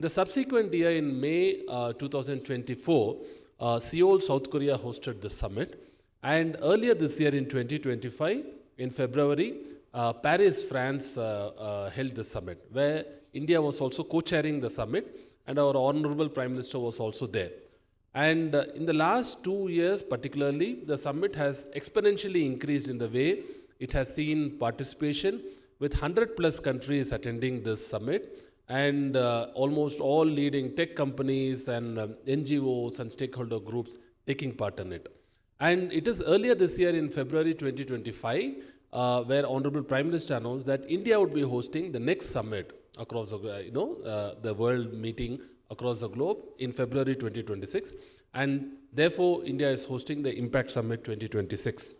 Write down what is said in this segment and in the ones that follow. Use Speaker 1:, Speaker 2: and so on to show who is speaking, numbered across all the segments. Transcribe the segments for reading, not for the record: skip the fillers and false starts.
Speaker 1: The subsequent year, in May 2024, Seoul, South Korea hosted the summit. And earlier this year in 2025, in February, Paris, France held the summit, where India was also co-chairing the summit, and our Honorable Prime Minister was also there. And in the last 2 years, particularly, the summit has exponentially increased in the way it has seen participation, with 100 plus countries attending this summit, and almost all leading tech companies and NGOs and stakeholder groups taking part in it. And it is earlier this year in February 2025, where Honorable Prime Minister announced that India would be hosting the next summit across the world meeting across the globe in February 2026, and therefore India is hosting the Impact Summit 2026.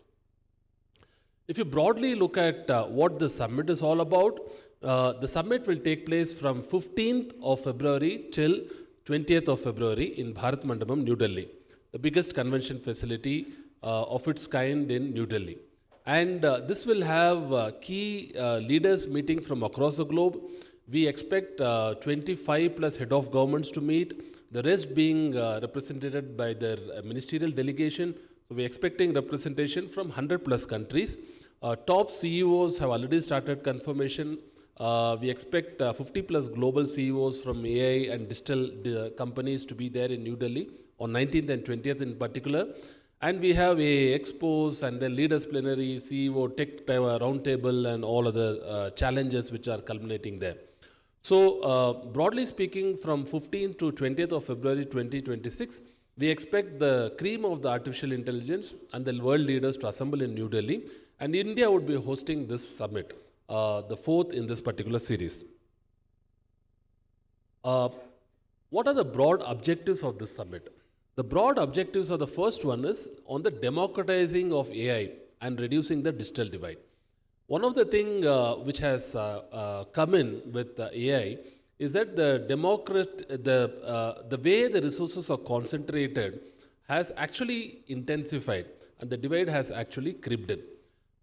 Speaker 1: If you broadly look at what the summit is all about, the summit will take place from 15th of February till 20th of February in Bharat Mandapam, New Delhi, the biggest convention facility of its kind in New Delhi. And this will have key leaders meeting from across the globe. We expect 25 plus head of governments to meet, the rest being represented by their ministerial delegation. So we're expecting representation from 100 plus countries. Top CEOs have already started confirmation. We expect 50 plus global CEOs from AI and digital companies to be there in New Delhi on 19th and 20th in particular. And we have AI expos and then leaders plenary, CEO tech roundtable and all other challenges which are culminating there. So broadly speaking, from 15th to 20th of February 2026, we expect the cream of the artificial intelligence and the world leaders to assemble in New Delhi, and India would be hosting this summit, the fourth in this particular series. What are the broad objectives of this summit? The broad objectives of the first one is on the democratizing of AI and reducing the digital divide. One of the things which has come in with AI is that the way the resources are concentrated has actually intensified, and the divide has actually crept in.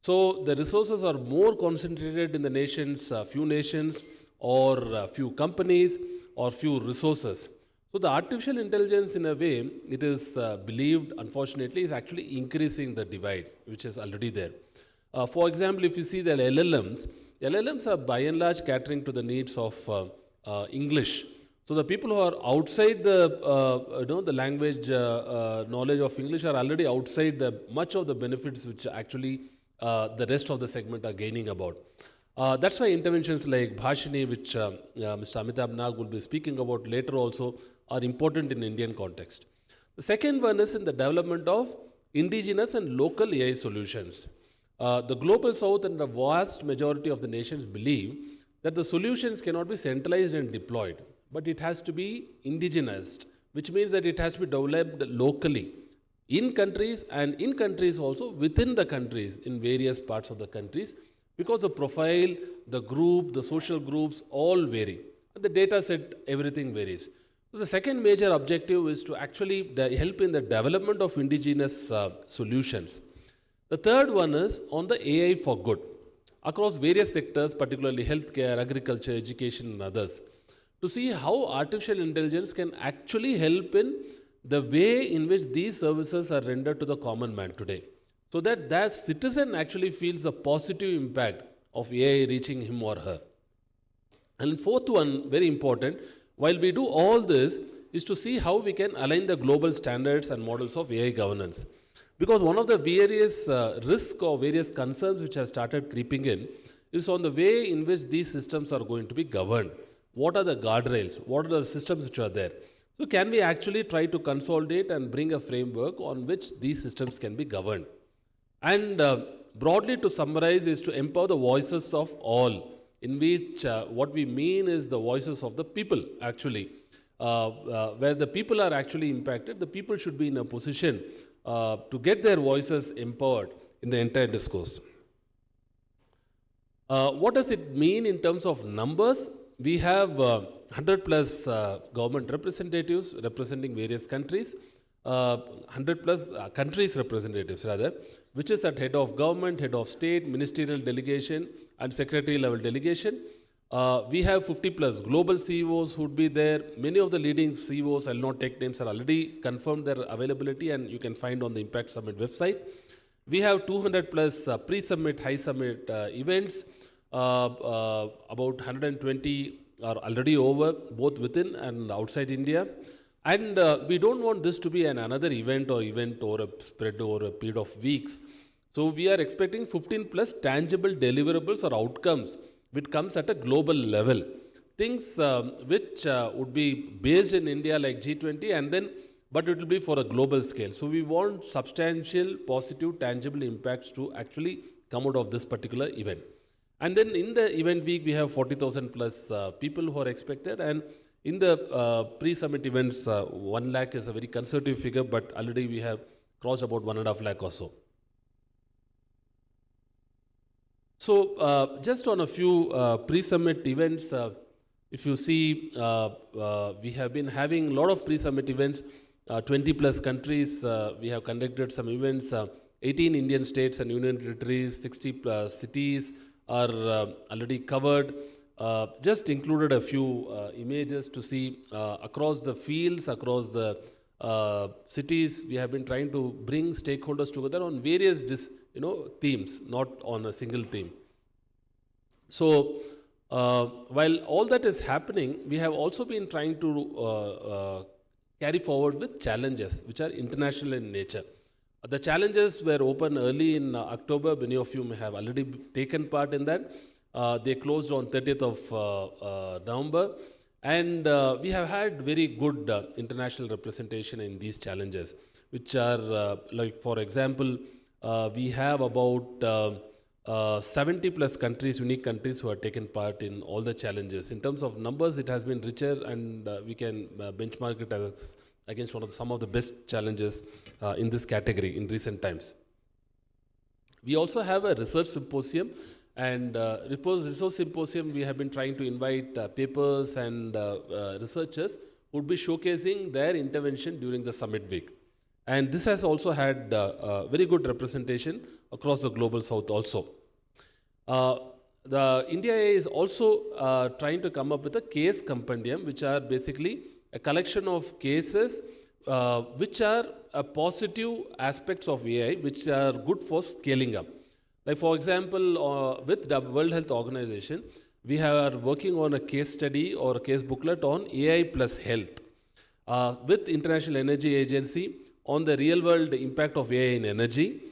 Speaker 1: So the resources are more concentrated in the nations, few nations, or few companies, or few resources. So the artificial intelligence, in a way, it is believed, unfortunately, is actually increasing the divide, which is already there. For example, if you see the LLMs are by and large catering to the needs of English. So the people who are outside the language knowledge of English are already outside much of the benefits which actually the rest of the segment are gaining about. That's why interventions like Bhashini, which Mr. Amitabh Nag will be speaking about later also, are important in Indian context. The second one is in the development of indigenous and local AI solutions. The global south and the vast majority of the nations believe that the solutions cannot be centralized and deployed, but it has to be indigenous, which means that it has to be developed locally in countries, and in countries also within the countries, in various parts of the countries, because the profile, the group, the social groups all vary. The data set, everything varies. So the second major objective is to actually help in the development of indigenous solutions. The third one is on the AI for good across various sectors, particularly healthcare, agriculture, education, and others, to see how artificial intelligence can actually help in the way in which these services are rendered to the common man today, so that that citizen actually feels a positive impact of AI reaching him or her. And fourth one, very important, while we do all this, is to see how we can align the global standards and models of AI governance. Because one of the various risks or various concerns which have started creeping in is on the way in which these systems are going to be governed. What are the guardrails? What are the systems which are there? So can we actually try to consolidate and bring a framework on which these systems can be governed? And broadly to summarize is to empower the voices of all, in which what we mean is the voices of the people actually. Where the people are actually impacted, the people should be in a position to get their voices empowered in the entire discourse. What does it mean in terms of numbers? We have 100 plus government representatives representing various countries, 100 plus countries representatives rather, which is at head of government, head of state, ministerial delegation and secretary level delegation. We have 50 plus global CEOs who would be there. Many of the leading CEOs, I'll not take names, are already confirmed their availability, and you can find on the Impact Summit website. We have 200 plus pre-summit, high summit events. About 120 are already over, both within and outside India. And we don't want this to be another event or a spread over a period of weeks. So we are expecting 15 plus tangible deliverables or outcomes which comes at a global level. Things which would be based in India like G20, and then but it will be for a global scale. So we want substantial, positive, tangible impacts to actually come out of this particular event. And then in the event week, we have 40,000 plus people who are expected. And in the pre-summit events, 1 lakh is a very conservative figure, but already we have crossed about 1.5 lakh or so. So just on a few pre-summit events, if you see, we have been having a lot of pre-summit events, 20 plus countries. We have conducted some events, 18 Indian states and union territories, 60 plus cities are already covered. Just included a few images to see across the fields, across the cities. We have been trying to bring stakeholders together on various themes, not on a single theme. So while all that is happening, we have also been trying to carry forward with challenges which are international in nature. The challenges were open early in October. Many of you may have already taken part in that. They closed on 30th of November. And we have had very good international representation in these challenges, which are like, for example, we have about 70 plus countries, unique countries who have taken part in all the challenges. In terms of numbers, it has been richer, and we can benchmark it as against some of the best challenges in this category in recent times. We also have a research symposium, and resource symposium, we have been trying to invite papers and researchers who would be showcasing their intervention during the summit week. And this has also had very good representation across the global south also. The India is also trying to come up with a case compendium, which are basically a collection of cases which are positive aspects of AI, which are good for scaling up. Like, for example, with the World Health Organization, we are working on a case study or a case booklet on AI plus health. With International Energy Agency on the real world impact of AI in energy,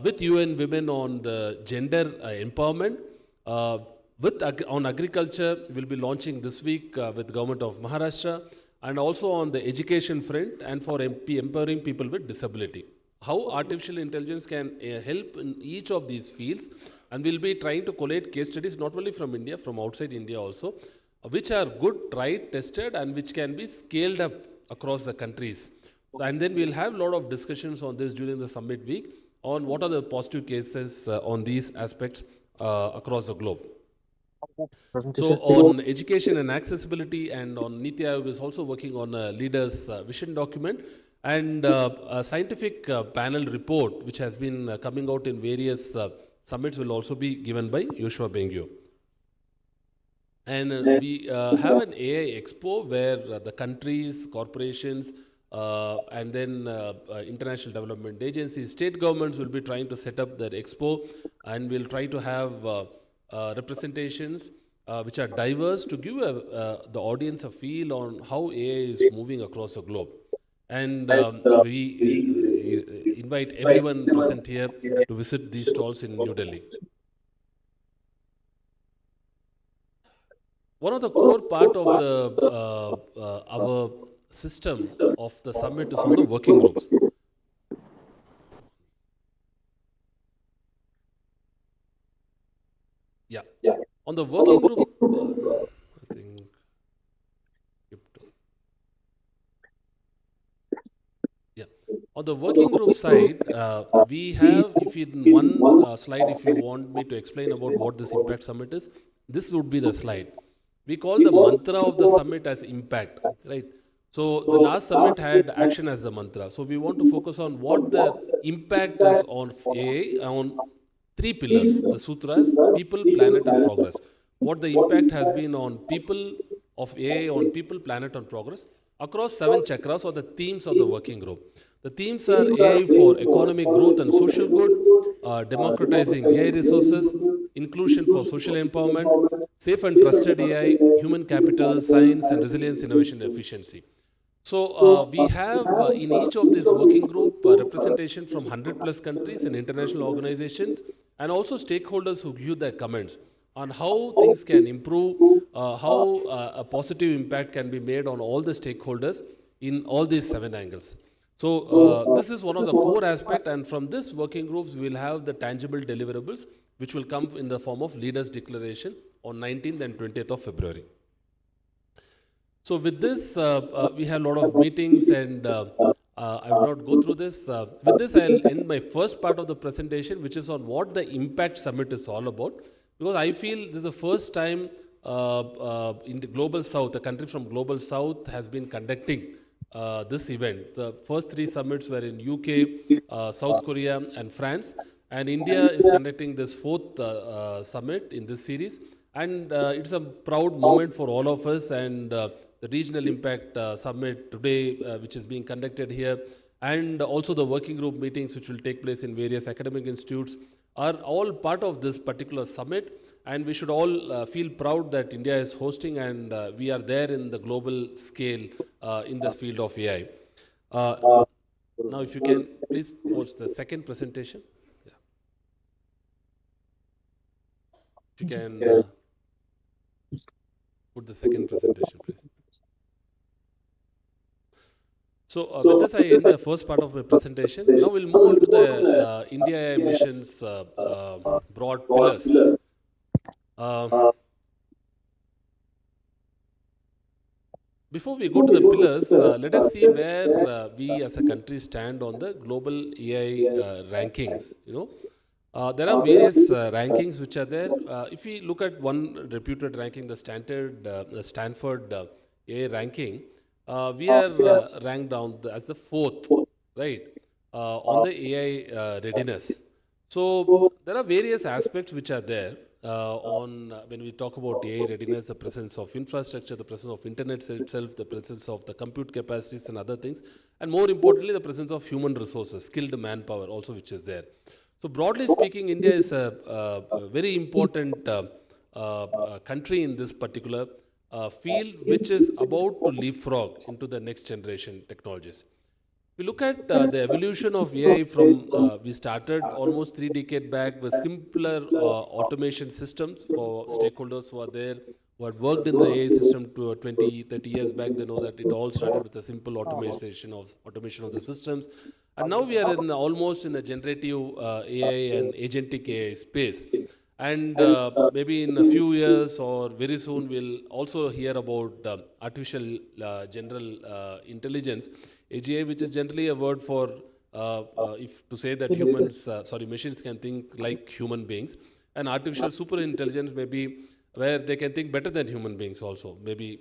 Speaker 1: with UN Women on the gender empowerment, on agriculture, we'll be launching this week with Government of Maharashtra, and also on the education front and for empowering people with disability. How artificial intelligence can help in each of these fields, and we'll be trying to collate case studies not only from India, from outside India also, which are good, tried, tested, and which can be scaled up across the countries. And then we'll have a lot of discussions on this during the summit week on what are the positive cases on these aspects across the globe. So on education and accessibility, and on Niti Aayog is also working on a leader's vision document, and a scientific panel report which has been coming out in various summits will also be given by Yoshua Bengio. And we have an AI Expo where the countries, corporations, and then international development agencies, state governments will be trying to set up their expo, and we'll try to have representations which are diverse to give the audience a feel on how AI is moving across the globe. And we invite everyone present here to visit these stalls in New Delhi. One of the core part of the our system of the summit is on the working groups. Yeah. On the working group, I think. Yeah. On the working group side, we have, if in one slide, if you want me to explain about what this Impact Summit is, this would be the slide. We call the mantra of the summit as impact, right? So the last summit had action as the mantra. So we want to focus on what the impact is on AI, on three pillars, the sutras: people, planet, and progress. what the impact has been on people of AI on people, planet, and progress across 7 chakras or the themes of the working group. The themes are AI for economic growth and social good, democratizing AI resources, inclusion for social empowerment, safe and trusted AI, human capital, science and resilience, innovation, and efficiency. So we have in each of these working group representation from 100 plus countries and international organizations, and also stakeholders who give their comments on how things can improve, how a positive impact can be made on all the stakeholders in all these 7 angles. So this is one of the core aspect, and from this working groups we will have the tangible deliverables which will come in the form of leaders declaration on 19th and 20th of February. So with this, we have a lot of meetings, and I will not go through this. With this, I'll end my first part of the presentation, which is on what the Impact Summit is all about. Because I feel this is the first time in the Global South, a country from Global South has been conducting this event. The first 3 summits were in UK, South Korea, and France. And India is conducting this 4th summit in this series. And it's a proud moment for all of us, and the Regional Impact Summit today, which is being conducted here, and also the working group meetings which will take place in various academic institutes are all part of this particular summit. And we should all feel proud that India is hosting, and we are there in the global scale in this field of AI. Now, if you can please post the second presentation. Yeah. If you can put the second presentation, please. So with this, I end the first part of my presentation. Now we'll move on to the India AI mission's broad pillars. Before we go to the pillars, let us see where we as a country stand on the global AI rankings. There are various rankings which are there. If we look at one reputed ranking, the Stanford AI ranking, we are ranked down as the 4th, right, on the AI readiness. So there are various aspects which are there on when we talk about AI readiness, the presence of infrastructure, the presence of internet itself, the presence of the compute capacities and other things, and more importantly, the presence of human resources, skilled manpower also which is there. So broadly speaking, India is a very important country in this particular field, which is about to leapfrog into the next generation technologies. We look at the evolution of AI from, we started almost 3 decades back with simpler automation systems for stakeholders who are there, who had worked in the AI system to 20, 30 years back. They know that it all started with a simple automation of the systems. And now we are almost in the generative AI and agentic AI space. And maybe in a few years or very soon, we'll also hear about artificial general intelligence, AGI, which is generally a word for, if to say that machines can think like human beings. And artificial super intelligence may be where they can think better than human beings also, maybe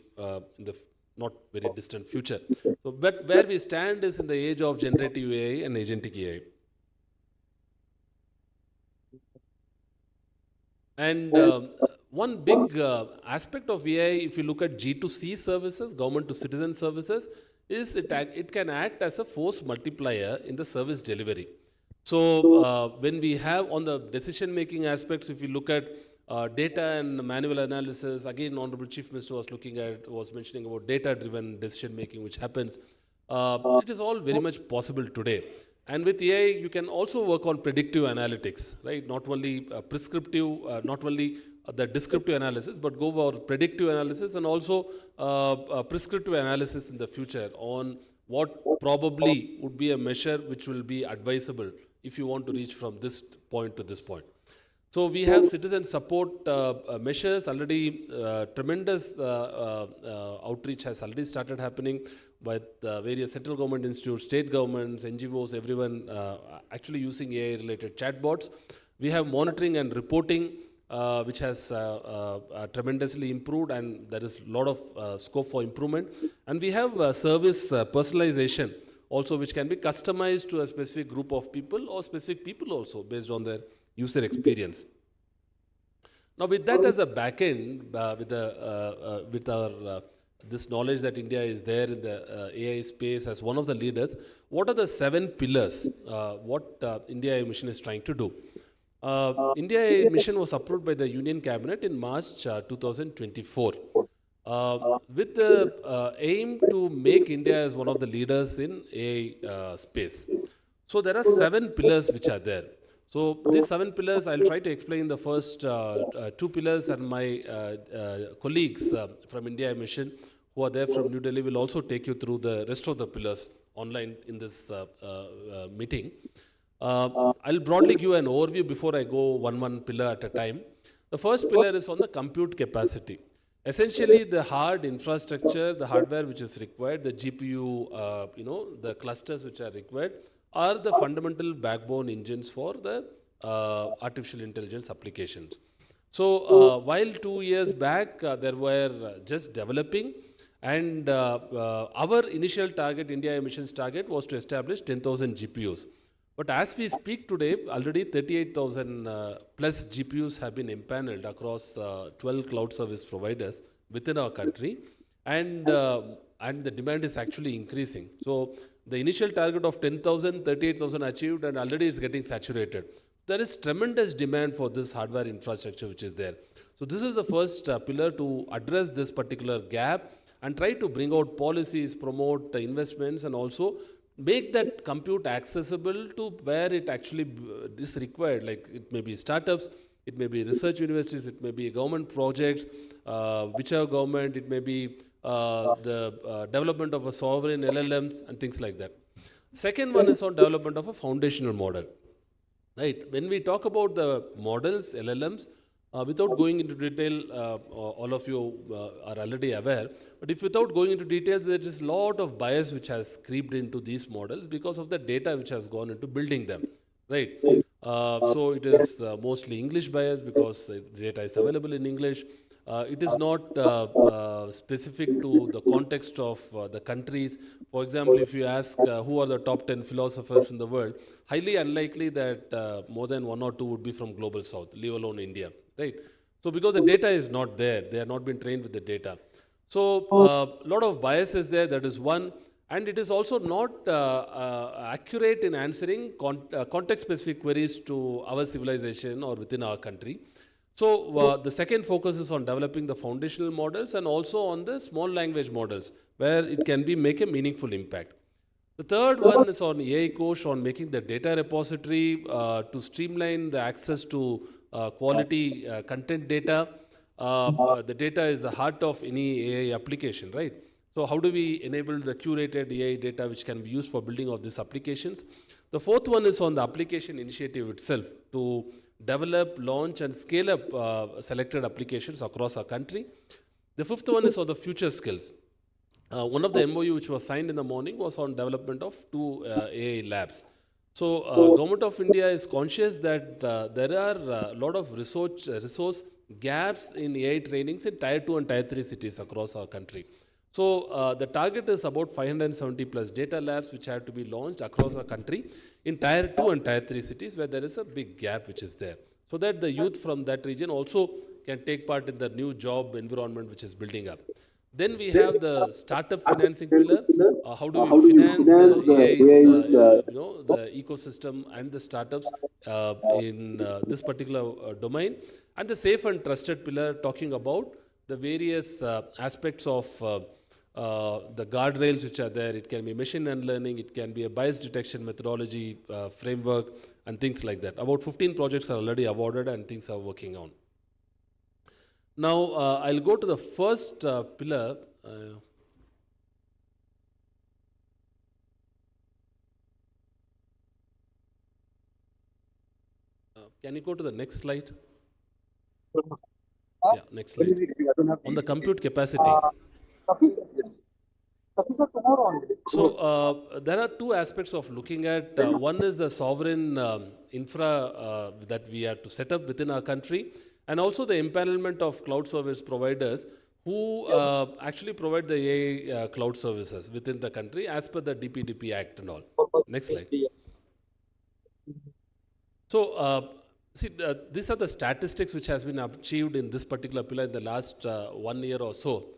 Speaker 1: in the not very distant future. So, but where we stand is in the age of generative AI and agentic AI. And one big aspect of AI, if you look at G2C services, government to citizen services, is it can act as a force multiplier in the service delivery. So when we have on the decision making aspects, if you look at data and manual analysis, again, Honorable Chief Minister was mentioning about data driven decision making, which happens. It is all very much possible today. And with AI, you can also work on predictive analytics, right? Not only prescriptive, not only the descriptive analysis, but go for predictive analysis and also prescriptive analysis in the future on what probably would be a measure which will be advisable if you want to reach from this point to this point. So we have citizen support measures already. Tremendous outreach has already started happening with various central government institutes, state governments, NGOs, everyone actually using AI-related chatbots. We have monitoring and reporting, which has tremendously improved, and there is a lot of scope for improvement. And we have service personalization also, which can be customized to a specific group of people or specific people also based on their user experience. Now, with that as a backend, with our this knowledge that India is there in the AI space as one of the leaders, what are the seven pillars? What India AI mission is trying to do? India AI mission was approved by the Union Cabinet in March 2024, with the aim to make India as one of the leaders in AI space. So there are seven pillars which are there. So these seven pillars, I'll try to explain the first two pillars, and my colleagues from India Mission who are there from New Delhi will also take you through the rest of the pillars online in this meeting. I'll broadly give an overview before I go one pillar at a time. The first pillar is on the compute capacity. Essentially, the hard infrastructure, the hardware which is required, the GPU, the clusters which are required, are the fundamental backbone engines for the artificial intelligence applications. So, while 2 years back they were just developing, and our initial target, India emissions target, was to establish 10,000 GPUs. But as we speak today, already 38,000 plus GPUs have been impaneled across 12 cloud service providers within our country, and the demand is actually increasing. So the initial target of 10,000, 38,000 achieved, and already is getting saturated. There is tremendous demand for this hardware infrastructure which is there. So this is the first pillar to address this particular gap and try to bring out policies, promote investments, and also make that compute accessible to where it actually is required. Like, it may be startups, it may be research universities, it may be government projects, whichever government, it may be the development of a sovereign LLMs and things like that. Second one is on development of a foundational model. Right. When we talk about the models, LLMs, without going into detail, all of you are already aware, but if without going into details, there is a lot of bias which has creeped into these models because of the data which has gone into building them, right? So it is mostly English bias because the data is available in English. It is not specific to the context of the countries. For example, if you ask who are the top 10 philosophers in the world, highly unlikely that more than one or two would be from Global South, leave alone India, right? So because the data is not there, they are not been trained with the data. So a lot of bias is there, that is one. And it is also not accurate in answering context-specific queries to our civilization or within our country. So the second focus is on developing the foundational models and also on the small language models where it can be make a meaningful impact. The third one is on AI Kosh, on making the data repository to streamline the access to quality content data. The data is the heart of any AI application, right? So how do we enable the curated AI data which can be used for building of these applications? The fourth one is on the application initiative itself to develop, launch, and scale up selected applications across our country. The fifth one is on the future skills. One of the MOU which was signed in the morning was on development of two AI labs. So Government of India is conscious that there are a lot of resource gaps in AI trainings in Tier 2 and Tier 3 cities across our country. So the target is about 570 plus data labs which have to be launched across our country in Tier 2 and Tier 3 cities where there is a big gap which is there. So that the youth from that region also can take part in the new job environment which is building up. Then we have the startup financing pillar. How do we finance the AI's, the ecosystem and the startups in this particular domain? And the safe and trusted pillar, talking about the various aspects of the guardrails which are there. It can be machine learning, it can be a bias detection methodology framework, and things like that. About 15 projects are already awarded and things are working on. Now, I'll go to the first pillar. Can you go to the next slide? Yeah, next slide. On the compute capacity. So there are two aspects of looking at. One is the sovereign infra that we have to set up within our country, and also the empanelment of cloud service providers who actually provide the AI cloud services within the country as per the DPDP Act and all. Next slide. So See, these are the statistics which has been achieved in this particular pillar in the last 1 year or so.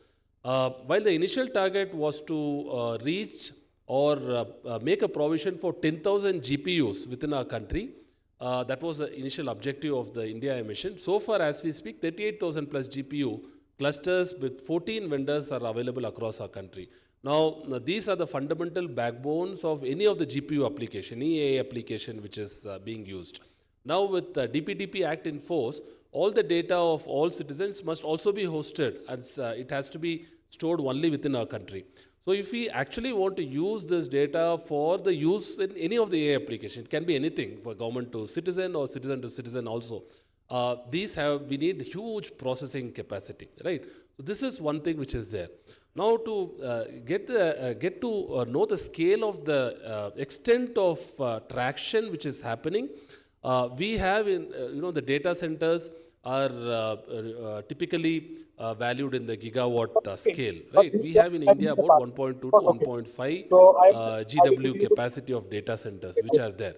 Speaker 1: While the initial target was to reach or make a provision for 10,000 GPUs within our country, that was the initial objective of the India mission. So far, as we speak, 38,000 plus GPU clusters with 14 vendors are available across our country. Now, these are the fundamental backbones of any of the GPU application, any AI application which is being used. Now, with the DPDP Act in force, all the data of all citizens must also be hosted, as it has to be stored only within our country. So, if we actually want to use this data for the use in any of the AI application, it can be anything for government to citizen or citizen to citizen also. We need huge processing capacity, right? So, this is one thing which is there. Now, to get to know the scale of the extent of traction which is happening, we have in the data centers are typically valued in the gigawatt scale, right? We have in India about 1.2 to 1.5 GW capacity of data centers which are there.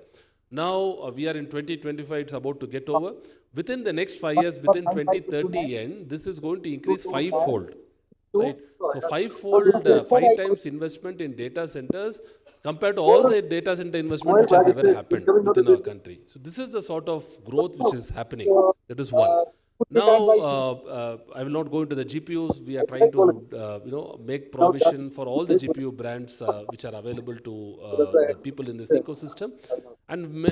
Speaker 1: Now we are in 2025, it's about to get over. Within the next 5 years, within 2030 end, this is going to increase fivefold, right? So fivefold, 5 times investment in data centers compared to all the data center investment which has ever happened within our country. So this is the sort of growth which is happening. That is one. Now, I will not go into the GPUs. We are trying to, make provision for all the GPU brands which are available to the people in this ecosystem. And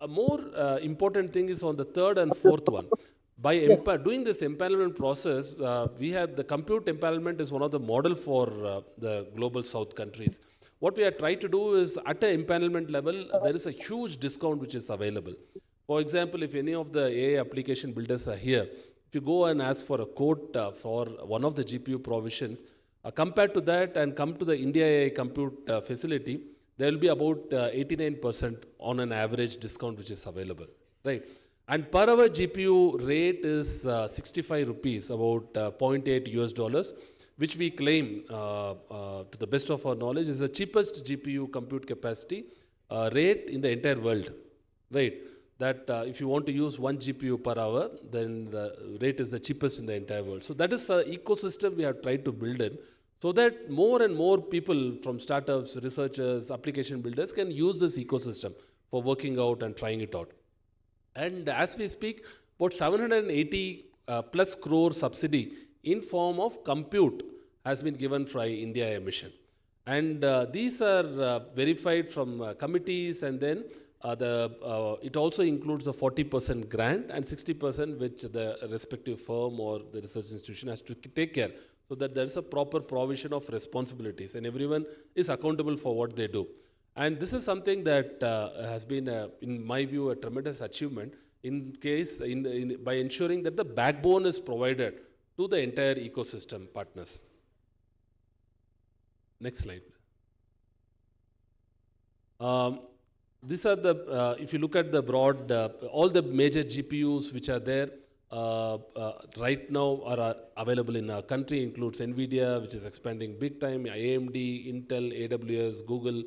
Speaker 1: a more important thing is on the third and fourth one. By doing this empanelment process, we have the compute empanelment is one of the model for the global south countries. What we are trying to do is at an empanelment level, there is a huge discount which is available. For example, if any of the AI application builders are here, if you go and ask for a quote for one of the GPU provisions, compared to that and come to the India AI compute facility, there will be about 89% on an average discount which is available, right? And per hour GPU rate is 65 rupees, about 0.8 US dollars, which we claim to the best of our knowledge is the cheapest GPU compute capacity rate in the entire world, right? That if you want to use 1 GPU per hour, then the rate is the cheapest in the entire world. So that is the ecosystem we have tried to build in, so that more and more people from startups, researchers, application builders can use this ecosystem for working out and trying it out. And as we speak, about 780 plus crore subsidy in form of compute has been given by India mission. And these are verified from committees, and then it also includes a 40% grant and 60% which the respective firm or the research institution has to take care, so that there is a proper provision of responsibilities and everyone is accountable for what they do. And this is something that has been, in my view, a tremendous achievement by ensuring that the backbone is provided to the entire ecosystem partners. Next slide. These are the, if you look at the broad, all the major GPUs which are there right now are available in our country, includes NVIDIA, which is expanding big time, AMD, Intel, AWS, Google.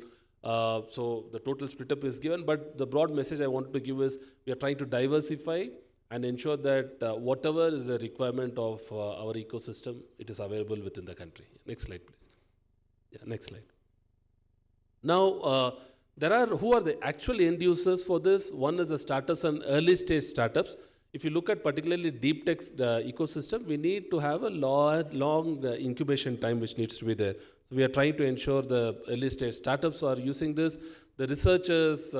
Speaker 1: So the total split up is given, but the broad message I want to give is we are trying to diversify and ensure that whatever is the requirement of our ecosystem, it is available within the country. Next slide, please. Yeah, next slide. Now, who are the actual end users for this? One is the startups and early stage startups. If you look at particularly deep tech ecosystem, we need to have a long incubation time which needs to be there. So we are trying to ensure the early stage startups are using this. The researchers,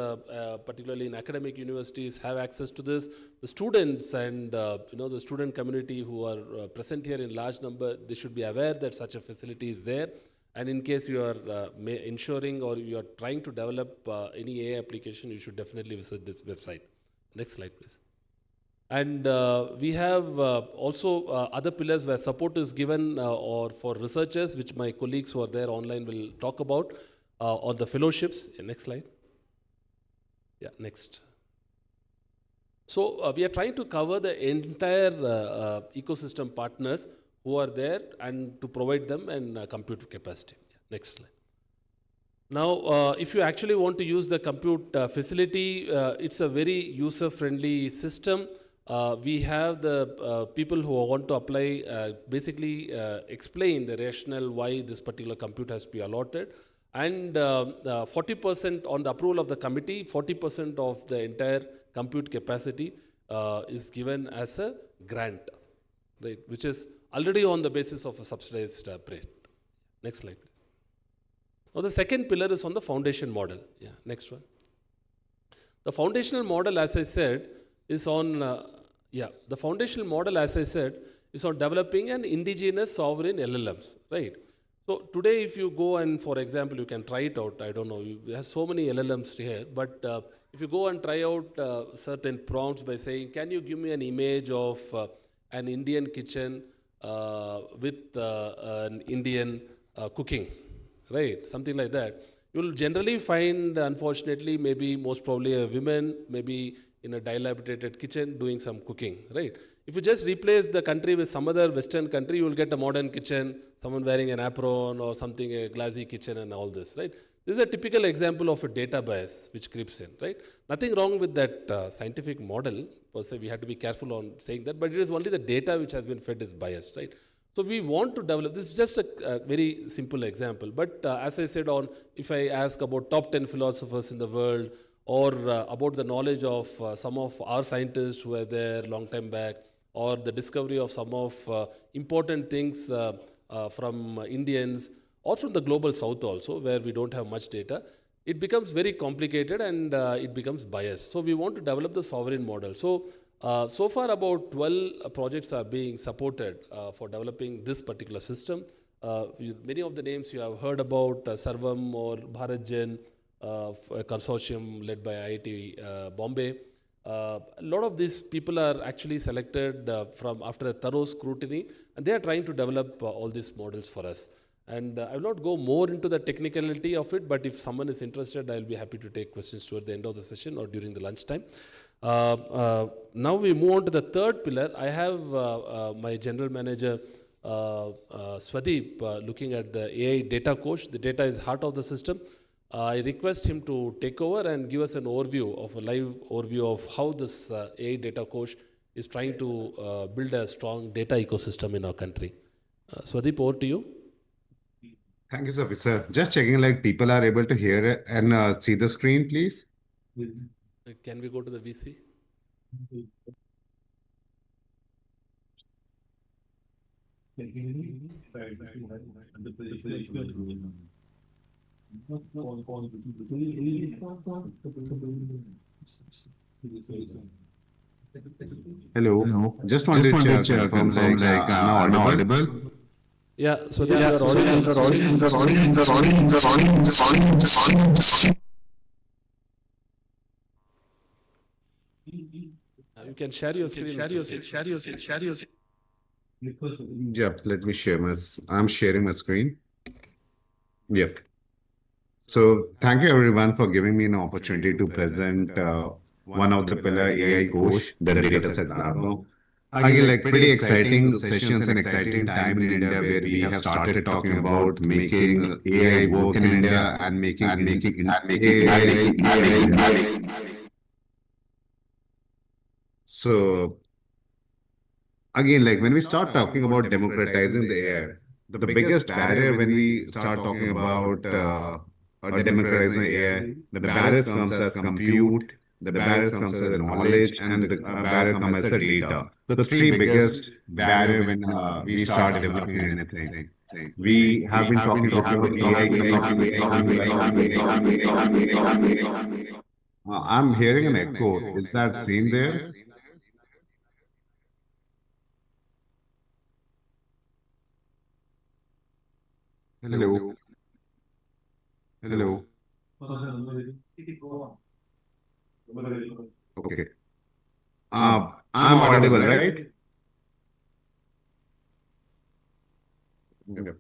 Speaker 1: particularly in academic universities, have access to this. The students and the student community who are present here in large number, they should be aware that such a facility is there. And in case you are ensuring or you are trying to develop any AI application, you should definitely visit this website. Next slide, please. And we have also other pillars where support is given or for researchers, which my colleagues who are there online will talk about, on the fellowships. Yeah, next slide. Yeah, next. So we are trying to cover the entire ecosystem partners who are there and to provide them and compute capacity. Yeah, next slide. Now, if you actually want to use the compute facility, it's a very user-friendly system. We have the people who want to apply basically explain the rationale why this particular compute has to be allotted. And 40% on the approval of the committee, 40% of the entire compute capacity is given as a grant, right, which is already on the basis of a subsidized rate. Next slide, please. Now, the second pillar is on the foundation model. Yeah, next one. The foundational model, as I said, is on, the foundational model, as I said, is on developing an indigenous sovereign LLMs, right? So today, if you go and, for example, you can try it out. I don't know, we have so many LLMs here, but if you go and try out certain prompts by saying, can you give me an image of an Indian kitchen with an Indian cooking, right? Something like that. You'll generally find, unfortunately, maybe most probably a woman, maybe in a dilapidated kitchen doing some cooking, right? If you just replace the country with some other Western country, you will get a modern kitchen, someone wearing an apron or something, a glassy kitchen and all this, right? This is a typical example of a data bias which creeps in, right? Nothing wrong with that scientific model, per se, we have to be careful on saying that, but it is only the data which has been fed is biased, right? So we want to develop, this is just a very simple example, but as I said on, if I ask about top 10 philosophers in the world, or about the knowledge of some of our scientists who were there long time back, or the discovery of some of important things from Indians, or from the global south also, where we don't have much data, it becomes very complicated and it becomes biased. So we want to develop the sovereign model. So far about 12 projects are being supported for developing this particular system. Many of the names you have heard about, Sarvam or BharatGen, a consortium led by IIT Bombay. A lot of these people are actually selected from after a thorough scrutiny, and they are trying to develop all these models for us. And I will not go more into the technicality of it, but if someone is interested, I will be happy to take questions toward the end of the session or during the lunchtime. Now we move on to the third pillar. I have my general manager, Swadeep, looking at the AI data coach. The data is heart of the system. I request him to take over and give us an overview of a live overview of how this AI data coach is trying to build a strong data ecosystem in our country. Swadeep, over to you.
Speaker 2: Thank you, sir. Just checking, like people are able to hear it and see the screen, please.
Speaker 1: Can we go to the VC?
Speaker 2: Hello. Just wanted to confirm, like, am I audible?
Speaker 1: Yeah, so you are you can share your screen.
Speaker 2: Yep, let me share I'm sharing my screen. Yep. So thank you everyone for giving me an opportunity to present one of the pillar AI coach, the data set platform. Again, like pretty exciting sessions and exciting time in India where we have started talking about making AI work in India and making AI. So again, like when we start talking about democratizing the AI, the biggest barrier when we start talking about democratizing AI, the barriers comes as compute, the barriers comes as knowledge, and the barrier comes as data. The three biggest barrier when we start developing anything. We have been talking about AI. I'm hearing an echo. Is that same there? Hello. Hello. Okay. I'm audible, right? Okay.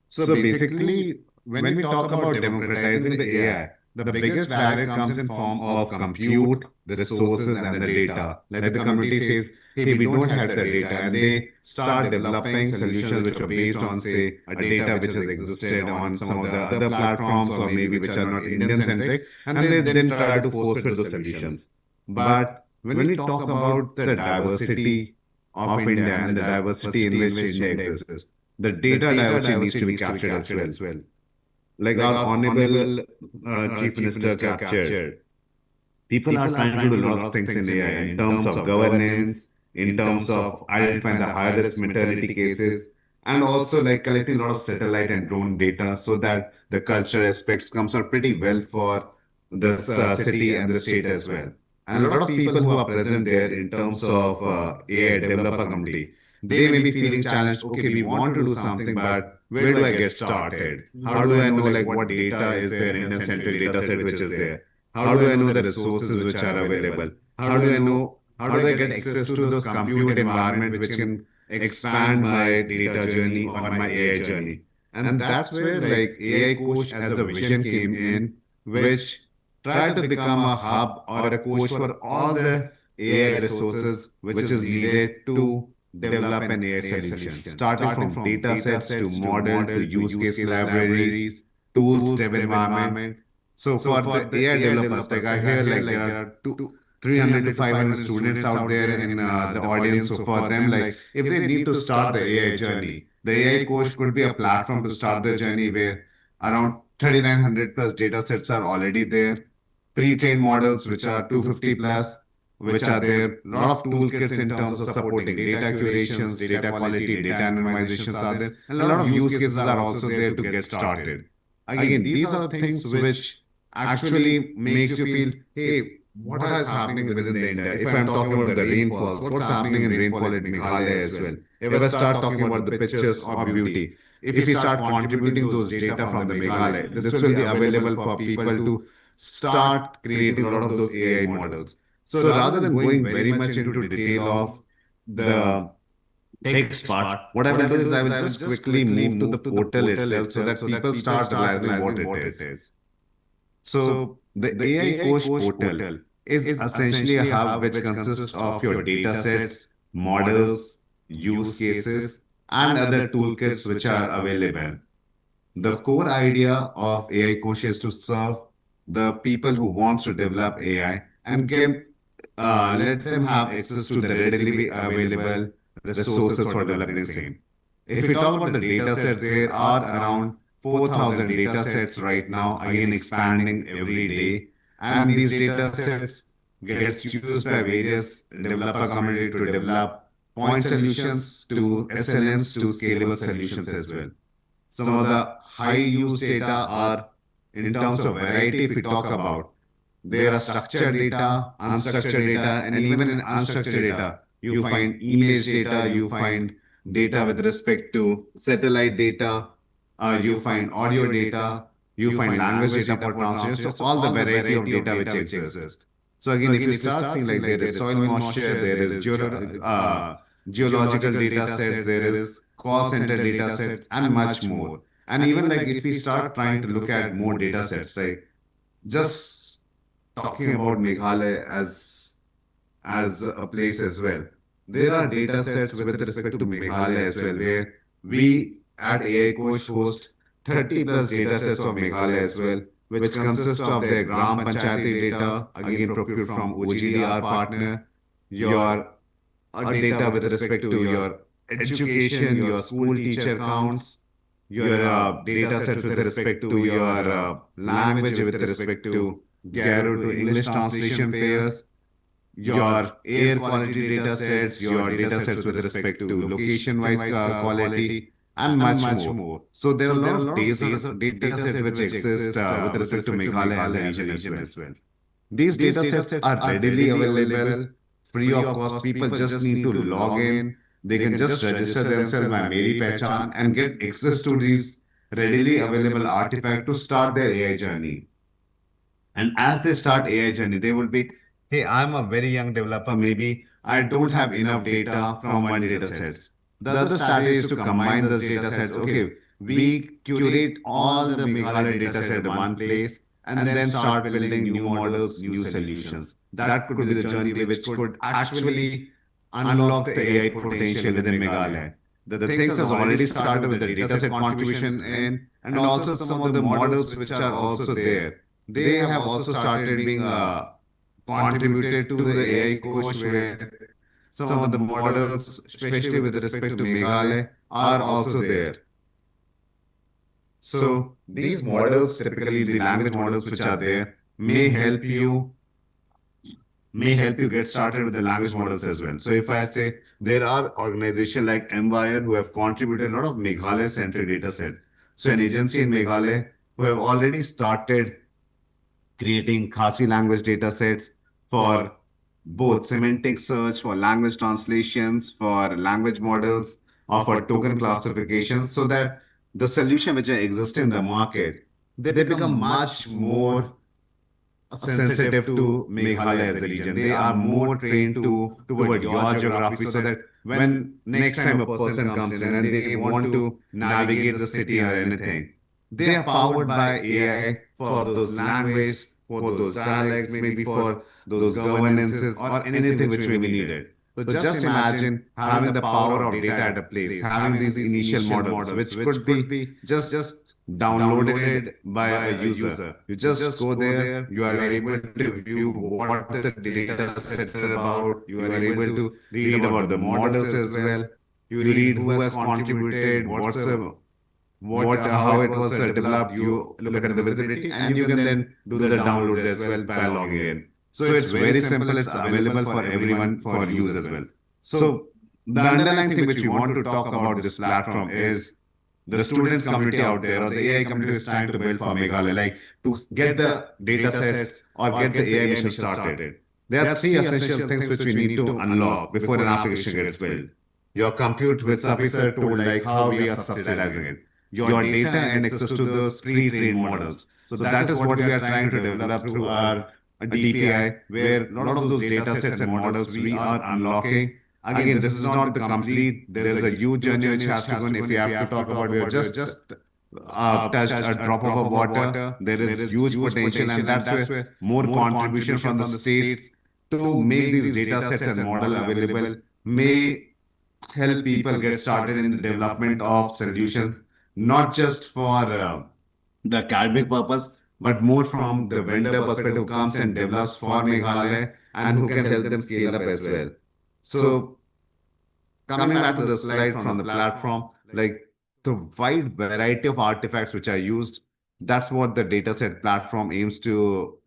Speaker 2: So basically, when we talk about democratizing the AI, the biggest barrier comes in form of compute, resources, and the data. Like the community says, hey, we don't have the data, and they start developing solutions which are based on, say, a data which has existed on some of the other platforms or maybe which are not Indian centric, and they then try to force fit those solutions. But when we talk about the diversity of India and the diversity in which India exists, the data diversity needs to be captured as well. Like our honorable Chief Minister captured, people are trying to do a lot of things in AI in terms of governance, in terms of identifying the high risk maternity cases, and also like collecting a lot of satellite and drone data so that the cultural aspects comes out pretty well for this city and the state as well. And a lot of people who are present there in terms of AI developer community, they may be feeling challenged. Okay, we want to do something, but where do I get started? How do I know like what data is there in the central data set which is there? How do I know the resources which are available? How do I know? How do I get access to those compute environment which can expand my data journey or my AI journey? And that's where like AI Coach as a vision came in, which tried to become a hub or a coach for all the AI resources which is needed to develop an AI solution, starting from data sets to model to use case libraries, tools, dev environment. So for the AI developers, like I hear like there are 300 to 500 students out there in the audience. So for them, like if they need to start the AI journey, the AI coach could be a platform to start the journey where around 3,900 plus data sets are already there, pre-trained models which are 250 plus, which are there, a lot of toolkits in terms of supporting data curations, data quality, data anonymizations are there, and a lot of use cases are also there to get started. Again, these are things which actually makes you feel, hey, what is happening within the India? If I'm talking about the rainfalls, what's happening in rainfall in Meghalaya as well? If I start talking about the pictures of beauty, if we start contributing those data from the Meghalaya, this will be available for people to start creating a lot of those AI models. So rather than going very much into detail of the text part, what I will do is I will just quickly move to the portal itself so that people start realizing what it is. So the AI Coach portal is essentially a hub which consists of your data sets, models, use cases, and other toolkits which are available. The core idea of AI Coach is to serve the people who wants to develop AI and can let them have access to the readily available resources for developing the same. If we talk about the data sets, there are around 4,000 data sets right now, again expanding every day. And these data sets gets used by various developer community to develop point solutions to SLMs to scalable solutions as well. Some of the high use data are in terms of variety if we talk about. There are structured data, unstructured data, and even in unstructured data, you find image data, you find data with respect to satellite data, you find audio data, you find language data for translation. So all the variety of data which exists. So again, if you start seeing like there is soil moisture, there is geological data sets, there is call center data sets, and much more. And even like if we start trying to look at more data sets, like just talking about Meghalaya as a place as well. There are data sets with respect to Meghalaya as well, where we at AI Coach host 30 plus data sets of Meghalaya as well, which consist of their Gram Panchayati data, again procured from OGD, our partner, your data with respect to your education, your school teacher counts, your data sets with respect to your language, with respect to Garo to English translation pairs, your air quality data sets, your data sets with respect to location-wise quality, and much more. So there are a lot of data sets which exist with respect to Meghalaya as a region as well. These data sets are readily available, free of cost. People just need to log in. They can just register themselves by Meri Pehchan and get access to these readily available artifacts to start their AI journey. And as they start AI journey, they would be, hey, I'm a very young developer. Maybe I don't have enough data from one data sets. The other strategy is to combine those data sets. Okay, we curate all the Meghalaya data set in one place. and then start building new models, new solutions. That could be the journey which could actually unlock the AI potential within Meghalaya. The things has already started with the dataset contribution and also some of the models which are also there. They have also started being contributed to the AI coach where some of the models, especially with respect to Meghalaya, are also there. So these models, typically the language models which are there, may help you get started with the language models as well. So if I say there are organizations like MWire who have contributed a lot of Meghalaya-centric data sets. So an agency in Meghalaya who have already started creating Khasi language data sets for both semantic search, for language translations, for language models, or for token classifications, so that the solution which exists in the market, they become much more sensitive to Meghalaya as a region. They are more trained toward your geography, so that when next time a person comes in and they want to navigate the city or anything, they are powered by AI for those language, for those dialects, maybe for those governances or anything which may be needed. So just imagine having the power of data at a place, having these initial models, which could be just downloaded by a user. You just go there, you are able to view what the data set is about, you are able to read about the models as well, you read who has contributed, how it was developed, you look at the visibility, and you can then do the downloads as well by logging in. So it's very simple, it's available for everyone for use as well. So the underlying thing which we want to talk about this platform is the students community out there or the AI community is trying to build for Meghalaya, like to get the data sets or get the AI mission started. There are three essential things which we need to unlock before an application gets built. Your compute, which Safisar told, like how we are subsidizing it. Your data and access to those pre-trained models. So that is what we are trying to develop through our DPI, where a lot of those data sets and models we are unlocking. Again, this is not the complete. There's a huge journey which has to go on. If you have to talk about, we are just touched a drop of water. There is huge potential, and that's where more contribution from the states to make these data sets and model available may help people get started in the development of solutions, not just for the academic purpose, but more from the vendor perspective who comes and develops for Meghalaya and who can help them scale up as well. So coming back to the slide from the platform, like the wide variety of artifacts which are used, that's what the dataset platform aims to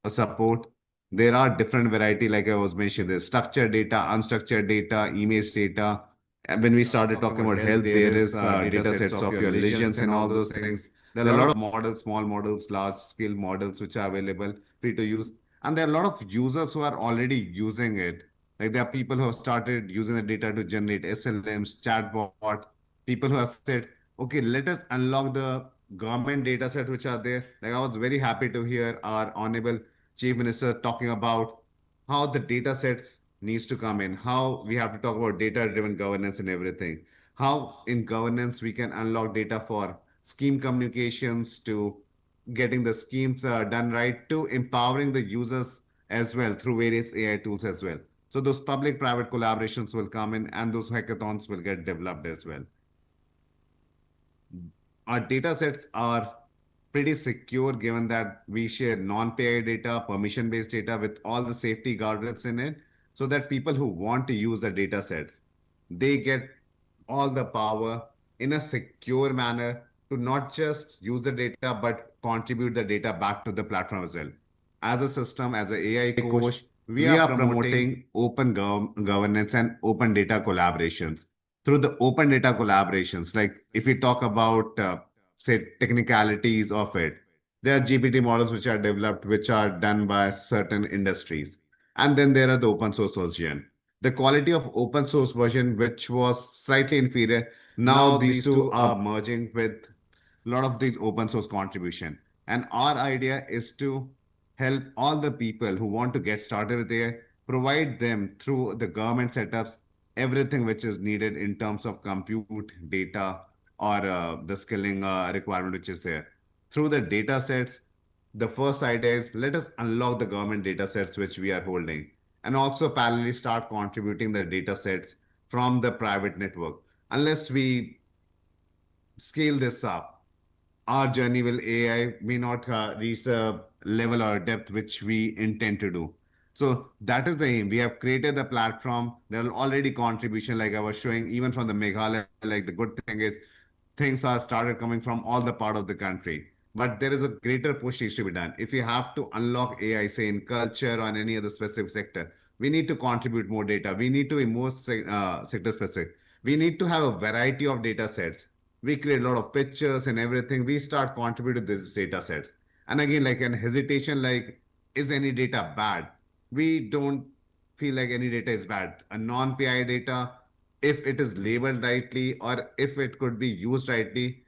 Speaker 2: support. There are different variety, like I was mentioning, there's structured data, unstructured data, image data. And when we started talking about health, there is data sets of your lesions and all those things. There are a lot of models, small models, large scale models, which are available, free to use. And there are a lot of users who are already using it. Like there are people who have started using the data to generate SLMs, chatbot, people who have said, okay, let us unlock the government data set which are there. Like I was very happy to hear our Honorable Chief Minister talking about how the data sets needs to come in, how we have to talk about data-driven governance and everything, how in governance we can unlock data for scheme communications to getting the schemes done right to empowering the users as well through various AI tools as well. So those public-private collaborations will come in and those hackathons will get developed as well. Our data sets are pretty secure given that we share non-PI data, permission-based data with all the safety guardrails in it, so that people who want to use the data sets, they get all the power in a secure manner to not just use the data, but contribute the data back to the platform as well. As a system, as an AI coach, we are promoting open governance and open data collaborations. Through the open data collaborations, like if we talk about, say, technicalities of it, there are GPT models which are developed, which are done by certain industries. And then there are the open source version. The quality of open source version, which was slightly inferior, now these two are merging with a lot of these open source contribution. And our idea is to help all the people who want to get started with AI, provide them through the government setups, everything which is needed in terms of compute, data, or the skilling requirement which is there. Through the data sets, the first idea is let us unlock the government data sets which we are holding, and also parallelly start contributing the data sets from the private network. Unless we scale this up, our journey with AI may not reach the level or depth which we intend to do. So that is the aim. We have created the platform. There are already contribution, like I was showing, even from the Meghalaya. Like the good thing is, things are started coming from all the part of the country. But there is a greater push needs to be done. If you have to unlock AI, say in culture or in any other specific sector, we need to contribute more data. We need to be more sector specific. We need to have a variety of data sets. We create a lot of pictures and everything. We start contributing to these data sets. And again, like an hesitation, like, is any data bad? We don't feel like any data is bad. A non-PI data, if it is labeled rightly or if it could be used rightly,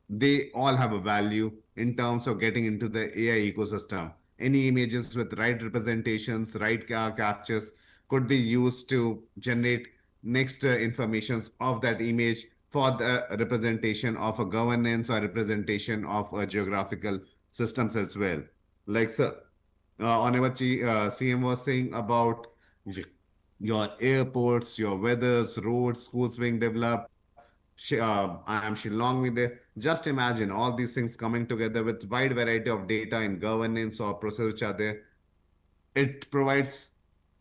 Speaker 2: they all have a value in terms of getting into the AI ecosystem. Any images with right representations, right captures could be used to generate next informations of that image for the representation of a governance or representation of a geographical systems as well. Like sir, CM was saying about your airports, your weathers, roads, schools being developed. I am Shillong with there. Just imagine all these things coming together with wide variety of data in governance or process which are there. It provides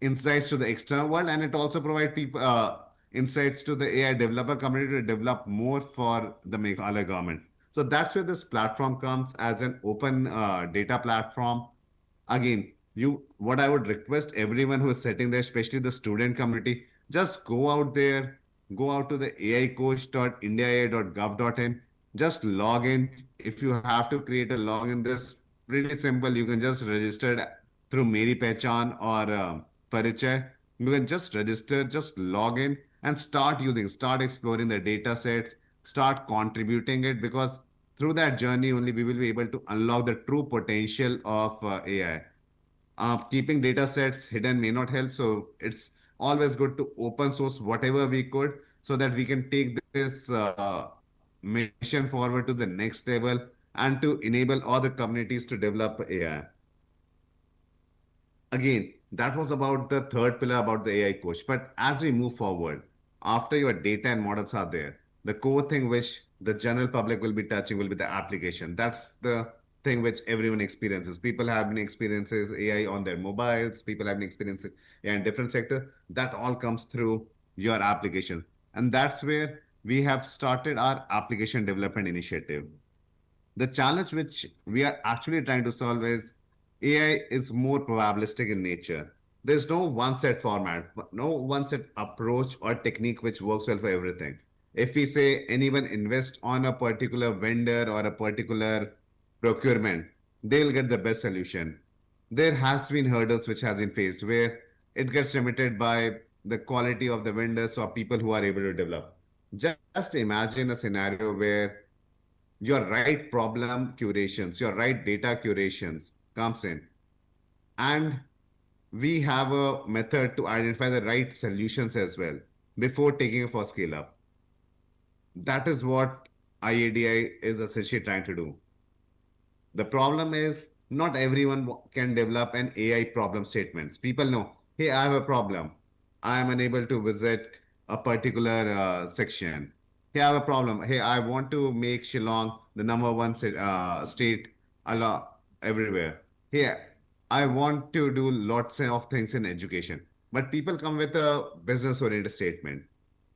Speaker 2: insights to the external world, and it also provides people insights to the AI developer community to develop more for the Meghalaya government. So that's where this platform comes as an open data platform. Again, you what I would request everyone who is sitting there, especially the student community, just go out there, go out to the aicoach.indiaai.gov.in, just log in. If you have to create a login, this pretty simple. You can just register through Meri Pehchan or Parichay. You can just register, just log in and start using, start exploring the data sets, start contributing it, because through that journey only we will be able to unlock the true potential of AI. Keeping data sets hidden may not help, so it's always good to open source whatever we could so that we can take this mission forward to the next level and to enable all the communities to develop AI. Again, that was about the third pillar about the AI coach. But as we move forward, after your data and models are there, the core thing which the general public will be touching will be the application. That's the thing which everyone experiences. People have been experiences AI on their mobiles. People have been experiencing AI in different sectors. That all comes through your application. And that's where we have started our application development initiative. The challenge which we are actually trying to solve is AI is more probabilistic in nature. There's no one set format, no one set approach or technique which works well for everything. If we say anyone invest on a particular vendor or a particular procurement, they'll get the best solution. There has been hurdles which has been faced where it gets limited by the quality of the vendors or people who are able to develop. Just imagine a scenario where your right problem curations, your right data curations comes in, and we have a method to identify the right solutions as well before taking it for scale up. That is what IADI is essentially trying to do. The problem is not everyone can develop an AI problem statements. People know, hey, I have a problem. I am unable to visit a particular section. Hey, I have a problem. Hey, I want to make Shillong the number one state everywhere. Hey, I want to do lots of things in education. But people come with a business oriented statement.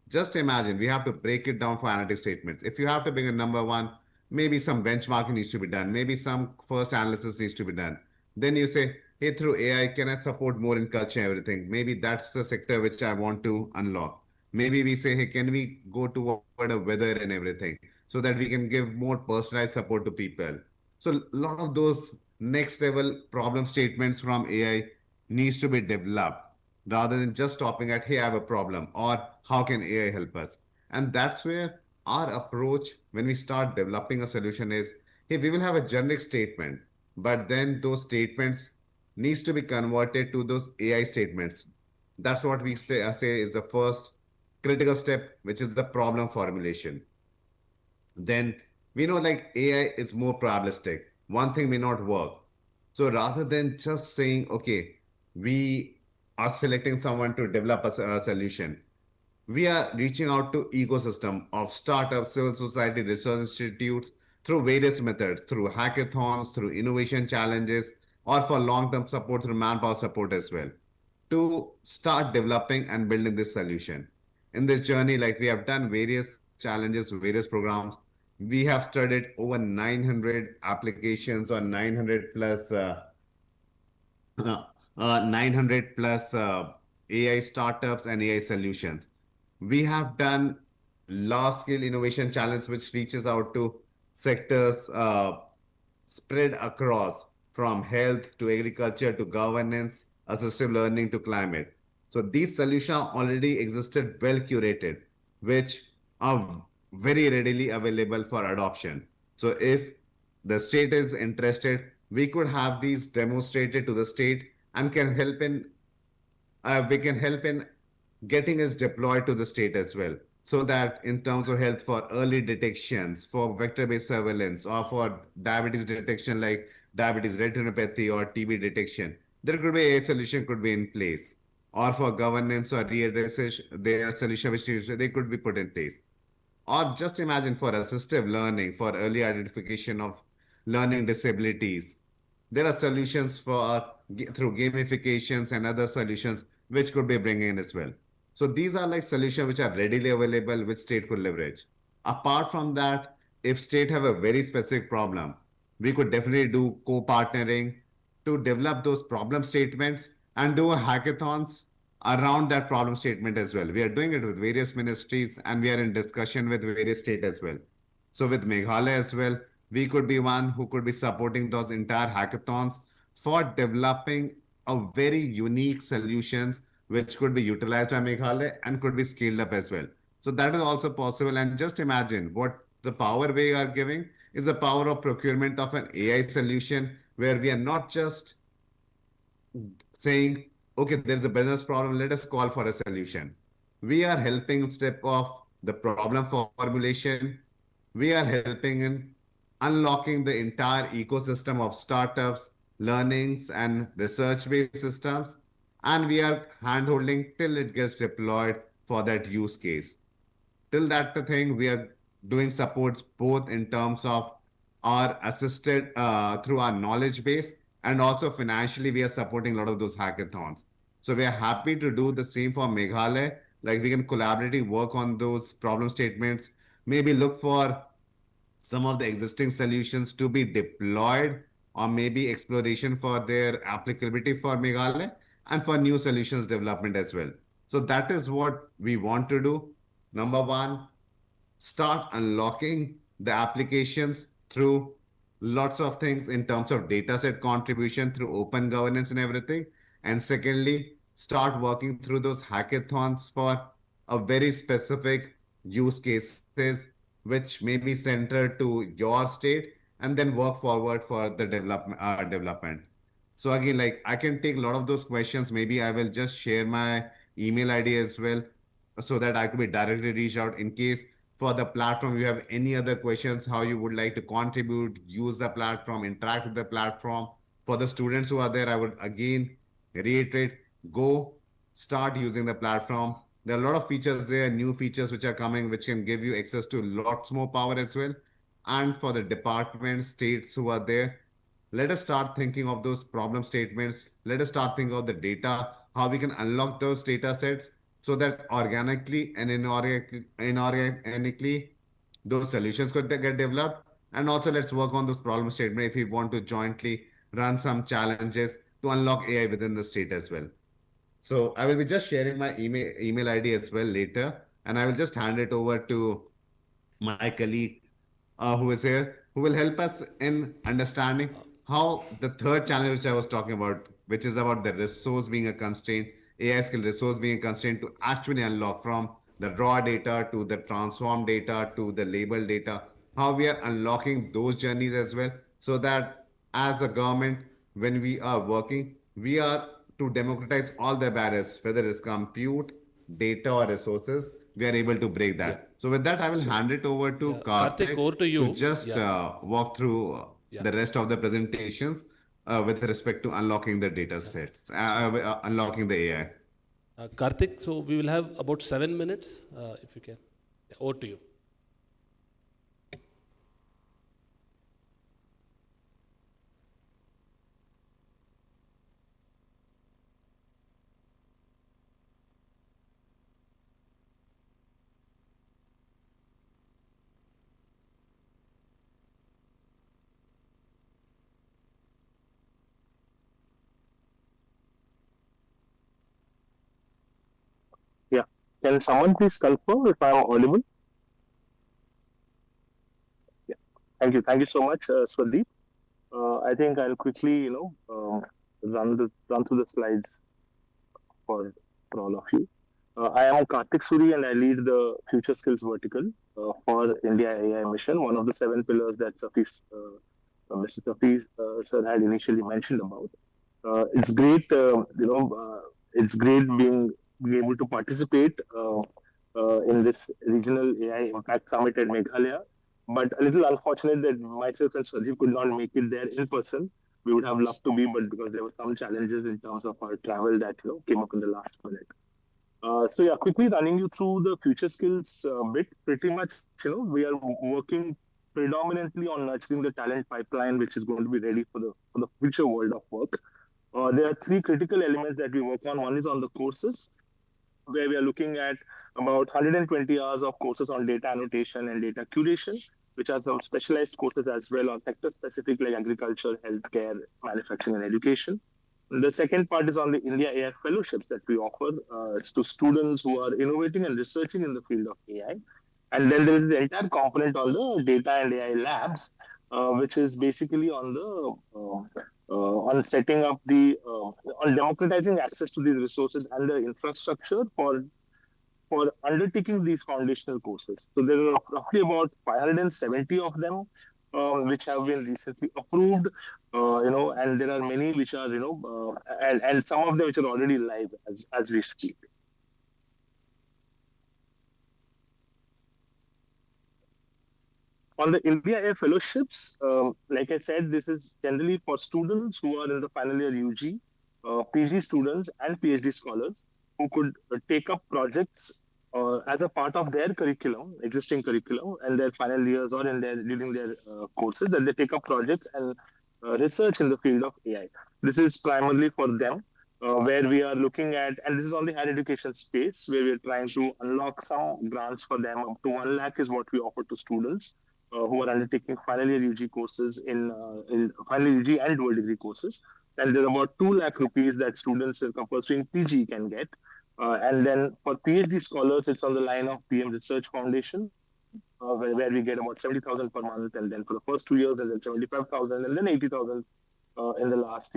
Speaker 2: Just imagine we have to break it down for analytic statements. If you have to bring a number one, maybe some benchmarking needs to be done, maybe some first analysis needs to be done. Then you say, hey, through AI, can I support more in culture and everything? Maybe that's the sector which I want to unlock. Maybe we say, hey, can we go toward a weather and everything so that we can give more personalized support to people? So a lot of those next level problem statements from AI needs to be developed rather than just stopping at, hey, I have a problem or how can AI help us? And that's where our approach when we start developing a solution is, hey, we will have a generic statement, but then those statements needs to be converted to those AI statements. That's what we say is the first critical step, which is the problem formulation. Then we know like AI is more probabilistic. One thing may not work. So rather than just saying, okay, we are selecting someone to develop a solution, we are reaching out to ecosystem of startups, civil society, research institutes through various methods, through hackathons, through innovation challenges, or for long-term support through manpower support as well, to start developing and building this solution. In this journey, like we have done various challenges, various programs, we have studied over 900 applications or 900 plus 900 plus AI startups and AI solutions. We have done large scale innovation challenge which reaches out to sectors spread across from health to agriculture to governance, assistive learning to climate. So these solutions are already existed, well curated, which are very readily available for adoption. So if the state is interested, we could have these demonstrated to the state and can help in we can help in getting us deployed to the state as well. So that in terms of health for early detections, for vector-based surveillance, or for diabetes detection like diabetes retinopathy or TB detection, there could be a solution could be in place. Or for governance or readdressation, their solution which they could be put in place. Or just imagine for assistive learning, for early identification of learning disabilities, there are solutions for through gamifications and other solutions which could be bringing in as well. So these are like solutions which are readily available, which state could leverage. Apart from that, if state have a very specific problem, we could definitely do co-partnering to develop those problem statements and do a hackathons around that problem statement as well. We are doing it with various ministries and we are in discussion with various states as well. So with Meghalaya as well, we could be one who could be supporting those entire hackathons for developing a very unique solutions which could be utilized by Meghalaya and could be scaled up as well. So that is also possible. And just imagine what the power we are giving is the power of procurement of an AI solution where we are not just saying, okay, there's a business problem, let us call for a solution. We are helping step off the problem formulation. We are helping in unlocking the entire ecosystem of startups, learnings, and research-based systems. And we are handholding till it gets deployed for that use case. Till that thing, we are doing supports both in terms of our assisted through our knowledge base, and also financially we are supporting a lot of those hackathons. So we are happy to do the same for Meghalaya. Like we can collaboratively work on those problem statements, maybe look for some of the existing solutions to be deployed, or maybe exploration for their applicability for Meghalaya and for new solutions development as well. So that is what we want to do. Number one, start unlocking the applications through lots of things in terms of dataset contribution through open governance and everything. And secondly, start working through those hackathons for a very specific use cases which may be centered to your state, and then work forward for the development. So again, like I can take a lot of those questions. Maybe I will just share my email ID as well, so that I could be directly reached out in case for the platform you have any other questions, how you would like to contribute, use the platform, interact with the platform. For the students who are there, I would again reiterate, go start using the platform. There are a lot of features there, new features which are coming, which can give you access to lots more power as well. And for the departments, states who are there, let us start thinking of those problem statements. Let us start thinking of the data, how we can unlock those data sets so that organically and inorganically those solutions could get developed. And also let's work on those problem statements if we want to jointly run some challenges to unlock AI within the state as well. So I will be just sharing my email ID as well later, and I will just hand it over to my colleague who is here, who will help us in understanding how the third challenge which I was talking about, which is about the resource being a constraint, AI skill resource being a constraint to actually unlock from the raw data to the transformed data to the labeled data, how we are unlocking those journeys as well, so that as a government, when we are working, we are to democratize all the barriers, whether it's compute, data, or resources, we are able to break that.
Speaker 1: Yeah.
Speaker 2: So with that, I will hand it over to
Speaker 1: Karthik, over to you.
Speaker 2: just walk through the rest of the presentations with respect to unlocking the data sets, unlocking the AI?
Speaker 1: Karthik, so we will have about 7 minutes, if you can. Yeah, over to you.
Speaker 3: Yeah. Can someone please confirm if I'm audible? Yeah. Thank you. Thank you so much, Swadeep. I think I'll quickly, run through the slides for, for all of you. I am Karthik Suri and I lead the Future Skills vertical for India AI Mission, one of the 7 pillars that Mr. Safi sir had initially mentioned about. It's great, it's great being able to participate in this regional AI Impact Summit at Meghalaya. But a little unfortunate that myself and Swadeep could not make it there in person. We would have loved to be, but because there were some challenges in terms of our travel that came up in the last minute. So yeah, quickly running you through the future skills bit. Pretty much, we are working predominantly on nurturing the talent pipeline, which is going to be ready for the future world of work. There are three critical elements that we work on. One is on the courses, where we are looking at about 120 hours of courses on data annotation and data curation, which are some specialized courses as well on sector specific like agriculture, healthcare, manufacturing, and education. The second part is on the India AI fellowships that we offer to students who are innovating and researching in the field of AI. And then there is the entire component on the data and AI labs, which is basically on the on setting up the on democratizing access to these resources and the infrastructure for undertaking these foundational courses. So there are roughly about 570 of them, which have been recently approved, and there are many which are, and some of them which are already live as we speak. On the India Air Fellowships, like I said, this is generally for students who are in the final year UG, PG students, and PhD scholars who could take up projects as a part of their curriculum, existing curriculum, and their final years or in their during their courses that they take up projects and research in the field of AI. This is primarily for them. Where we are looking at, and this is on the higher education space, where we are trying to unlock some grants for them. Up to 1 lakh is what we offer to students who are undertaking final year UG courses in final UG and dual degree courses. And there are about 2 lakh rupees that students pursuing PG can get. And then for PhD scholars, it's on the line of PM Research Foundation, where we get about 70,000 per month. And then for the first 2 years, and then 75,000, and then 80,000 in the last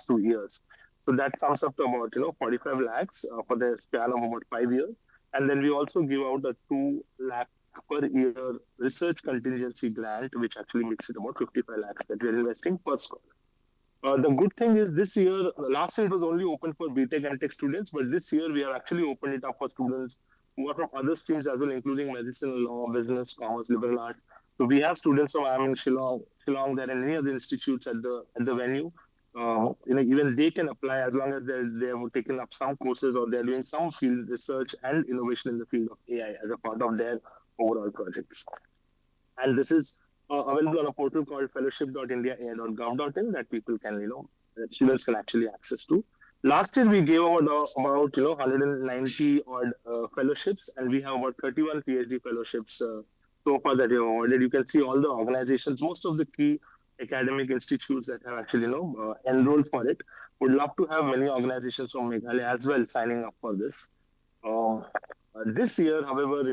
Speaker 3: 2 years. So that sums up to about 45 lakhs for the span of about 5 years. And then we also give out a 2 lakh per year research contingency grant, which actually makes it about 55 lakhs that we are investing per scholar. The good thing is this year, last year it was only open for BTech and Tech students, but this year we have actually opened it up for students who are from other streams as well, including medicine, law, business, commerce, liberal arts. So we have students from IIM Shillong, there and any other institutes at the venue. Even they can apply as long as they have taken up some courses or they're doing some field research and innovation in the field of AI as a part of their overall projects. And this is available on a portal called fellowship.indiaai.gov.in that people can, that students can actually access to. Last year, we gave about 190 odd fellowships, and we have about 31 PhD fellowships so far that we have awarded. You can see all the organizations, most of the key academic institutes that have actually, enrolled for it. Would love to have many organizations from Meghalaya as well signing up for this. This year, however,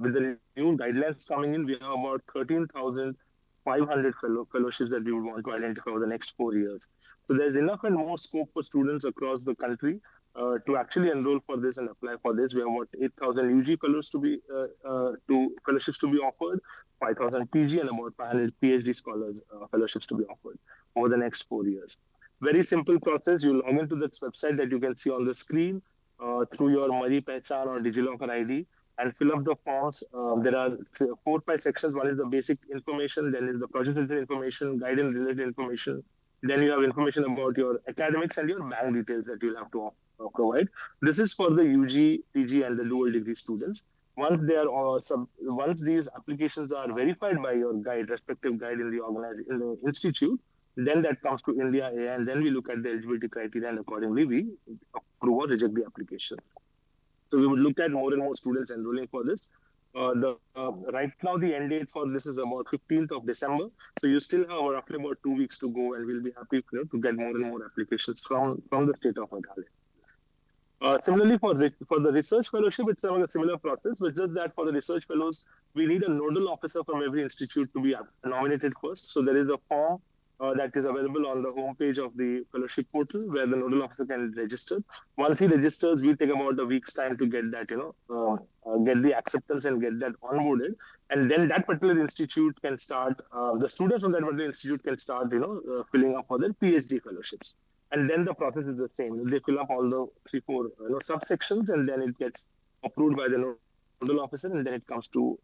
Speaker 3: with the new guidelines coming in, we have about 13,500 fellowships that we would want to identify over the next 4 years. So there's enough and more scope for students across the country to actually enroll for this and apply for this. We have about 8,000 UG fellows to fellowships to be offered, 5,000 PG, and about 500 PhD scholars fellowships to be offered over the next 4 years. Very simple process. You log into this website that you can see on the screen through your Mari Pehchan or DigiLocker ID and fill up the forms. There are 4 5 sections. One is the basic information, then is the project related information, guidance related information, Then you have information about your academics and your bank details that you'll have to provide. This is for the UG, PG, and the dual degree students. Once they are once these applications are verified by your guide, respective guide in the in the institute, then that comes to India A, and then we look at the eligibility criteria, and accordingly we approve or reject the application. So we would look at more and more students enrolling for this. Right now the end date for this is about 15th of December. So you still have roughly about 2 weeks to go, and we'll be happy, to get more and more applications from the state of Meghalaya. Similarly, for the research fellowship, it's a similar process, but just that for the research fellows, we need a nodal officer from every institute to be nominated first. So there is a form that is available on the homepage of the fellowship portal where the nodal officer can register. Once he registers, we take about a week's time to get that, get the acceptance and get that onboarded. And then that particular institute can start, the students from that particular institute can start, filling up for their PhD fellowships. And then the process is the same. They fill up all the 3-4 subsections, and then it gets approved by the nodal officer, and then it comes to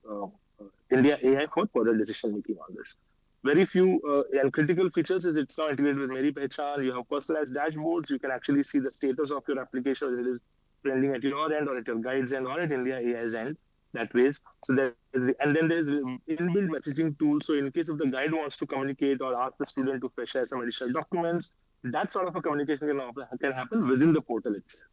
Speaker 3: India AI for further decision making on this. Very few and critical features is it's now integrated with Meri Pehchan. You have personalized dashboards. You can actually see the status of your application, whether it is trending at your end or at your guide's end or at India AI's end. That ways. So and then there's inbuilt messaging tool. So in case if the guide wants to communicate or ask the student to share some additional documents, that sort of a communication can happen within the portal itself.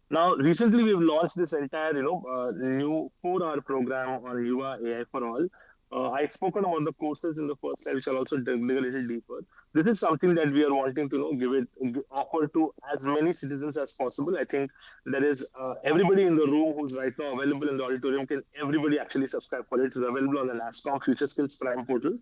Speaker 3: Now, recently we've launched this entire, new 4-hour program on UA AI for All. I've spoken about the courses in the first slide, which I'll also dig a little deeper. This is something that we are wanting to offer to as many citizens as possible. I think there is everybody in the room who's right now available in the auditorium everybody actually subscribe for it. It's available on the NASSCOM Future Skills Prime portal.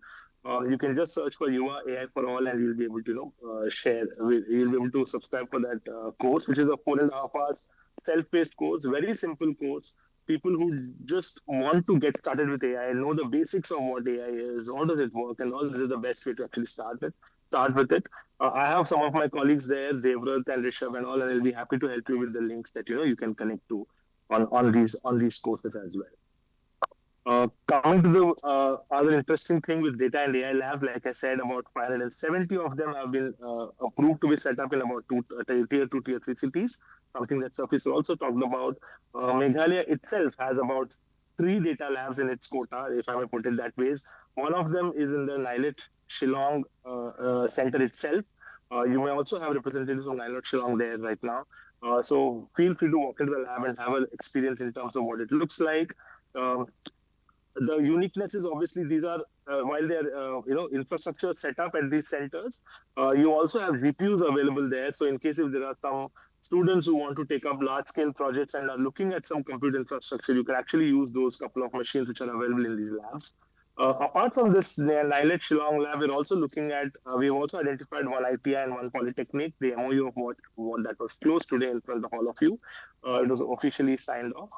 Speaker 3: You can just search for UA AI for All, and you'll be able to share. You'll be able to subscribe for that course, which is a 4.5 hours self-paced course, very simple course. People who just want to get started with AI, know the basics of what AI is, how does it work, and all. This is the best way to actually start with it. I have some of my colleagues there, Devrat and Rishabh and all, and I'll be happy to help you with the links that you can connect to on these courses as well. Coming to the other interesting thing with Data and AI Lab, like I said, about 570 of them have been approved to be set up in about tier 2, tier 3 cities, something that Surface also talked about. Meghalaya itself has about 3 data labs in its quota, if I may put it that way. One of them is in the NILET Shillong center itself. You may also have representatives from NILET Shillong there right now. So feel free to walk into the lab and have an experience in terms of what it looks like. The uniqueness is obviously these are while they are infrastructure set up at these centers, you also have GPUs available there. So in case if there are some students who want to take up large scale projects and are looking at some compute infrastructure, you can actually use those couple of machines which are available in these labs. Apart from this NILET Shillong lab, we're also looking at, we've also identified one ITI and one Polytechnic. The MOU of what that was closed today in front of all of you. It was officially signed off.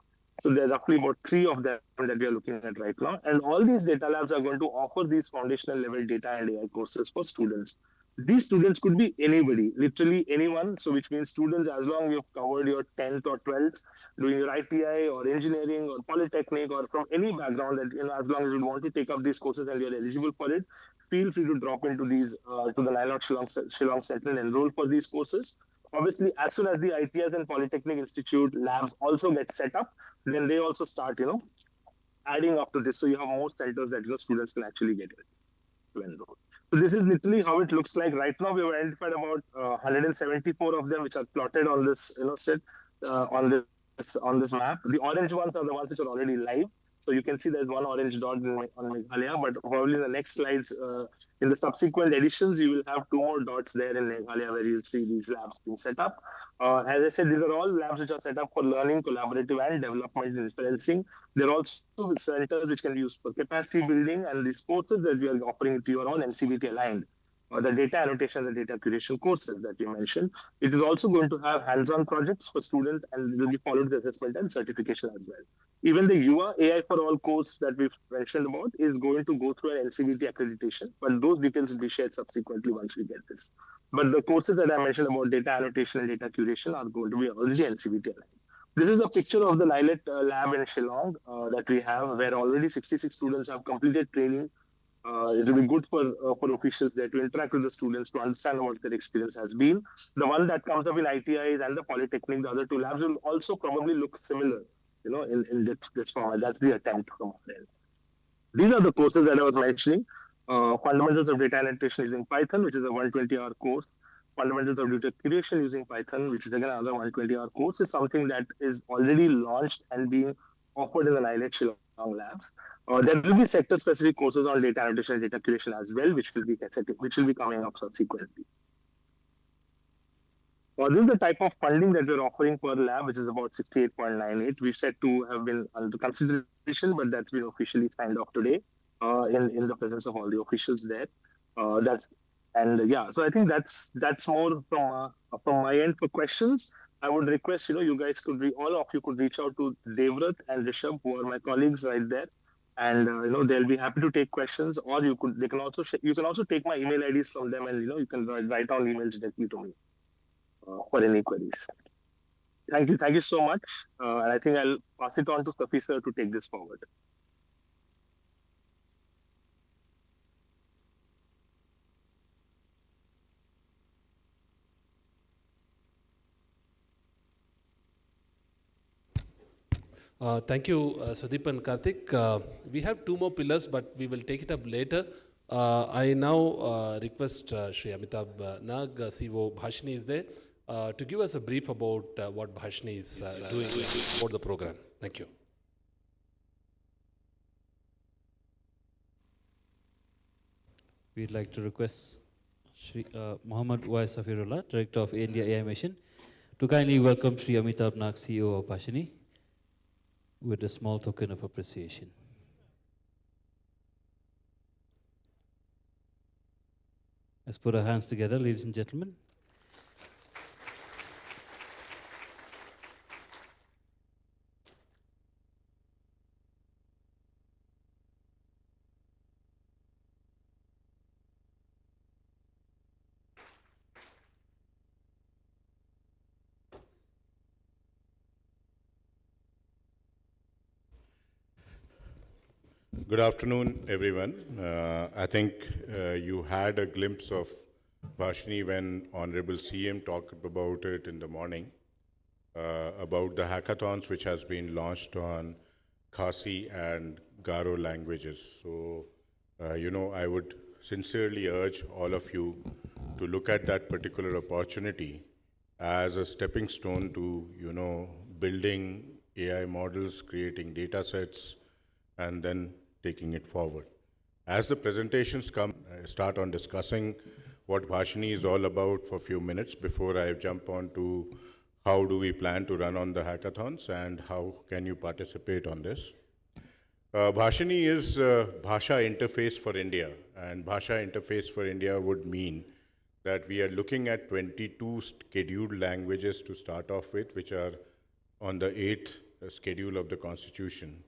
Speaker 3: So there are roughly about 3 of them that we are looking at right now. And all these data labs are going to offer these foundational level data and AI courses for students. These students could be anybody, literally anyone. So which means students, as long as you've covered your 10th or 12th, doing your ITI or engineering or Polytechnic or from any background, that as long as you want to take up these courses and you're eligible for it, feel free to drop into these to the NILET Shillong Center and enroll for these courses. Obviously, as soon as the ITS and Polytechnic Institute labs also get set up, then they also start, adding up to this. So you have more centers that students can actually get to enroll. So this is literally how it looks like right now. We have identified about 174 of them, which are plotted on this, set on this map. The orange ones are the ones which are already live. So you can see there's one orange dot on Meghalaya, but probably in the next slides, in the subsequent editions, you will have 2 more dots there in Meghalaya where you'll see these labs being set up. As I said, these are all labs which are set up for learning, collaborative, and development and inferencing. They're also centers which can be used for capacity building, and these courses that we are offering to your own NCVT aligned. The data annotation and the data curation courses that you mentioned. It is also going to have hands-on projects for students, and will be followed with assessment and certification as well. Even the UA AI for All course that we've mentioned about is going to go through an NCVT accreditation, but those details will be shared subsequently once we get this. But the courses that I mentioned about data annotation and data curation are going to be already NCVT aligned. This is a picture of the NILET lab in Shillong that we have, where already 66 students have completed training It will be good for officials there to interact with the students to understand what their experience has been. The one that comes up in ITIs and the Polytechnic, the other two labs will also probably look similar, in this format. That's the attempt from our end. These are the courses that I was mentioning. Fundamentals of Data Annotation using Python, which is a 120-hour course. Fundamentals of Data Curation using Python, which is again another 120-hour course, is something that is already launched and being offered in the NILET Shillong labs. There will be sector-specific courses on data annotation and data curation as well, which will be coming up subsequently. This is the type of funding that we're offering per lab, which is about 68.98. We've said to have been under consideration, but that's been officially signed off today in the presence of all the officials there. So I think that's more from my end. For questions, I would request you guys all of you could reach out to Devrat and Rishabh, who are my colleagues right there, and they'll be happy to take questions. Or you can also take my email IDs from them, and you can write down emails directly to me for any queries. Thank you so much, and I think I'll pass it on to Safi sir to take this forward.
Speaker 1: Thank you, Sudeep and Karthik. We have two more pillars, but we will take it up later. I now request Shri Amitabh Nag, CEO Bhashini is there, to give us a brief about what Bhashini is doing about the program. Thank you.
Speaker 4: We'd like to request Shri Muhammad Y. Safirullah, Director of India AI Mission, to kindly welcome Shri Amitabh Nag, CEO of Bhashini, with a small token of appreciation. Let's put our hands together, ladies and gentlemen.
Speaker 5: Good afternoon, everyone. I think you had a glimpse of Bhashini when Honorable CM talked about it in the morning, about the hackathons which has been launched on Khasi and Garo languages. So, I would sincerely urge all of you to look at that particular opportunity as a stepping stone to, building AI models, creating data sets, and then taking it forward. As the presentations come, I start on discussing what Bhashini is all about for a few minutes before I jump on to how do we plan to run on the hackathons and how can you participate on this. Bhashini is Bhasha Interface for India, and Bhasha Interface for India would mean that we are looking at 22 scheduled languages to start off with, which are on the 8th schedule of the Constitution.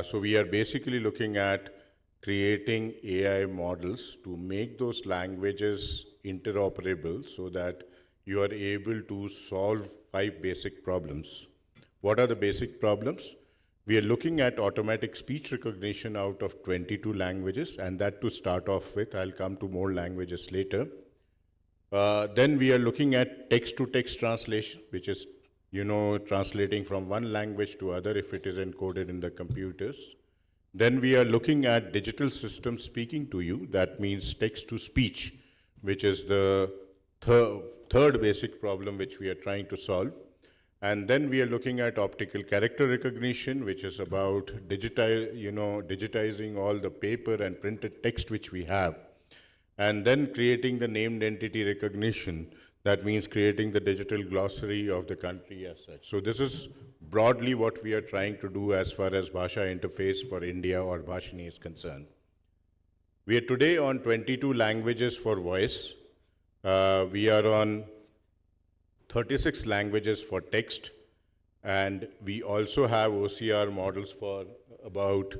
Speaker 5: So we are basically looking at creating AI models to make those languages interoperable so that you are able to solve 5 basic problems. What are the basic problems? We are looking at automatic speech recognition out of 22 languages, and that to start off with. I'll come to more languages later. Then we are looking at text-to-text translation, which is translating from one language to other if it is encoded in the computers. Then we are looking at digital systems speaking to you. That means text-to-speech, which is the third basic problem which we are trying to solve. And then we are looking at optical character recognition, which is about digitizing all the paper and printed text which we have. And then creating the named entity recognition. That means creating the digital glossary of the country as such. So this is broadly what we are trying to do as far as Bhasha Interface for India or Bhashini is concerned. We are today on 22 languages for voice. We are on 36 languages for text. And we also have OCR models for about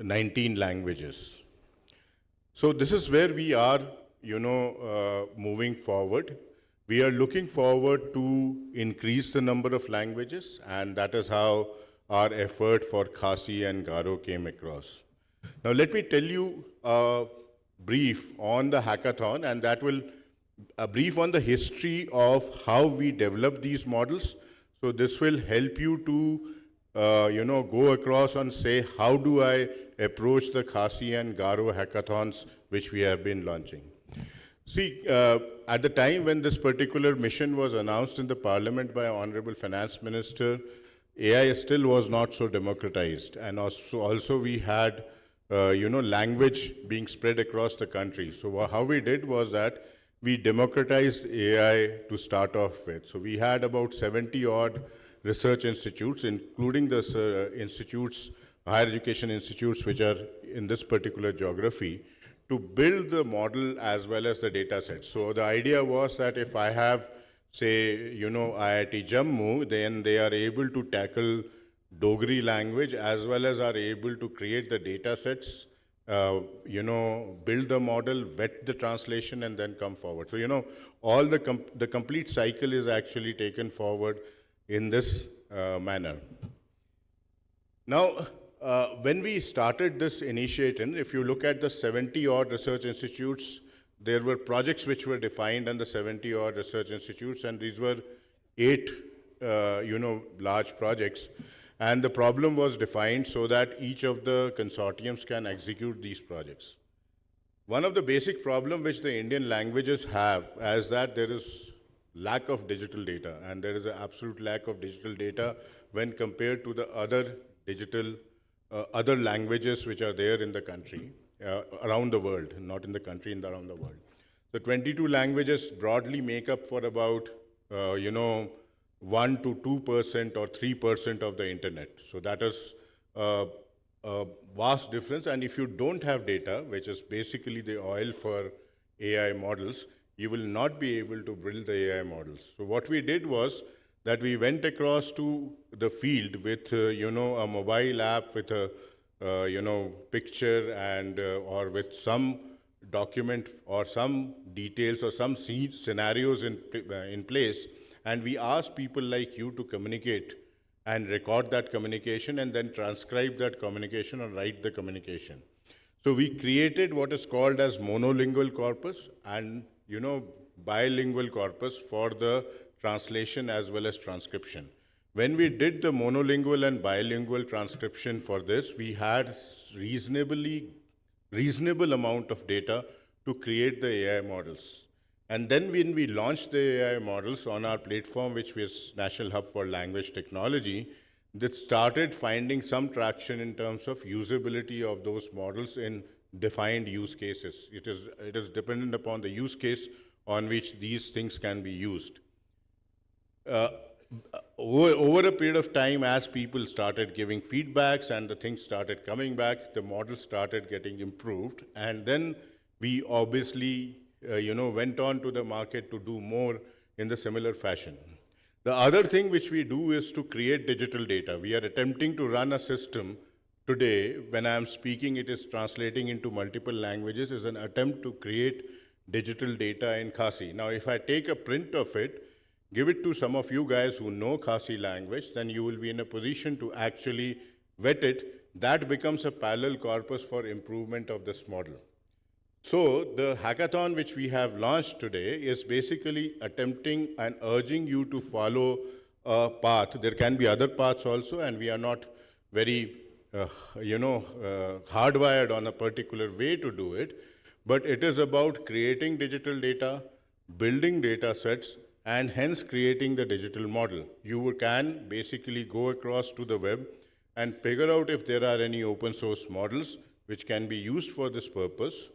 Speaker 5: 19 languages. So this is where we are moving forward. We are looking forward to increase the number of languages, and that is how our effort for Khasi and Garo came across. Now, let me tell you a brief on the hackathon, and that will a brief on the history of how we develop these models. So this will help you to, go across and say, how do I approach the Khasi and Garo hackathons, which we have been launching. See, at the time when this particular mission was announced in the parliament by Honorable Finance Minister, AI still was not so democratized. And also we had, language being spread across the country. So how we did was that we democratized AI to start off with. So we had about 70 odd research institutes, including the institutes, higher education institutes, which are in this particular geography, to build the model as well as the data set. So the idea was that if I have, say, IIT Jammu, then they are able to tackle Dogri language as well as are able to create the data sets, build the model, vet the translation, and then come forward. So, all the complete cycle is actually taken forward in this manner. Now, when we started this initiative, if you look at the 70 odd research institutes, there were projects which were defined under 70 odd research institutes, and these were 8, large projects. And the problem was defined so that each of the consortiums can execute these projects. One of the basic problems which the Indian languages have is that there is lack of digital data, and there is an absolute lack of digital data when compared to the other digital, other languages which are there in the country, around the world, not in the country, around the world. The 22 languages broadly make up for about, 1 to 2% or 3% of the internet. So that is a vast difference. And if you don't have data, which is basically the oil for AI models, you will not be able to build the AI models. So what we did was that we went across to the field with, a mobile app with a, picture and or with some document or some details or some scenarios in place. And we ask people like you to communicate and record that communication and then transcribe that communication and write the communication. So we created what is called as monolingual corpus and, bilingual corpus for the translation as well as transcription. When we did the monolingual and bilingual transcription for this, we had reasonable amount of data to create the AI models. And then when we launched the AI models on our platform, which was National Hub for Language Technology, that started finding some traction in terms of usability of those models in defined use cases. It is dependent upon the use case on which these things can be used. Over a period of time, as people started giving feedbacks and the things started coming back, the model started getting improved. And then we obviously went on to the market to do more in the similar fashion. The other thing which we do is to create digital data. We are attempting to run a system today. When I am speaking, it is translating into multiple languages, is an attempt to create digital data in Khasi. Now, if I take a print of it, give it to some of you guys who know Khasi language, then you will be in a position to actually vet it. That becomes a parallel corpus for improvement of this model. So the hackathon which we have launched today is basically attempting and urging you to follow a path. There can be other paths also, and we are not very, hardwired on a particular way to do it. But it is about creating digital data, building data sets, and hence creating the digital model. You can basically go across to the web and figure out if there are any open source models which can be used for this purpose.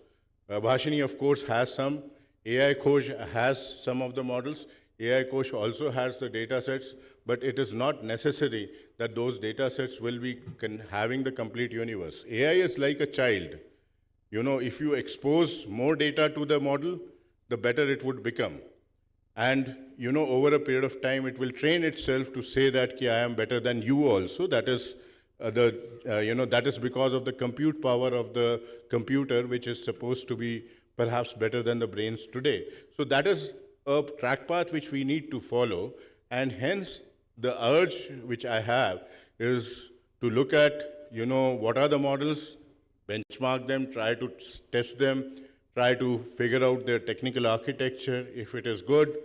Speaker 5: Bhashini, of course, has some. AI Khosh has some of the models. AI Khosh also has the data sets, but it is not necessary that those data sets will be having the complete universe. AI is like a child. If you expose more data to the model, the better it would become. And, over a period of time, it will train itself to say that I am better than you also. That is that is because of the compute power of the computer, which is supposed to be perhaps better than the brains today. So that is a track path which we need to follow. And hence, the urge which I have is to look at, what are the models, benchmark them, try to test them, try to figure out their technical architecture. If it is good,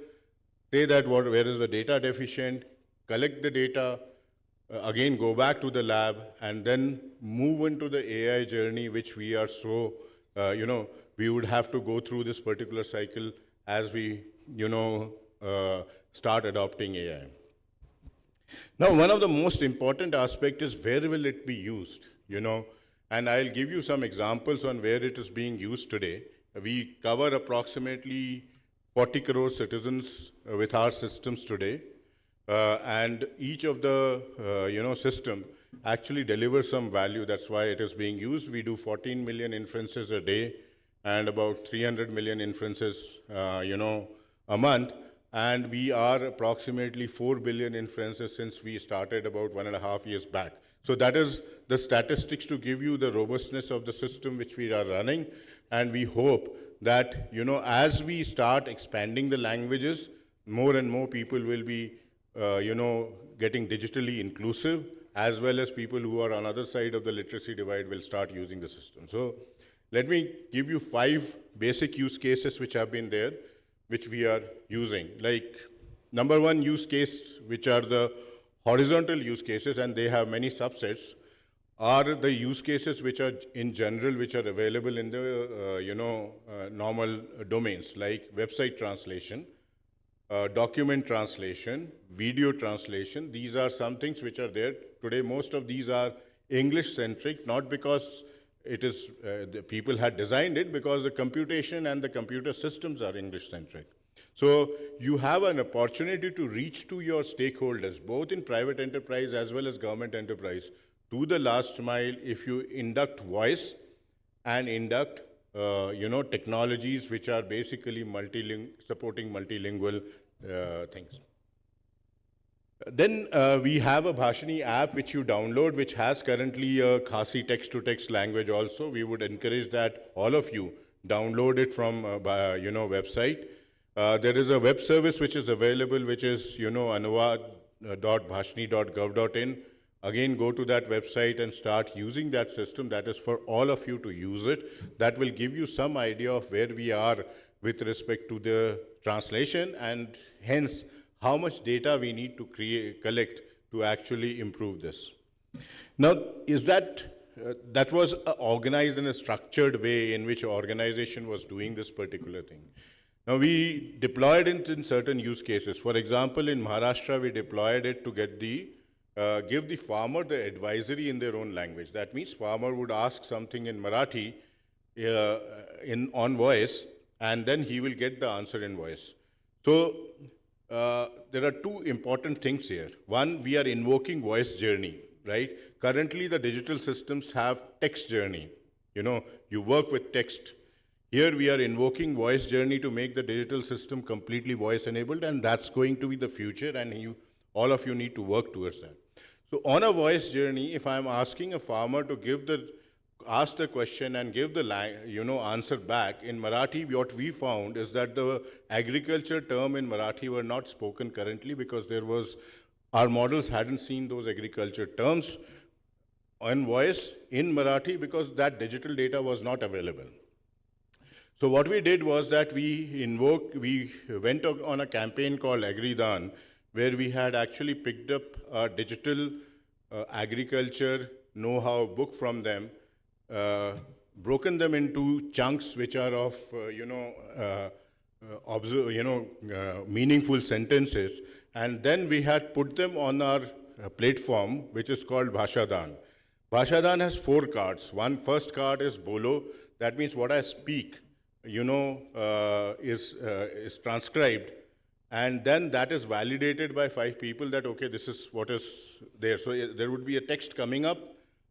Speaker 5: say that where is the data deficient, collect the data, again go back to the lab, and then move into the AI journey, which we are so, we would have to go through this particular cycle as we, start adopting AI. Now, one of the most important aspect is where will it be used, and I'll give you some examples on where it is being used today. We cover approximately 40 crore citizens with our systems today, and each of the, system actually delivers some value. That's why it is being used. We do 14 million inferences a day and about 300 million inferences, a month. And we are approximately 4 billion inferences since we started about 1.5 years back. So that is the statistics to give you the robustness of the system which we are running. And we hope that, as we start expanding the languages, more and more people will be, getting digitally inclusive, as well as people who are on other side of the literacy divide will start using the system. So let me give you 5 basic use cases which have been there, which we are using. Like number 1 use case, which are the horizontal use cases, and they have many subsets, are the use cases which are in general, which are available in the normal domains, like website translation, document translation, video translation. These are some things which are there. Today, most of these are English-centric, not because it is the people had designed it, because the computation and the computer systems are English-centric. So you have an opportunity to reach to your stakeholders, both in private enterprise as well as government enterprise, to the last mile if you induct voice and induct technologies which are basically supporting multilingual things. Then we have a Bhashini app which you download, which has currently a Khasi text-to-text language also. We would encourage that all of you download it from website. There is a web service which is available, which is anuvad.bhashini.gov.in. Again, go to that website and start using that system. That is for all of you to use it. That will give you some idea of where we are with respect to the translation, and hence how much data we need to collect to actually improve this. Now, is that was organized in a structured way in which organization was doing this particular thing. Now, we deployed it in certain use cases. For example, in Maharashtra, we deployed it to get give the farmer the advisory in their own language. That means farmer would ask something in Marathi on voice, and then he will get the answer in voice. So there are 2 important things here. One, we are invoking voice journey, right? Currently, the digital systems have text journey. You work with text. Here we are invoking voice journey to make the digital system completely voice enabled, and that's going to be the future, and all of you need to work towards that. So on a voice journey, if I'm asking a farmer to ask the question and give the answer back in Marathi, what we found is that the agriculture term in Marathi were not spoken currently, because our models hadn't seen those agriculture terms on voice in Marathi, because that digital data was not available. So what we did was that we went on a campaign called AgriDan, where we had actually picked up a digital agriculture know-how book from them, broken them into chunks which are of meaningful sentences, and then we had put them on our platform, which is called Bhashadan. Bhashadan has 4 cards. First card is Bolo. That means what I speak, is transcribed. And then that is validated by 5 people that, okay, this is what is there. So there would be a text coming up.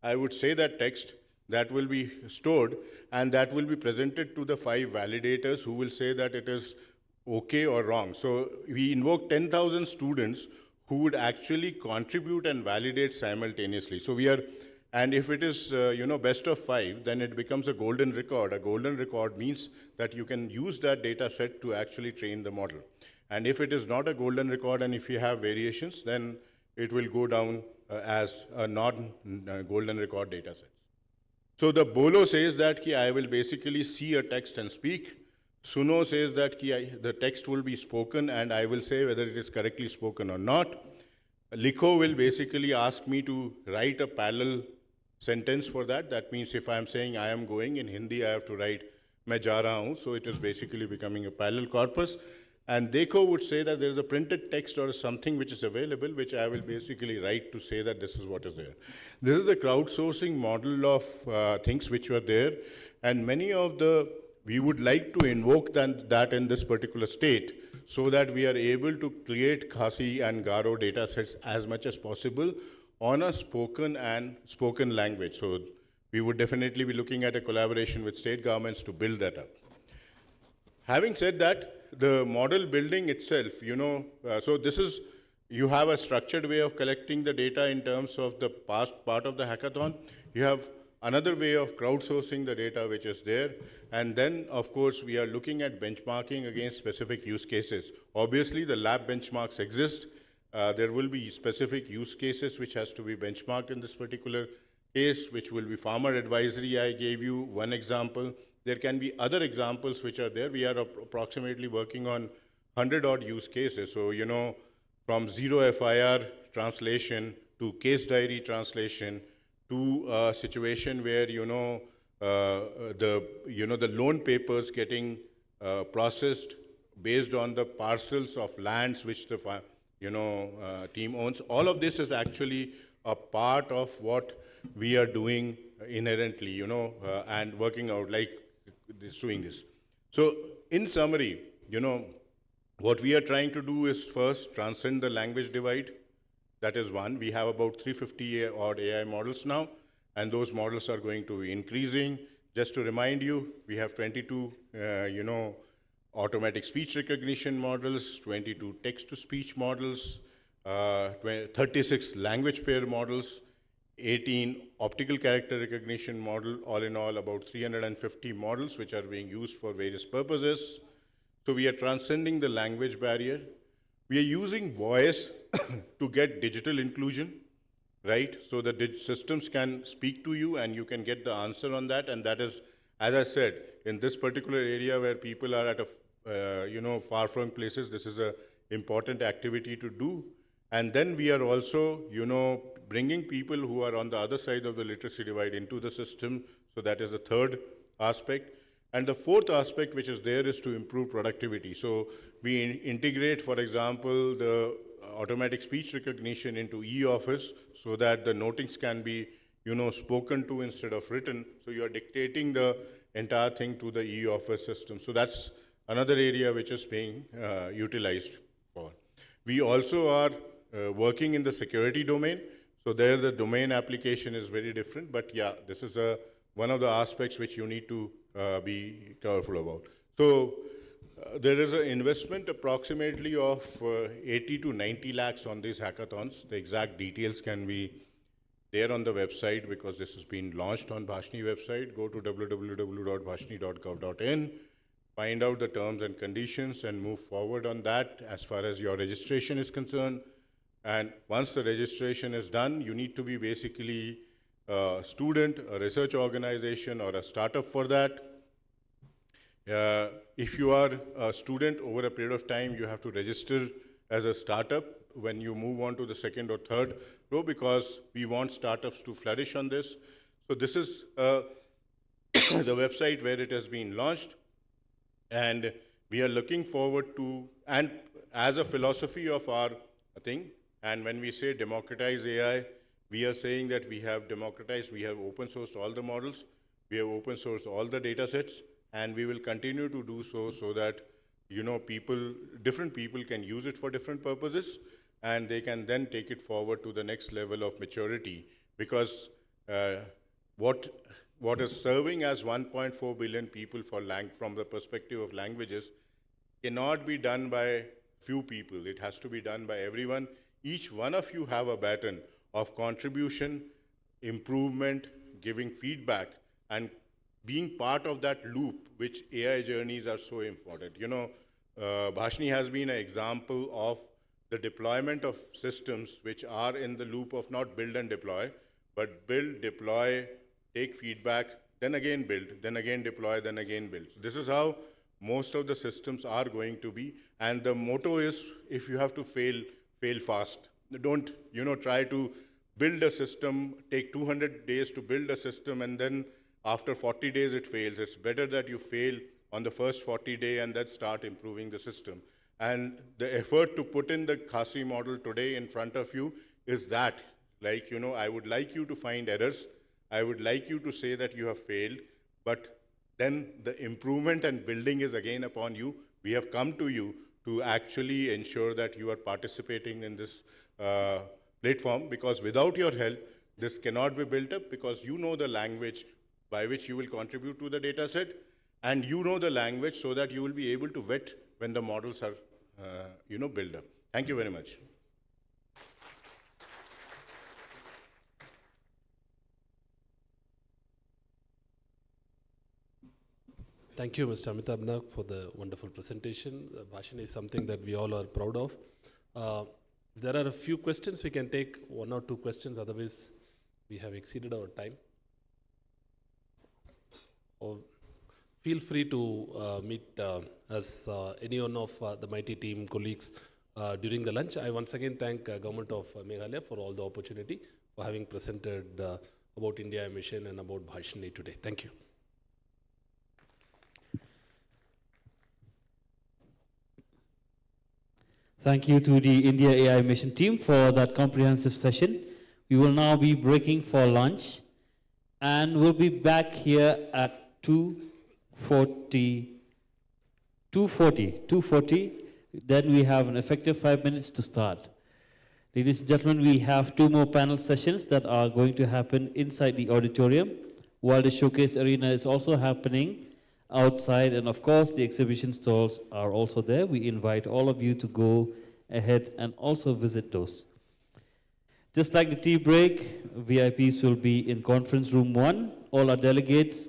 Speaker 5: I would say that text, that will be stored, and that will be presented to the 5 validators who will say that it is okay or wrong. So we invoke 10,000 students who would actually contribute and validate simultaneously. So and if it is, best of 5, then it becomes a golden record. A golden record means that you can use that data set to actually train the model. And if it is not a golden record, and if you have variations, then it will go down as a non-golden record data set. So the Bolo says that ki I will basically see a text and speak. Suno says that the text will be spoken and I will say whether it is correctly spoken or not. Likho will basically ask me to write a parallel sentence for that. That means if I am saying I am going, in Hindi I have to write मैं जा रहा हूँ. So it is basically becoming a parallel corpus. And Dekho would say that there is a printed text or something which is available, which I will basically write to say that this is what is there. This is the crowdsourcing model of things which were there. And many of we would like to invoke that in this particular state so that we are able to create Khasi and Garo data sets as much as possible on a spoken language. So we would definitely be looking at a collaboration with state governments to build that up. Having said that, the model building itself, so this is, you have a structured way of collecting the data in terms of the past part of the hackathon. You have another way of crowdsourcing the data which is there. And then, of course, we are looking at benchmarking against specific use cases. Obviously, the lab benchmarks exist. There will be specific use cases which has to be benchmarked in this particular case, which will be farmer advisory. I gave you one example. There can be other examples which are there. We are approximately working on 100-odd use cases. So, from zero FIR translation to case diary translation to a situation where, the loan papers getting processed based on the parcels of lands which the team owns. All of this is actually a part of what we are doing inherently, and working out like doing this. So in summary, what we are trying to do is first transcend the language divide. That is one. We have about 350 odd AI models now, and those models are going to be increasing. Just to remind you, we have 22, automatic speech recognition models, 22 text-to-speech models, 36 language pair models, 18 optical character recognition model, all in all about 350 models which are being used for various purposes. So we are transcending the language barrier. We are using voice to get digital inclusion, right? So the systems can speak to you and you can get the answer on that. And that is, as I said, in this particular area where people are at far from places, this is an important activity to do. And then we are also, bringing people who are on the other side of the literacy divide into the system. So that is the third aspect. And the fourth aspect which is there is to improve productivity. So we integrate, for example, the automatic speech recognition into e-office so that the notings can be, spoken to instead of written. So you are dictating the entire thing to the e-office system. So that's another area which is being utilized for. We also are working in the security domain. So there the domain application is very different, but yeah, this is one of the aspects which you need to be careful about. So there is an investment approximately of 80 to 90 lakhs on these hackathons. The exact details can be there on the website because this has been launched on Bhashni website. Go to www.bhashni.gov.in, find out the terms and conditions and move forward on that as far as your registration is concerned. And once the registration is done, you need to be basically a student, a research organization, or a startup for that. If you are a student, over a period of time, you have to register as a startup when you move on to the second or third row because we want startups to flourish on this. So this is the website where it has been launched. And we are looking forward to, and as a philosophy of our thing, and when we say democratize AI, we are saying that we have democratized, we have open sourced all the models, we have open sourced all the data sets, and we will continue to do so that, different people can use it for different purposes, and they can then take it forward to the next level of maturity. Because what is serving as 1.4 billion people from the perspective of languages cannot be done by few people. It has to be done by everyone. Each one of you have a baton of contribution, improvement, giving feedback, and being part of that loop, which AI journeys are so important. Bhashni has been an example of the deployment of systems which are in the loop of not build and deploy, but build, deploy, take feedback, then again build, then again deploy, then again build. So this is how most of the systems are going to be. And the motto is, if you have to fail, fail fast. Don't, try to build a system, take 200 days to build a system, and then after 40 days it fails. It's better that you fail on the first 40 day and then start improving the system. And the effort to put in the Khasi model today in front of you is that, like, I would like you to find errors. I would like you to say that you have failed, but then the improvement and building is again upon you. We have come to you to actually ensure that you are participating in this platform, because without your help, this cannot be built up, because you know the language by which you will contribute to the data set, and you know the language so that you will be able to vet when the models are, built up. Thank you very much.
Speaker 1: Thank you, Mr. Amitabh Naik, for the wonderful presentation. Bhashini is something that we all are proud of. If there are a few questions, we can take 1 or 2 questions, otherwise we have exceeded our time. Or feel free to meet us, any one of the mighty team colleagues during the lunch. I once again thank Government of Meghalaya for all the opportunity for having presented about India mission and about Bhashini today. Thank you.
Speaker 4: Thank you to the India AI Mission team for that comprehensive session. We will now be breaking for lunch, and we'll be back here at 2:40. Then we have an effective 5 minutes to start. Ladies and gentlemen, we have 2 more panel sessions that are going to happen inside the auditorium, while the showcase arena is also happening outside, and of course the exhibition stalls are also there. We invite all of you to go ahead and also visit those. Just like the tea break, VIPs will be in conference room 1. All our delegates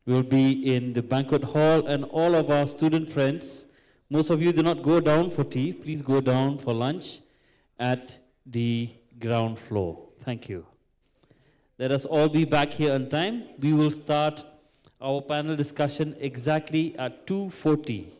Speaker 4: will be in the banquet hall, and all of our student friends, most of you do not go down for tea, please go down for lunch at the ground floor. Thank you. Let us all be back here on time. We will start our panel discussion exactly at 2:40.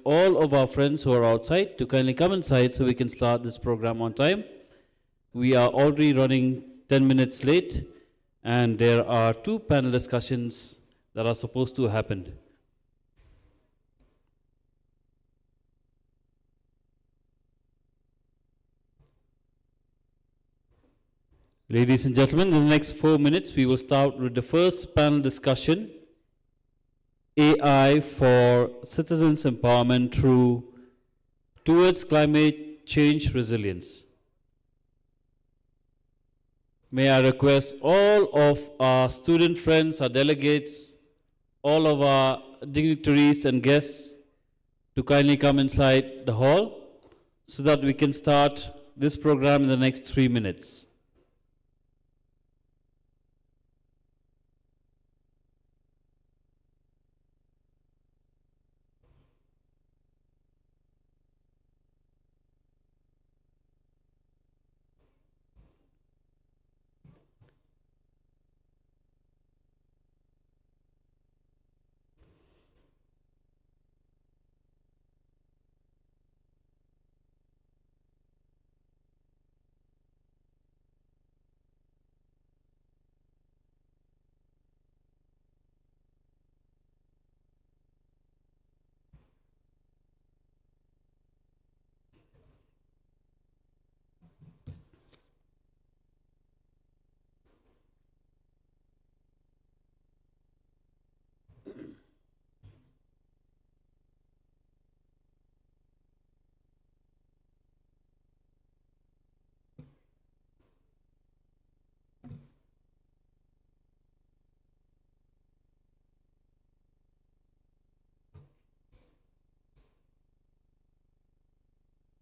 Speaker 4: all of our friends who are outside to kindly come inside so we can start this program on time. We are already running 10 minutes late, and there are 2 panel discussions that are supposed to happen. Ladies and gentlemen, in the next 4 minutes, we will start with the first panel discussion, AI for citizens empowerment towards climate change resilience. May I request all of our student friends, our delegates, all of our dignitaries and guests to kindly come inside the hall so that we can start this program in the next 3 minutes.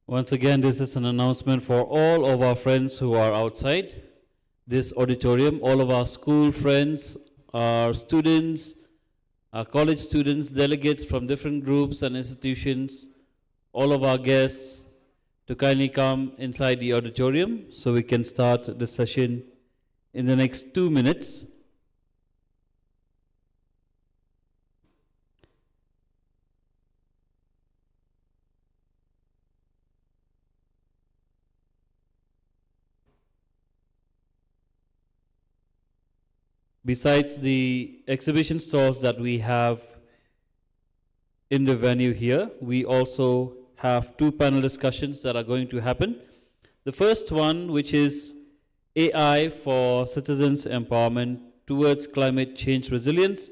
Speaker 4: Once again, this is an announcement for all of our friends who are outside this auditorium, all of our school friends, our students, our college students, delegates from different groups and institutions, all of our guests to kindly come inside the auditorium so we can start the session in the next 2 minutes. Besides the exhibition stalls that we have in the venue here, we also have 2 panel discussions that are going to happen. The first one, which is AI for citizens empowerment towards climate change resilience,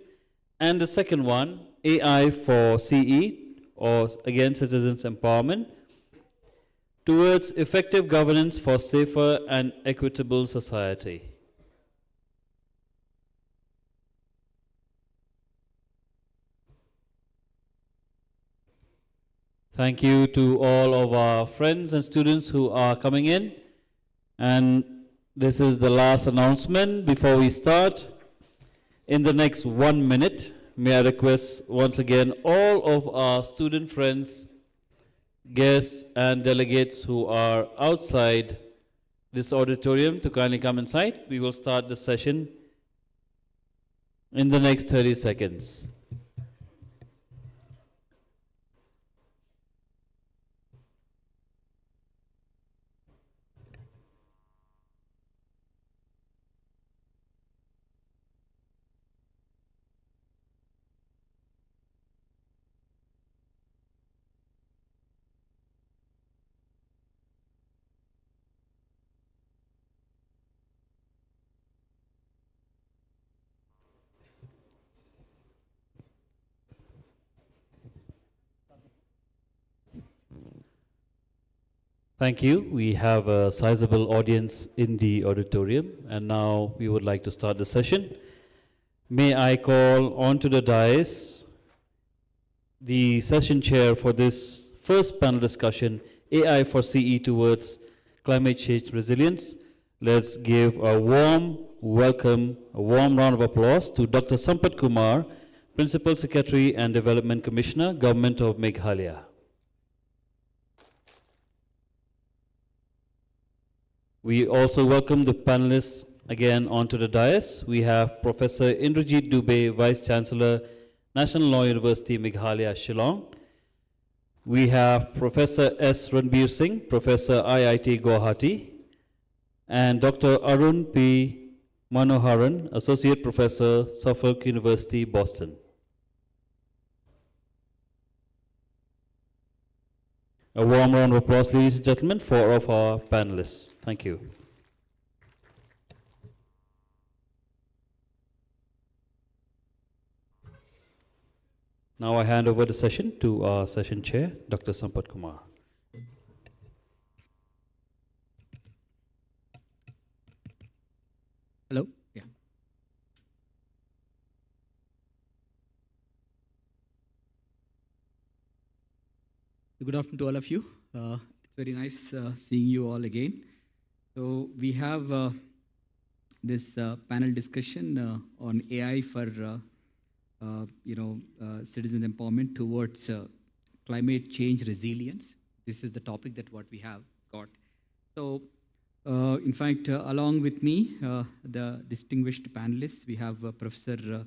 Speaker 4: and the second one, AI for CE, or again citizens empowerment, towards effective governance for safer and equitable society. Thank you to all of our friends and students who are coming in. And this is the last announcement before we start. In the next 1 minute, may I request once again all of our student friends, guests and delegates who are outside this auditorium to kindly come inside. We will start the session in the next 30 seconds. Thank you. We have a sizable audience in the auditorium, and now we would like to start the session. May I call onto the dais the session chair for this first panel discussion, AI for CE towards climate change resilience. Let's give a warm welcome, a warm round of applause to Dr. Sampath Kumar, Principal Secretary and Development Commissioner, Government of Meghalaya. We also welcome the panelists again onto the dais. We have Professor Indrajit Dubey, Vice Chancellor, National Law University, Meghalaya, Shillong. We have Professor S. Ranbir Singh, Professor IIT Guwahati, and Dr. Arun P. Manoharan, Associate Professor, Suffolk University, Boston. A warm round of applause, ladies and gentlemen, for all of our panelists. Thank you. Now I hand over the session to our session chair, Dr. Sampath Kumar.
Speaker 6: Hello? Yeah. Good afternoon to all of you. It's very nice seeing you all again. So we have this panel discussion on AI for citizen empowerment towards climate change resilience. This is the topic that what we have got. So in fact, along with me, the distinguished panelists, we have Professor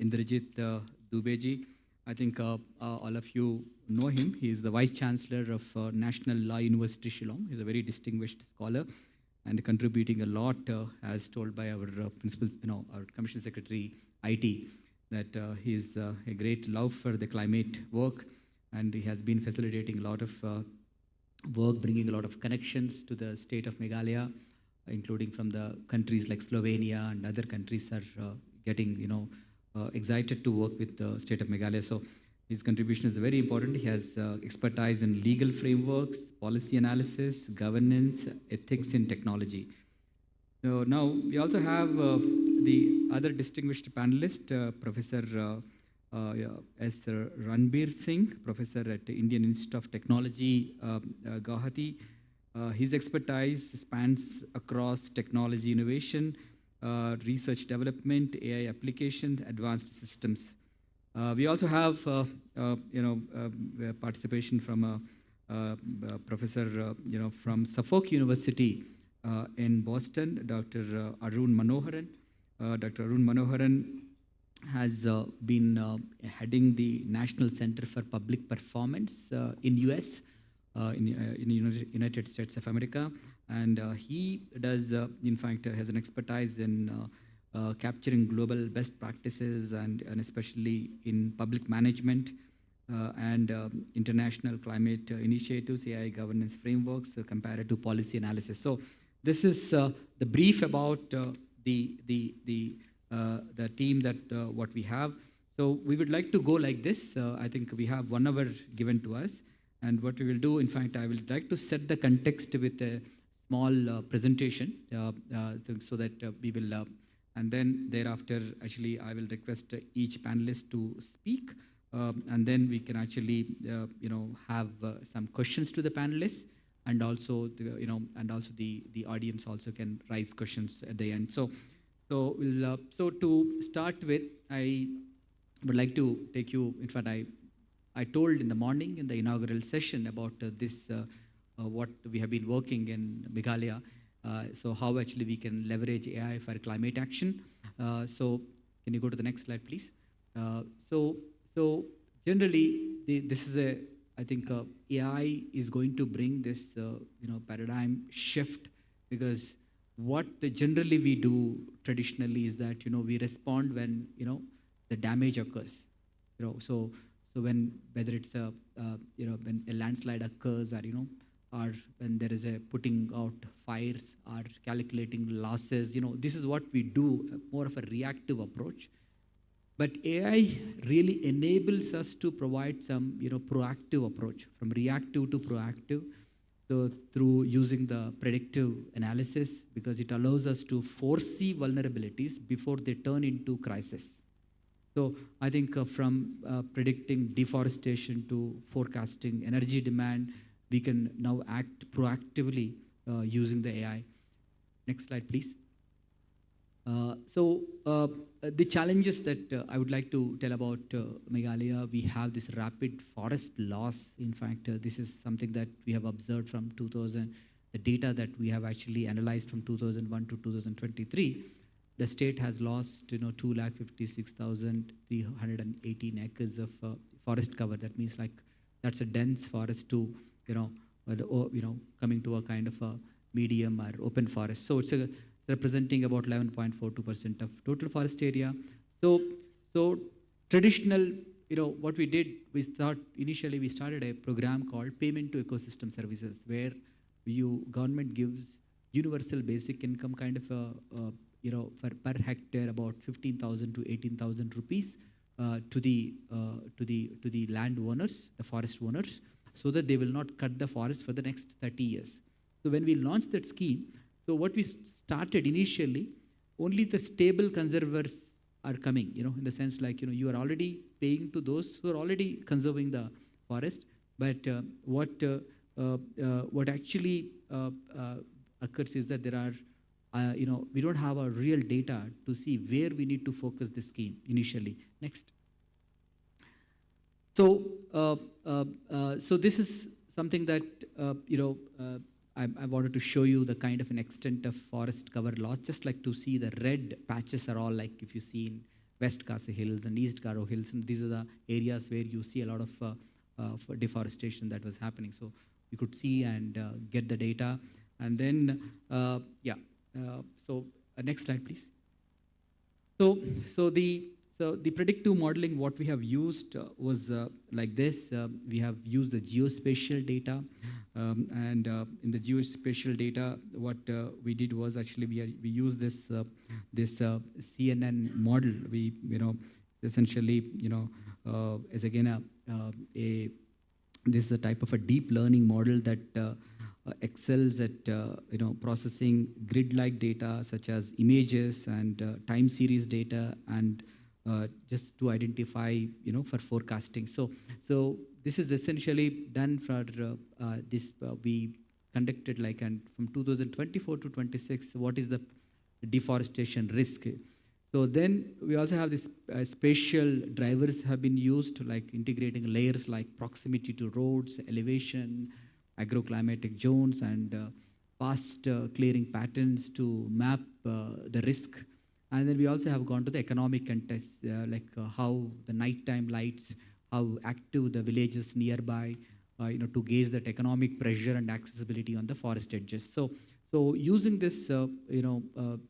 Speaker 6: Indrajit Dubeji. I think all of you know him. He is the Vice Chancellor of National Law University, Shillong. He's a very distinguished scholar and contributing a lot, as told by our principals, our Commission Secretary, IT, that he's a great love for the climate work, and he has been facilitating a lot of work, bringing a lot of connections to the state of Meghalaya, including from the countries like Slovenia and other countries are getting, excited to work with the state of Meghalaya. So his contribution is very important. He has expertise in legal frameworks, policy analysis, governance, ethics in technology. So now we also have the other distinguished panelist, Professor S. Ranbir Singh, professor at the Indian Institute of Technology, Guwahati. His expertise spans across technology innovation, research development, AI applications, advanced systems. We also have, participation from a professor, from Suffolk University in Boston, Dr. Arun Manoharan. Dr. Arun Manoharan has been heading the National Center for Public Performance in US, in United States of America. And he does, in fact, has an expertise in capturing global best practices and especially in public management and international climate initiatives, AI governance frameworks, comparative policy analysis. So this is the brief about the team that what we have. So we would like to go like this. I think we have 1 hour given to us. And what we will do, in fact, I will like to set the context with a small presentation so that we will, and then thereafter, actually, I will request each panelist to speak. And then we can actually, have some questions to the panelists, and also, the audience also can raise questions at the end. So we'll, so to start with, I would like to take you. In fact, I told in the morning in the inaugural session about this, what we have been working in Meghalaya. So how actually we can leverage AI for climate action. So can you go to the next slide, please? So generally, this is I think AI is going to bring this, paradigm shift, because what generally we do traditionally is that, we respond when, the damage occurs. So when, whether it's when a landslide occurs, or when there is a putting out fires or calculating losses, this is what we do, more of a reactive approach. But AI really enables us to provide some, proactive approach, from reactive to proactive. So through using the predictive analysis, because it allows us to foresee vulnerabilities before they turn into crisis. So I think from predicting deforestation to forecasting energy demand, we can now act proactively using the AI. Next slide, please. The challenges that I would like to tell about Meghalaya, we have this rapid forest loss. In fact, this is something that we have observed from 2000, the data that we have actually analyzed from 2001 to 2023. The state has lost, 256,318 acres of forest cover. That means like that's a dense forest to, coming to a kind of a medium or open forest. So it's representing about 11.42% of total forest area. So traditional, what we did, we thought initially we started a program called Payment to Ecosystem Services, where government gives universal basic income kind of for per hectare about 15,000 to 18,000 rupees to the land owners, the forest owners, so that they will not cut the forest for the next 30 years. So when we launched that scheme, so what we started initially, only the stable conservers are coming, in the sense like, you are already paying to those who are already conserving the forest. But what actually occurs is that there are, we don't have a real data to see where we need to focus this scheme initially. Next. So, so this is something that, I wanted to show you the kind of an extent of forest cover loss, just like to see the red patches are all like if you see in West Khasi Hills and East Garo Hills, and these are the areas where you see a lot of deforestation that was happening. So you could see and get the data. And then, next slide, please. So the predictive modeling, what we have used was like this. We have used the geospatial data, and in the geospatial data, what we did was actually we used this CNN model. We essentially is again this is a type of a deep learning model that excels at processing grid-like data such as images and time series data, and just to identify for forecasting. So this is essentially done for this. We conducted and from 2024 to 26, what is the deforestation risk? So then we also have this spatial drivers have been used, like integrating layers like proximity to roads, elevation, agroclimatic zones, and past clearing patterns to map the risk. And then we also have gone to the economic context, how the nighttime lights, how active the villages nearby, to gauge that economic pressure and accessibility on the forest edges. So using this,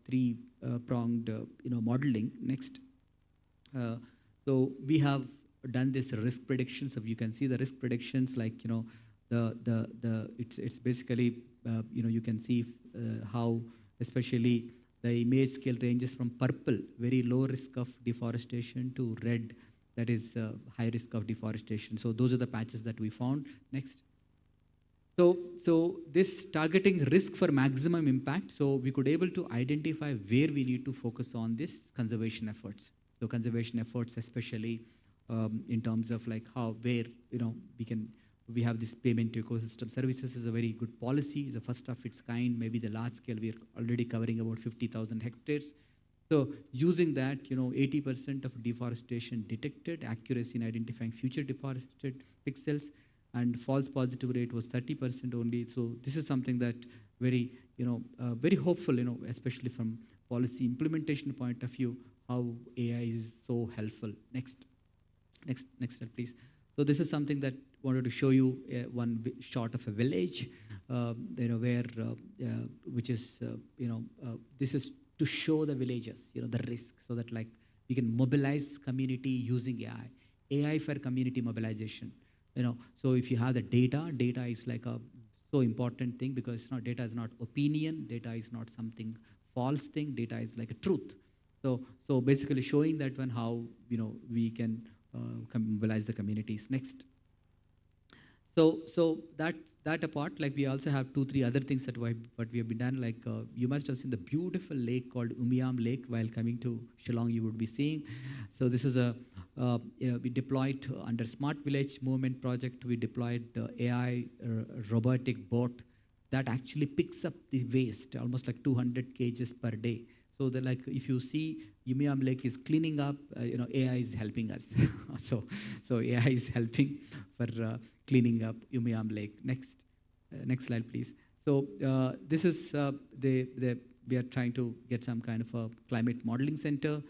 Speaker 6: three-pronged, modeling. Next. So we have done this risk predictions. So you can see the risk predictions, it's basically, you can see how especially the image scale ranges from purple, very low risk of deforestation, to red, that is high risk of deforestation. So those are the patches that we found. Next. So this targeting risk for maximum impact, so we could able to identify where we need to focus on this conservation efforts. So conservation efforts, especially in terms of where we have this payment to ecosystem services is a very good policy. It's the first of its kind. Maybe the large scale, we are already covering about 50,000 hectares. So using that, 80% of deforestation detected, accuracy in identifying future deforested pixels, and false positive rate was 30% only. So this is something that very, very hopeful, especially from policy implementation point of view, how AI is so helpful. Next slide, please. So this is something that wanted to show you one shot of a village, where which is this is to show the villagers, the risk, so that we can mobilize community using AI for community mobilization. So if you have the data is a so important thing, because data is not opinion, data is not something false thing, data is like a truth. So basically showing that one how we can mobilize the communities. Next. So that apart, we also have 2-3 other things that what we have been done. You must have seen the beautiful lake called Umiam Lake while coming to Shillong. You would be seeing. So this is we deployed under Smart Village Movement project. We deployed AI robotic boat that actually picks up the waste, almost 200 kgs per day. So if you see Umiam Lake is cleaning up, AI is helping us. so AI is helping for cleaning up Umiam Lake. Next slide, please. So this is we are trying to get some kind of a climate modeling center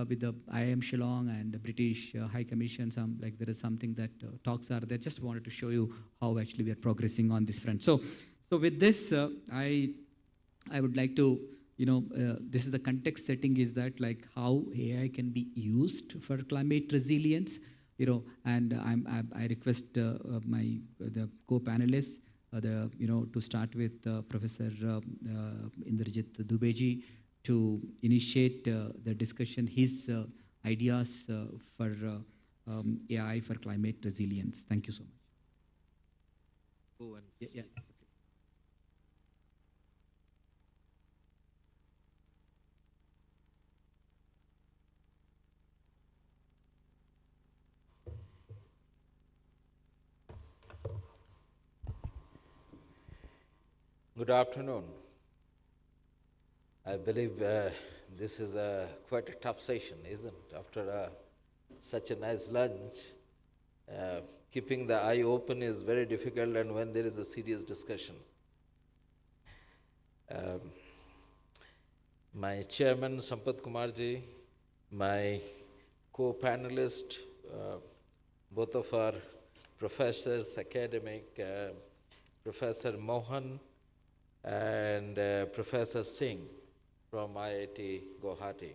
Speaker 6: with the IIM Shillong and the British High Commission. There is something that talks are there. Just wanted to show you how actually we are progressing on this front. So with this, I would like to, this is the context setting is that like how AI can be used for climate resilience, and I request the co-panelists, to start with Professor Indrajit Dubeji to initiate the discussion, his ideas for AI for climate resilience. Thank you so much. Yeah.
Speaker 7: Good afternoon. I believe this is quite a tough session, isn't it? After such a nice lunch, keeping the eye open is very difficult, and when there is a serious discussion. My chairman, Sampath Kumarji, my co-panelist, both of our professors, academic, Professor Mohan, and Professor Singh from IIT Guwahati.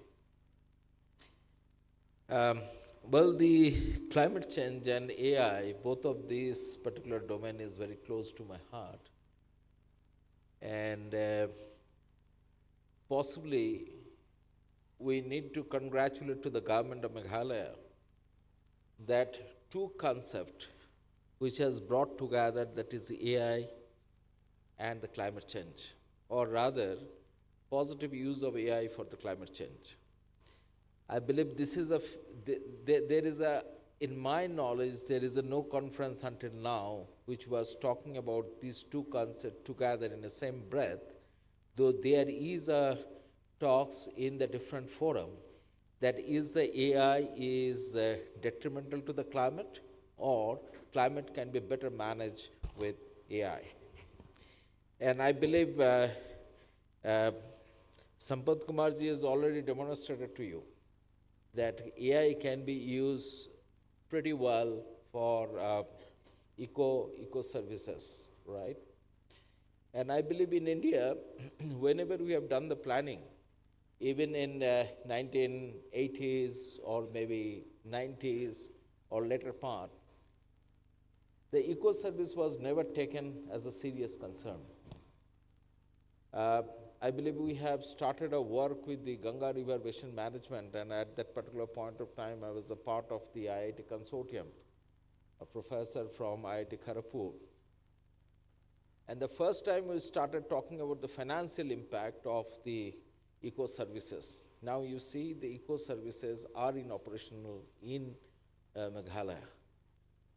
Speaker 7: Well, the climate change and AI, both of these particular domain is very close to my heart. And possibly we need to congratulate to the government of Meghalaya that two concepts which has brought together, that is AI and the climate change, or rather positive use of AI for the climate change. I believe this is in my knowledge, there is no conference until now which was talking about these two concepts together in the same breath, though there is talks in the different forum that is the AI is detrimental to the climate, or climate can be better managed with AI. And I believe Sampath Kumarji has already demonstrated to you that AI can be used pretty well for eco services, right? And I believe in India, whenever we have done the planning, even in 1980s or maybe 90s or later part, the eco service was never taken as a serious concern. I believe we have started a work with the Ganga River Basin Management, and at that particular point of time, I was a part of the IIT consortium, a professor from IIT Kharagpur. And the first time we started talking about the financial impact of the eco services. Now you see the eco services are in operational in Meghalaya.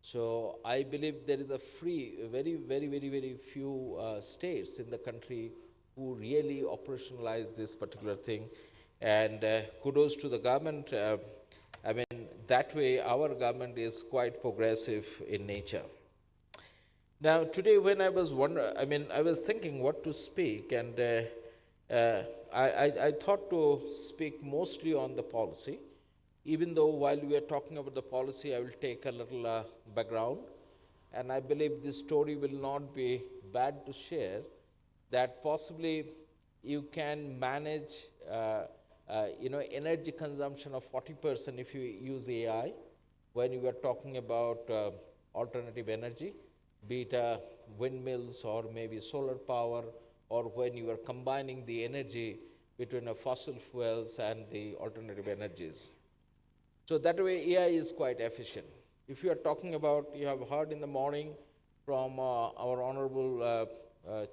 Speaker 7: So I believe there is a very few states in the country who really operationalize this particular thing. And kudos to the government. I mean, that way our government is quite progressive in nature. Now, today when I was thinking what to speak, and I thought to speak mostly on the policy, even though while we are talking about the policy, I will take a little background. And I believe this story will not be bad to share, that possibly you can manage energy consumption of 40% if you use AI when you are talking about alternative energy, be it windmills or maybe solar power, or when you are combining the energy between fossil fuels and the alternative energies. So that way AI is quite efficient. If you are talking about, you have heard in the morning from our Honorable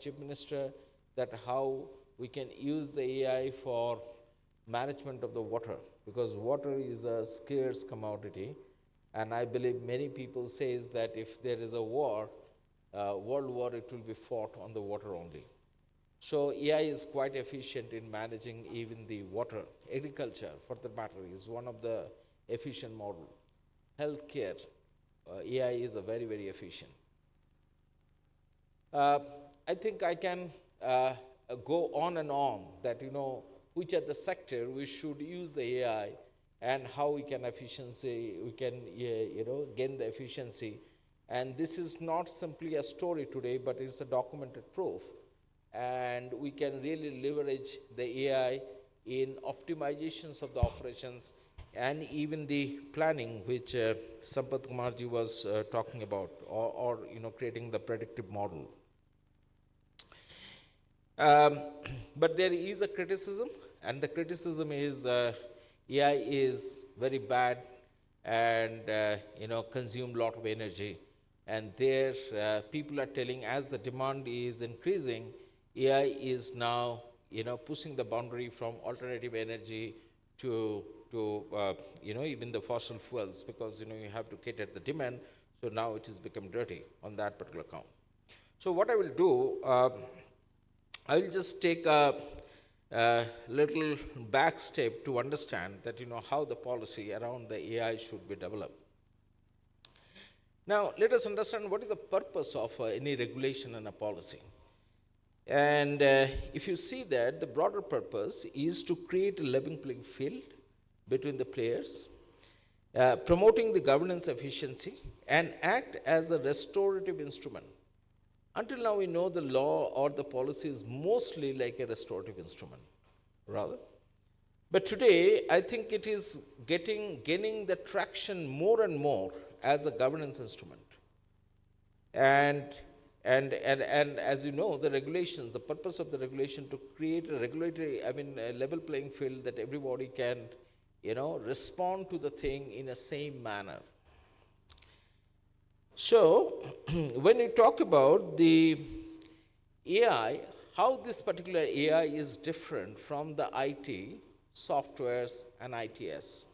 Speaker 7: Chief Minister that how we can use the AI for management of the water, because water is a scarce commodity, and I believe many people says that if there is a war, world war, it will be fought on the water only. So AI is quite efficient in managing even the water. Agriculture, for the matter, is one of the efficient model. Healthcare, AI is a very efficient. I think I can go on and on that, which are the sector we should use the AI and how we can gain the efficiency. And this is not simply a story today, but it's a documented proof. And we can really leverage the AI in optimizations of the operations and even the planning, which Sampath Kumarji was talking about, or creating the predictive model. But there is a criticism, and the criticism is AI is very bad and consume a lot of energy. And there, people are telling, as the demand is increasing, AI is now pushing the boundary from alternative energy to even the fossil fuels, because you have to cater the demand. So now it has become dirty on that particular count. So what I will do, I will just take a little back step to understand that how the policy around the AI should be developed. Now let us understand what is the purpose of any regulation and a policy. And if you see that, the broader purpose is to create a level playing field between the players, promoting the governance efficiency, and act as a restorative instrument. Until now, we know the law or the policy is mostly like a restorative instrument, rather. But today, I think it is gaining the traction more and more as a governance instrument. And as you know, the regulations, the purpose of the regulation to create a regulatory, a level playing field that everybody can, respond to the thing in a same manner. So, when you talk about the AI, how this particular AI is different from the IT, softwares, and ITS.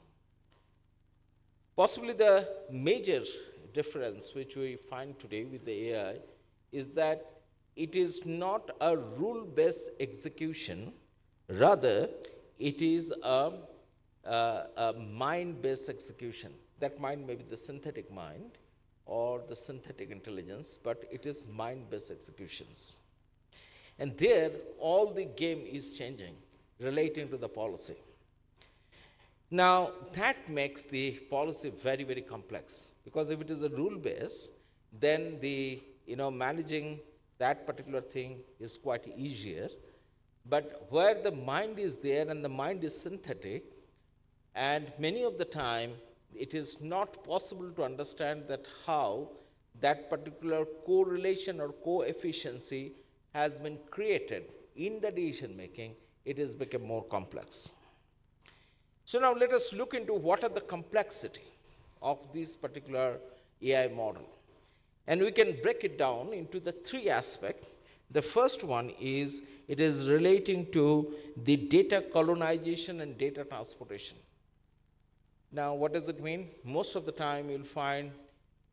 Speaker 7: Possibly the major difference which we find today with the AI is that it is not a rule-based execution, rather it is a mind-based execution. That mind may be the synthetic mind or the synthetic intelligence, but it is mind-based executions. And there, all the game is changing relating to the policy. Now, that makes the policy very, very complex, because if it is a rule-based, then the managing that particular thing is quite easier. But where the mind is there and the mind is synthetic, and many of the time it is not possible to understand that how that particular correlation or coefficiency has been created in the decision making, it has become more complex. So now let us look into what are the complexity of this particular AI model. And we can break it down into the three aspects. The first one is, it is relating to the data colonization and data transportation. Now, what does it mean? Most of the time, you'll find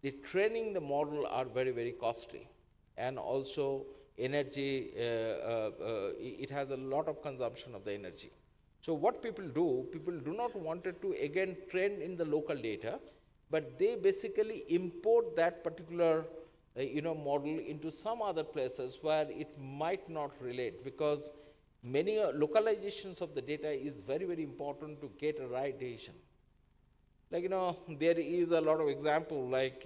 Speaker 7: the training the model are very, very costly. And also, energy, it has a lot of consumption of the energy. So what people do not want it to, again, train in the local data, but they basically import that particular model into some other places where it might not relate, because many localizations of the data is very, very important to get a right decision. Like, there is a lot of example, like,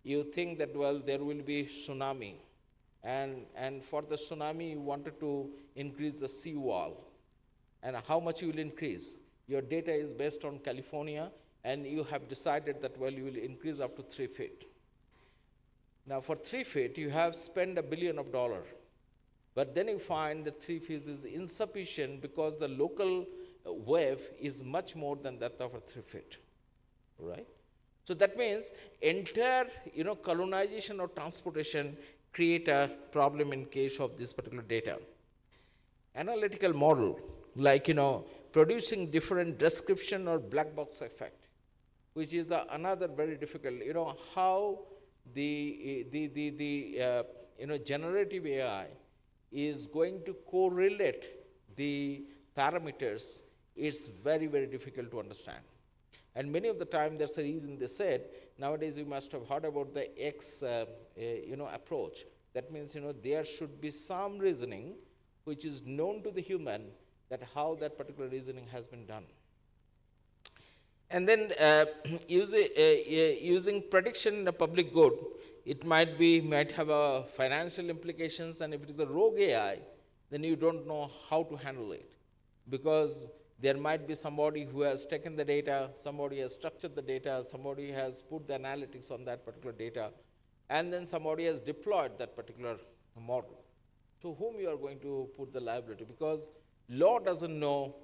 Speaker 7: you think that, well, there will be tsunami, and for the tsunami, you wanted to increase the seawall. And how much you will increase? Your data is based on California, and you have decided that, well, you will increase up to 3 feet. Now, for 3 feet, you have spent $1 billion. But then you find that 3 feet is insufficient because the local wave is much more than that of a 3 feet, right? So that means entire, colonization or transportation create a problem in case of this particular data. Analytical model, like, producing different description or black box effect, which is another very difficult, how the generative AI is going to correlate the parameters, it's very, very difficult to understand. And many of the time, that's the reason they said, nowadays you must have heard about the X, approach. That means, there should be some reasoning which is known to the human, that how that particular reasoning has been done. And then using prediction in a public good, it might have a financial implications, and if it is a rogue AI, then you don't know how to handle it, because there might be somebody who has taken the data, somebody has structured the data, somebody has put the analytics on that particular data, and then somebody has deployed that particular model. To whom you are going to put the liability? Because law doesn't know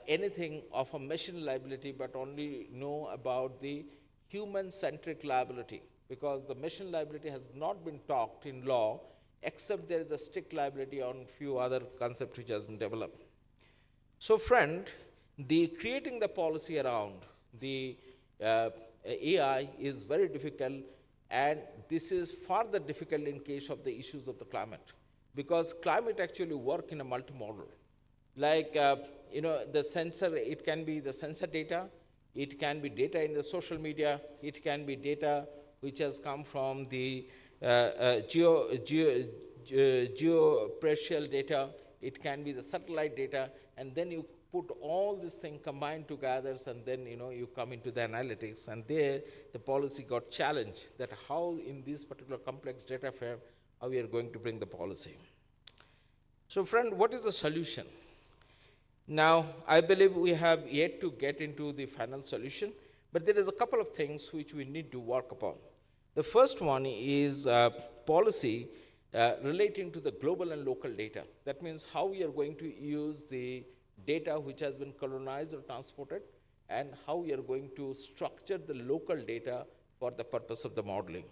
Speaker 7: anything of a machine liability, but only know about the human-centric liability, because the machine liability has not been talked in law, except there is a strict liability on few other concepts which has been developed. So friend, creating the policy around the AI is very difficult, and this is further difficult in case of the issues of the climate, because climate actually work in a multimodal. Like, the sensor, it can be the sensor data, it can be data in the social media, it can be data which has come from the geospatial data, it can be the satellite data, and then you put all these things combined together, and then you come into the analytics, and there the policy got challenged, that how in this particular complex data frame how we are going to bring the policy. So friend, what is the solution? Now, I believe we have yet to get into the final solution, but there is a couple of things which we need to work upon. The first one is policy relating to the global and local data. That means how we are going to use the data which has been colonized or transported, and how we are going to structure the local data for the purpose of the modeling.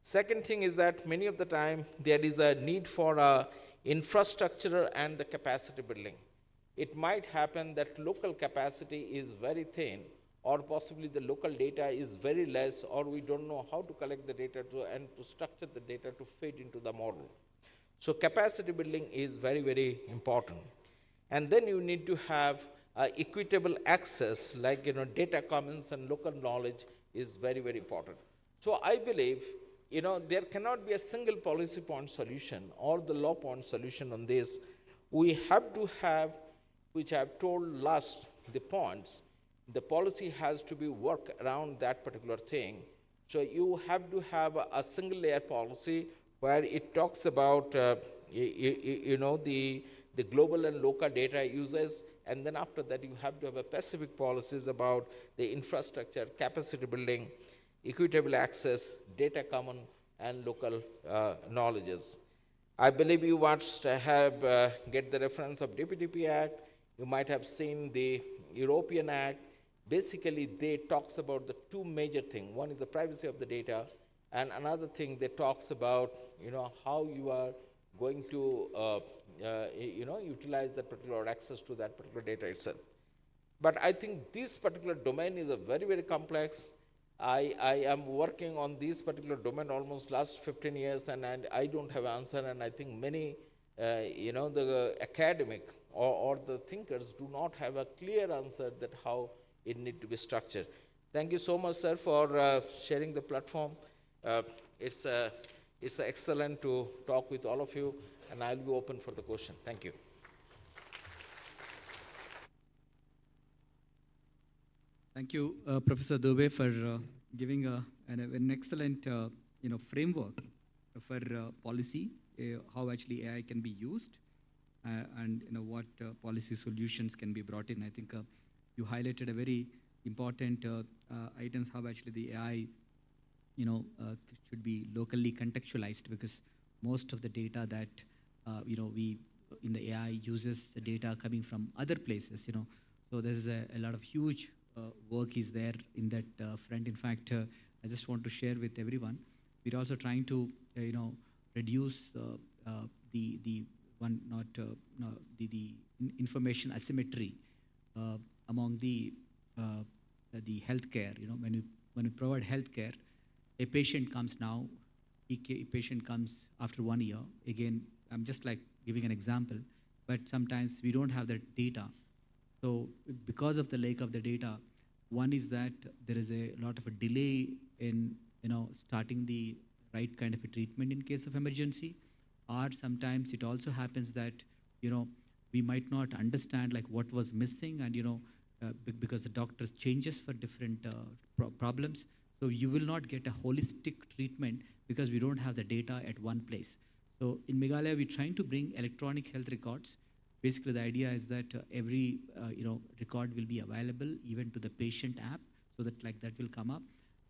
Speaker 7: Second thing is that many of the time there is a need for infrastructure and the capacity building. It might happen that local capacity is very thin, or possibly the local data is very less, or we don't know how to collect the data and to structure the data to fit into the model. So capacity building is very, very important. And then you need to have equitable access, like data commons and local knowledge is very, very important. So I believe there cannot be a single policy point solution or the law point solution on this. We have to have, which I have told last, the points, the policy has to be work around that particular thing. So you have to have a single layer policy where it talks about the global and local data uses, and then after that you have to have a specific policies about the infrastructure, capacity building, equitable access, data common, and local knowledges. I believe you must have get the reference of DPDP Act. You might have seen the European Act. Basically, they talks about the two major things. One is the privacy of the data, and another thing they talks about, how you are going to, utilize that particular access to that particular data itself. But I think this particular domain is a very, very complex. I am working on this particular domain almost last 15 years, and I don't have an answer, and I think many, the academic or the thinkers do not have a clear answer that how it need to be structured. Thank you so much, sir, for sharing the platform. It's excellent to talk with all of you, and I'll be open for the question. Thank you.
Speaker 6: Thank you, Professor Dubey, for giving an excellent framework for policy, how actually AI can be used, and what policy solutions can be brought in. I think you highlighted a very important items, how actually the AI should be locally contextualized, because most of the data that we in the AI uses the data coming from other places. So there's a lot of huge work is there in that front. In fact, I just want to share with everyone, we're also trying to reduce the information asymmetry among the healthcare. When we provide healthcare, a patient comes now, a patient comes after 1 year. Again, I'm just like giving an example, but sometimes we don't have that data. So because of the lack of the data, one is that there is a lot of a delay in starting the right kind of a treatment in case of emergency, or sometimes it also happens that we might not understand like what was missing, and because the doctors changes for different problems. So you will not get a holistic treatment because we don't have the data at one place. So in Meghalaya, we're trying to bring electronic health records. Basically, the idea is that every record will be available even to the patient app, so that like that will come up.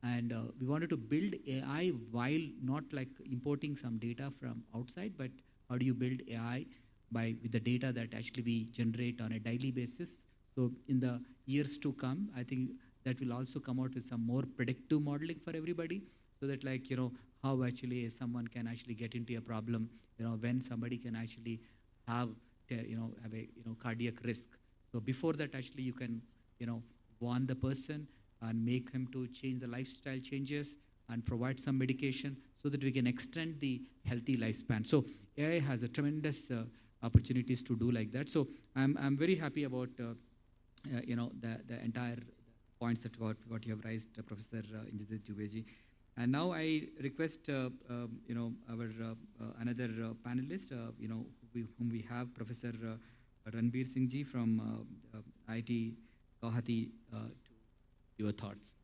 Speaker 6: And we wanted to build AI while not like importing some data from outside, but how do you build AI with the data that actually we generate on a daily basis. So in the years to come, I think that will also come out with some more predictive modeling for everybody, so that like, how actually someone can actually get into a problem, when somebody can actually have a cardiac risk. So before that, actually you can, warn the person and make him to change the lifestyle changes and provide some medication so that we can extend the healthy lifespan. So AI has a tremendous opportunities to do like that. So I'm very happy about the entire points that what you have raised, Professor Indrajit Dubey. And now I request our another panelist, whom we have, Professor Ranbir Singh Ji from IIT Guwahati, to your thoughts.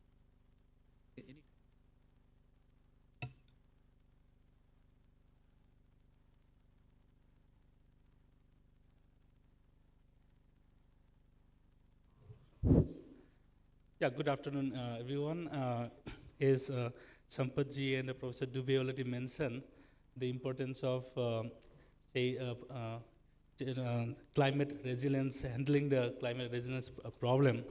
Speaker 8: Yeah, good afternoon, everyone. As Sampath ji and Professor Dubey already mentioned, the importance of, climate resilience, handling the climate resilience problem.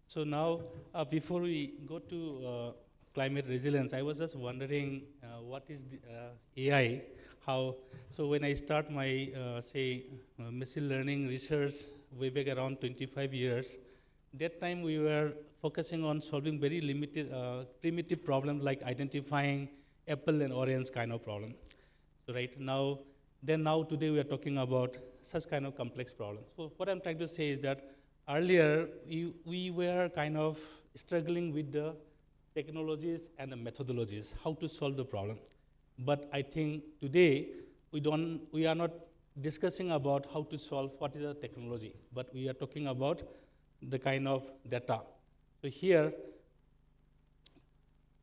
Speaker 8: So now, before we go to climate resilience, I was just wondering what is the, AI? How? So when I start my, machine learning research way back around 25 years, that time we were focusing on solving very limited, primitive problems like identifying apple and orange kind of problem. So right now, today we are talking about such kind of complex problems. So what I'm trying to say is that earlier we were kind of struggling with the technologies and the methodologies, how to solve the problem. But I think today we are not discussing about how to solve what is the technology, but we are talking about the kind of data. So here,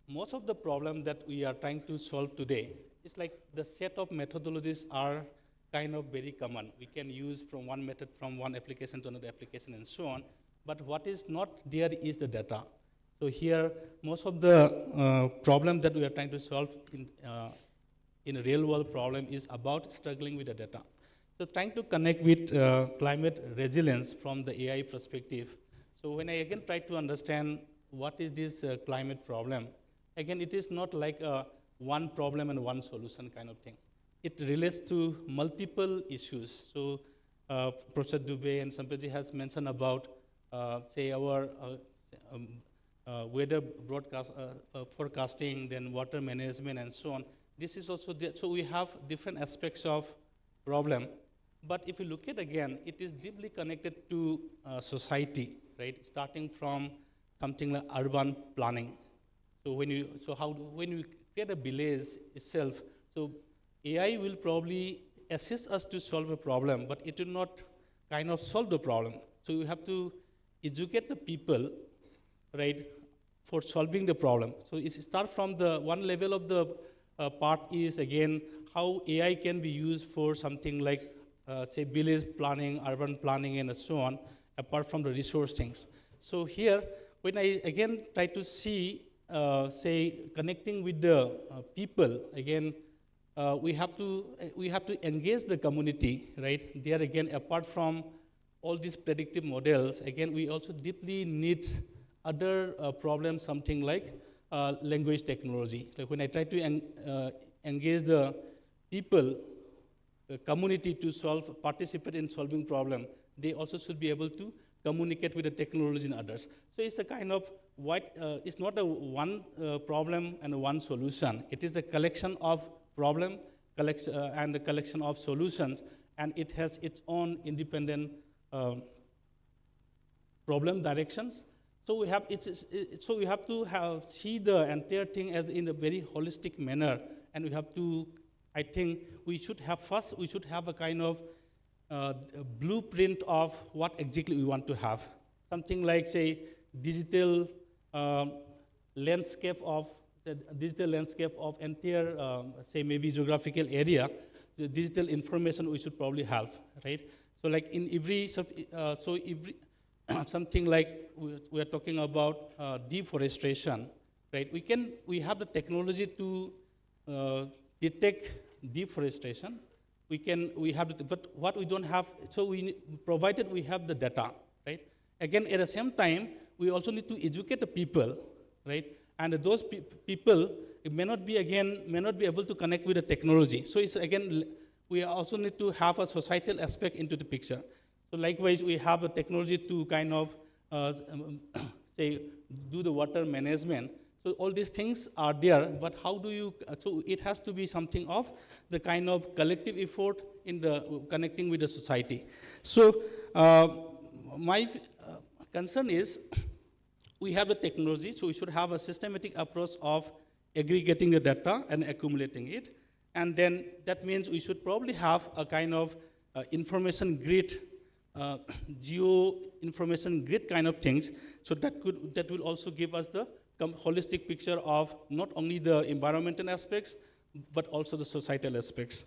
Speaker 8: most of the problem that we are trying to solve today is like the set of methodologies are kind of very common. We can use from one method from one application to another application and so on. But what is not there is the data. So here, most of the problem that we are trying to solve in a real world problem is about struggling with the data. So trying to connect with climate resilience from the AI perspective. So when I again try to understand what is this climate problem, again, it is not like one problem and one solution kind of thing. It relates to multiple issues. So Professor Dubey and Sampath ji has mentioned about, say, our weather forecasting, then water management, and so on. This is also there. So we have different aspects of problem. But if you look at again, it is deeply connected to society, right? Starting from something like urban planning. So when you create a village itself, so AI will probably assist us to solve a problem, but it will not kind of solve the problem. So you have to educate the people, right, for solving the problem. So it starts from the one level of the part is again how AI can be used for something like say village planning, urban planning, and so on, apart from the resource things. So here, when I again try to see, say, connecting with the people, again, we have to engage the community, right? There again, apart from all these predictive models, again, we also deeply need other problems, something like language technology. Like when I try to engage the people, community to participate in solving problem, they also should be able to communicate with the technology and others. So it's a kind of it's not a one problem and one solution. It is a collection of problem and the collection of solutions, and it has its own independent problem directions. So we have to see the entire thing as in a very holistic manner, and we have to. I think we should have a kind of a blueprint of what exactly we want to have. Something like, say, digital landscape of the digital landscape of entire, say, maybe geographical area. The digital information we should probably have, right? So, like in every, something like we are talking about deforestation, right? We have the technology to detect deforestation. We have, but what we don't have, so provided we have the data, right? Again, at the same time, we also need to educate the people, right? And those people may not be able to connect with the technology. So it's again, we also need to have a societal aspect into the picture. So likewise, we have a technology to kind of, say, do the water management. So all these things are there, but how do you, so it has to be something of the kind of collective effort in the connecting with the society. So my concern is, we have the technology, so we should have a systematic approach of aggregating the data and accumulating it. And then that means we should probably have a kind of information grid, geo information grid kind of things. So that will also give us the holistic picture of not only the environmental aspects, but also the societal aspects.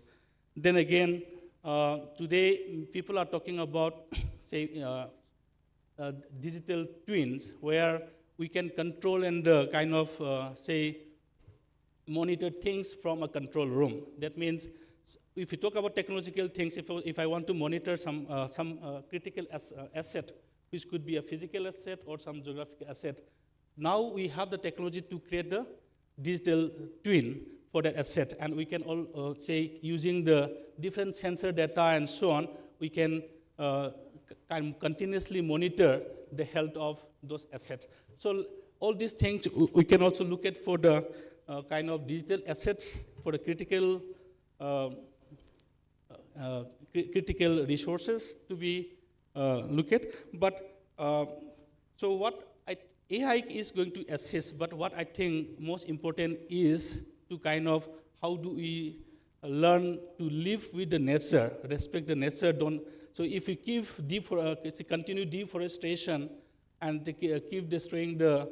Speaker 8: Then again, today people are talking about, say, digital twins, where we can control and kind of, say, monitor things from a control room. That means, if you talk about technological things, if I want to monitor some critical asset, which could be a physical asset or some geographical asset, now we have the technology to create the digital twin for that asset, and we can all say, using the different sensor data and so on, we can continuously monitor the health of those assets. So all these things we can also look at for the kind of digital assets, for the critical critical resources to be looked at. But so what AI is going to assist, but what I think most important is to kind of, how do we learn to live with the nature, respect the nature. So if we continue deforestation and keep destroying the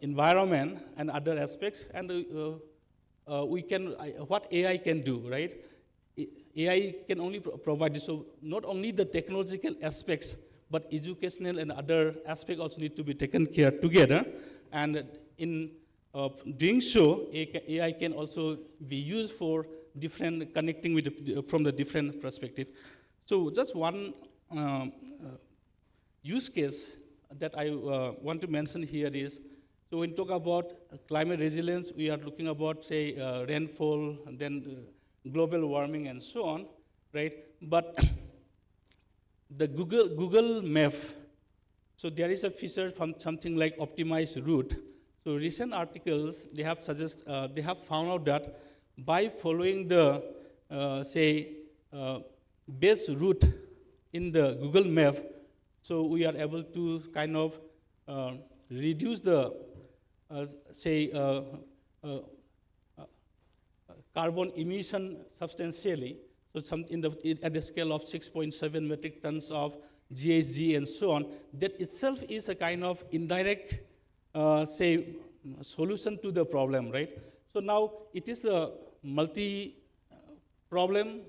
Speaker 8: environment and other aspects, and what AI can do, right? AI can only provide this. So not only the technological aspects, but educational and other aspects also need to be taken care together. And in doing so, AI can also be used for different connecting with from the different perspective. So just one use case that I want to mention here is, so when we talk about climate resilience, we are looking about, say, rainfall, and then global warming and so on, right? But the Google Map, so there is a feature from something like optimized route. So recent articles, they have found out that by following the, base route in the Google Map, so we are able to kind of reduce the, carbon emission substantially. So at the scale of 6.7 metric tons of GHG and so on, that itself is a kind of indirect, solution to the problem, right? So now it is a multi-problem,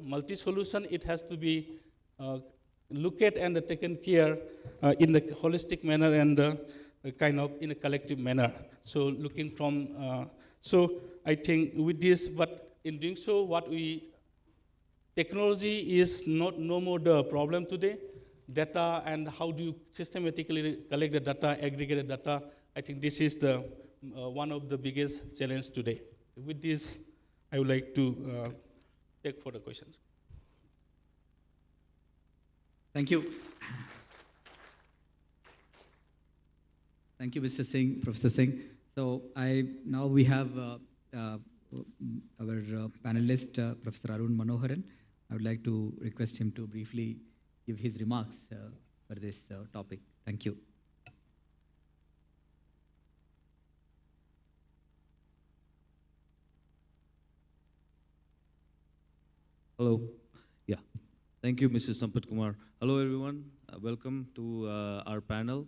Speaker 8: multi-solution. It has to be looked at and taken care in the holistic manner and kind of in a collective manner. So looking from, so I think with this, but in doing so, technology is no more the problem today. Data and how do you systematically collect the data, aggregate the data, I think this is the one of the biggest challenges today. With this, I would like to take further questions.
Speaker 6: Thank you. Thank you, Mr. Singh, Professor Singh. So now we have our panelist, Professor Arun Manoharan. I would like to request him to briefly give his remarks for this topic. Thank you.
Speaker 9: Hello. Yeah. Thank you, Mr. Sampat Kumar. Hello, everyone. Welcome to our panel.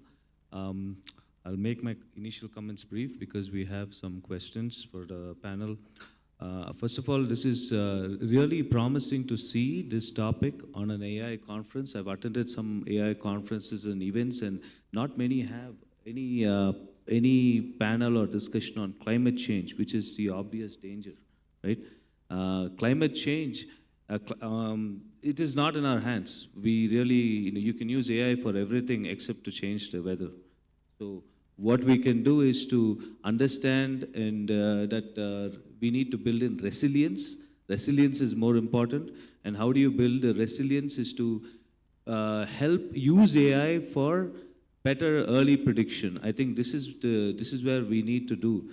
Speaker 9: I'll make my initial comments brief because we have some questions for the panel. First of all, this is really promising to see this topic on an AI conference. I've attended some AI conferences and events, and not many have any panel or discussion on climate change, which is the obvious danger, right? Climate change, it is not in our hands. We really, you can use AI for everything except to change the weather. So what we can do is to understand and that we need to build in resilience. Resilience is more important. And how do you build the resilience is to help use AI for better early prediction. I think this is where we need to do.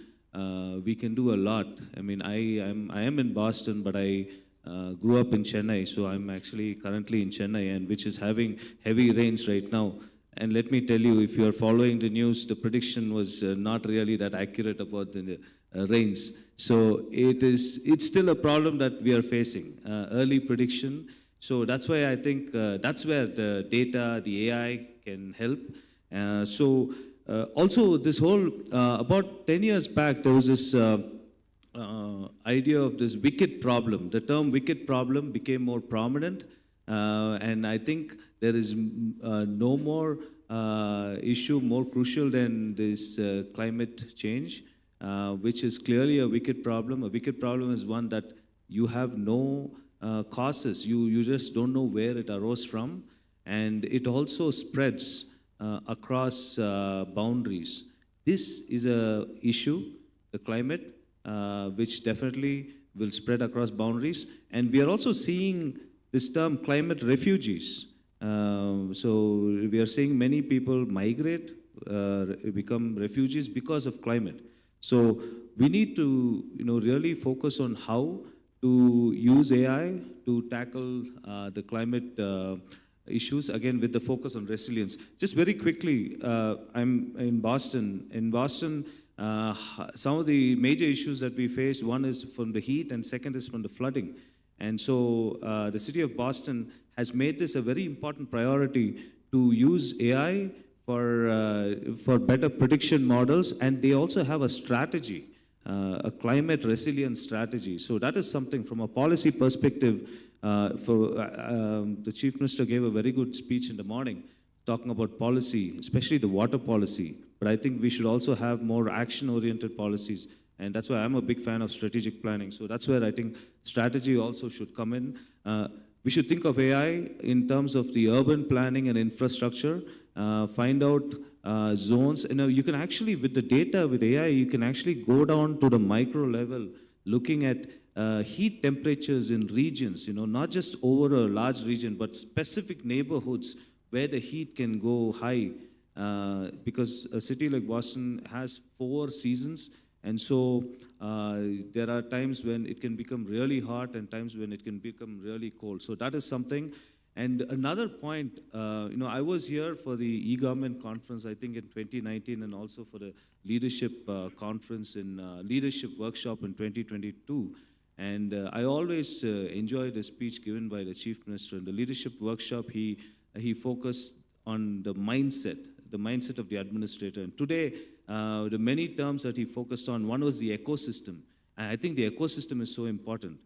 Speaker 9: We can do a lot. I mean, I am in Boston, but I grew up in Chennai, so I'm actually currently in Chennai, and which is having heavy rains right now. And let me tell you, if you are following the news, the prediction was not really that accurate about the rains. So it's still a problem that we are facing, early prediction. So that's why I think that's where the data, the AI can help. Also this whole, about 10 years back, there was this idea of this wicked problem. The term wicked problem became more prominent, and I think there is no more issue more crucial than this climate change, which is clearly a wicked problem. A wicked problem is one that you have no causes. You just don't know where it arose from, and it also spreads across boundaries. This is a issue, the climate, which definitely will spread across boundaries. And we are also seeing this term climate refugees. So we are seeing many people migrate, become refugees because of climate. So we need to really focus on how to use AI to tackle the climate issues, again with the focus on resilience. Just very quickly, I'm in Boston. In Boston, some of the major issues that we face, one is from the heat and second is from the flooding. And so the city of Boston has made this a very important priority to use AI for better prediction models, and they also have a strategy, a climate resilience strategy. So that is something from a policy perspective. The Chief Minister gave a very good speech in the morning talking about policy, especially the water policy. But I think we should also have more action-oriented policies. And that's why I'm a big fan of strategic planning. So that's where I think strategy also should come in. We should think of AI in terms of the urban planning and infrastructure, find out zones. You can actually, with the data, with AI, you can actually go down to the micro level, looking at heat temperatures in regions, not just over a large region, but specific neighborhoods where the heat can go high. Because a city like Boston has 4 seasons, and so there are times when it can become really hot and times when it can become really cold. So that is something. And another point, I was here for the e-government conference, I think in 2019, and also for the leadership conference in leadership workshop in 2022. And I always enjoy the speech given by the Chief Minister. In the leadership workshop, he focused on the mindset of the administrator. And today, the many terms that he focused on, one was the ecosystem. And I think the ecosystem is so important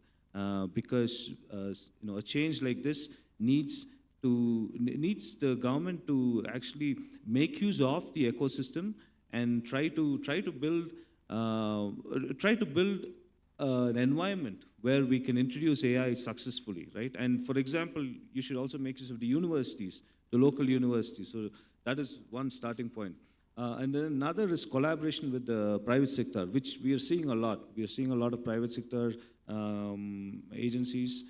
Speaker 9: because a change like this needs the government to actually make use of the ecosystem and try to build an environment where we can introduce AI successfully, right? And for example, you should also make use of the universities, the local universities. So that is one starting point. And then another is collaboration with the private sector, which we are seeing a lot. We are seeing a lot of private sector agencies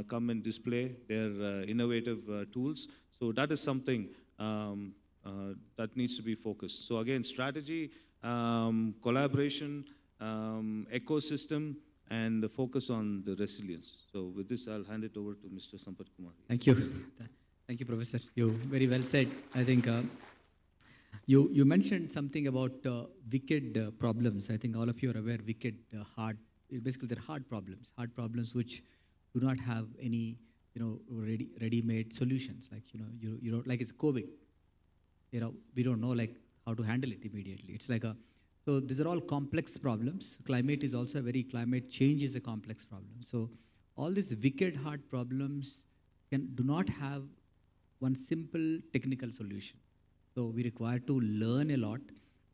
Speaker 9: come and display their innovative tools. So that is something that needs to be focused. So again, strategy, collaboration, ecosystem, and the focus on the resilience. So with this, I'll hand it over to Mr. Sampat Kumar.
Speaker 6: Thank you. Thank you, Professor. You very well said. I think you mentioned something about wicked problems. I think all of you are aware, wicked, hard, basically they're hard problems which do not have any ready-made solutions. Like, you know, like it's COVID. We don't know like how to handle it immediately. It's like so these are all complex problems. Climate change is a complex problem. So all these wicked hard problems do not have one simple technical solution. So we require to learn a lot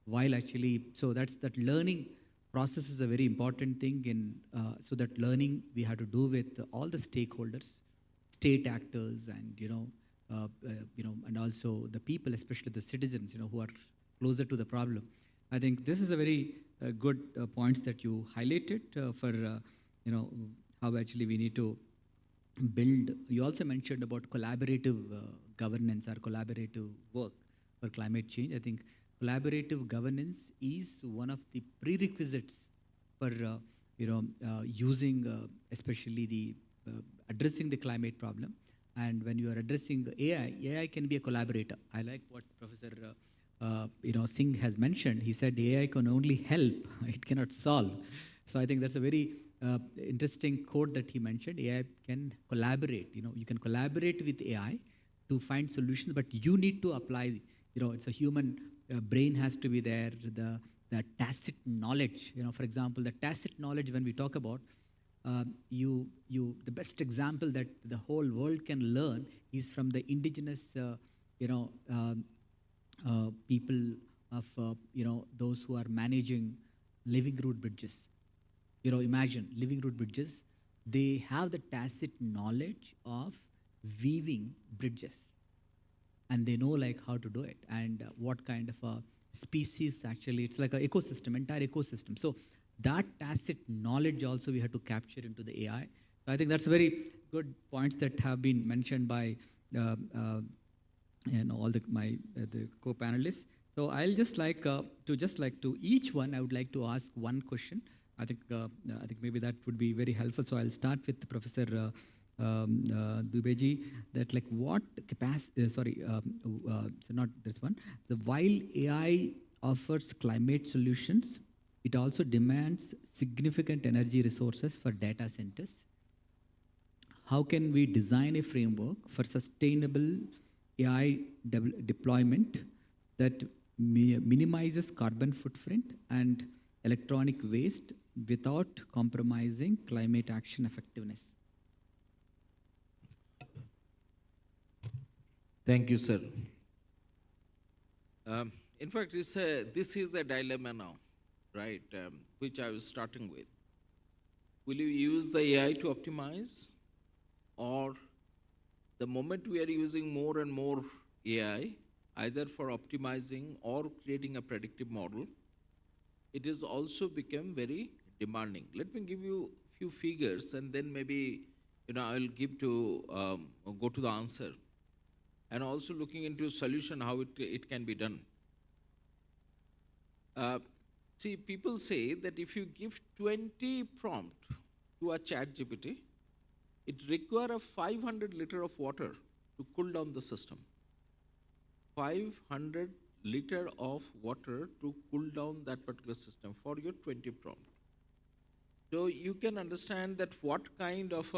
Speaker 6: while actually, so that learning process is a very important thing so that learning we have to do with all the stakeholders, state actors, and and also the people, especially the citizens, who are closer to the problem. I think this is a very good points that you highlighted for how actually we need to build. You also mentioned about collaborative governance or collaborative work for climate change. I think collaborative governance is one of the prerequisites for using especially the addressing the climate problem. And when you are addressing AI can be a collaborator. I like what Professor Singh has mentioned. He said AI can only help; it cannot solve. So I think that's a very interesting quote that he mentioned. AI can collaborate. You can collaborate with AI to find solutions, but you need to apply. It's a human brain has to be there. The tacit knowledge. For example, the tacit knowledge when we talk about. The best example that the whole world can learn is from the indigenous, people of, those who are managing living root bridges. Imagine living root bridges. They have the tacit knowledge of weaving bridges, and they know like how to do it and what kind of a species actually. It's like an ecosystem, entire ecosystem. So that tacit knowledge also we have to capture into the AI. So I think that's very good points that have been mentioned by all the co-panelists. So I'll just like to each one I would like to ask one question. I think maybe that would be very helpful. So I'll start with Professor Dubey. That like what capacity? So not this one. While AI offers climate solutions, it also demands significant energy resources for data centers. How can we design a framework for sustainable AI deployment that minimizes carbon footprint and electronic waste without compromising climate action effectiveness?
Speaker 7: Thank you, sir. In fact, this is a dilemma now, right, which I was starting with. Will you use the AI to optimize, or the moment we are using more and more AI, either for optimizing or creating a predictive model, it has also become very demanding. Let me give you a few figures, and then maybe I'll go to the answer, and also looking into solution how it can be done. See, people say that if you give 20 prompt to a ChatGPT, it requires 500 liter of water to cool down the system. 500 liter of water to cool down that particular system for your 20 prompt. So you can understand that what kind of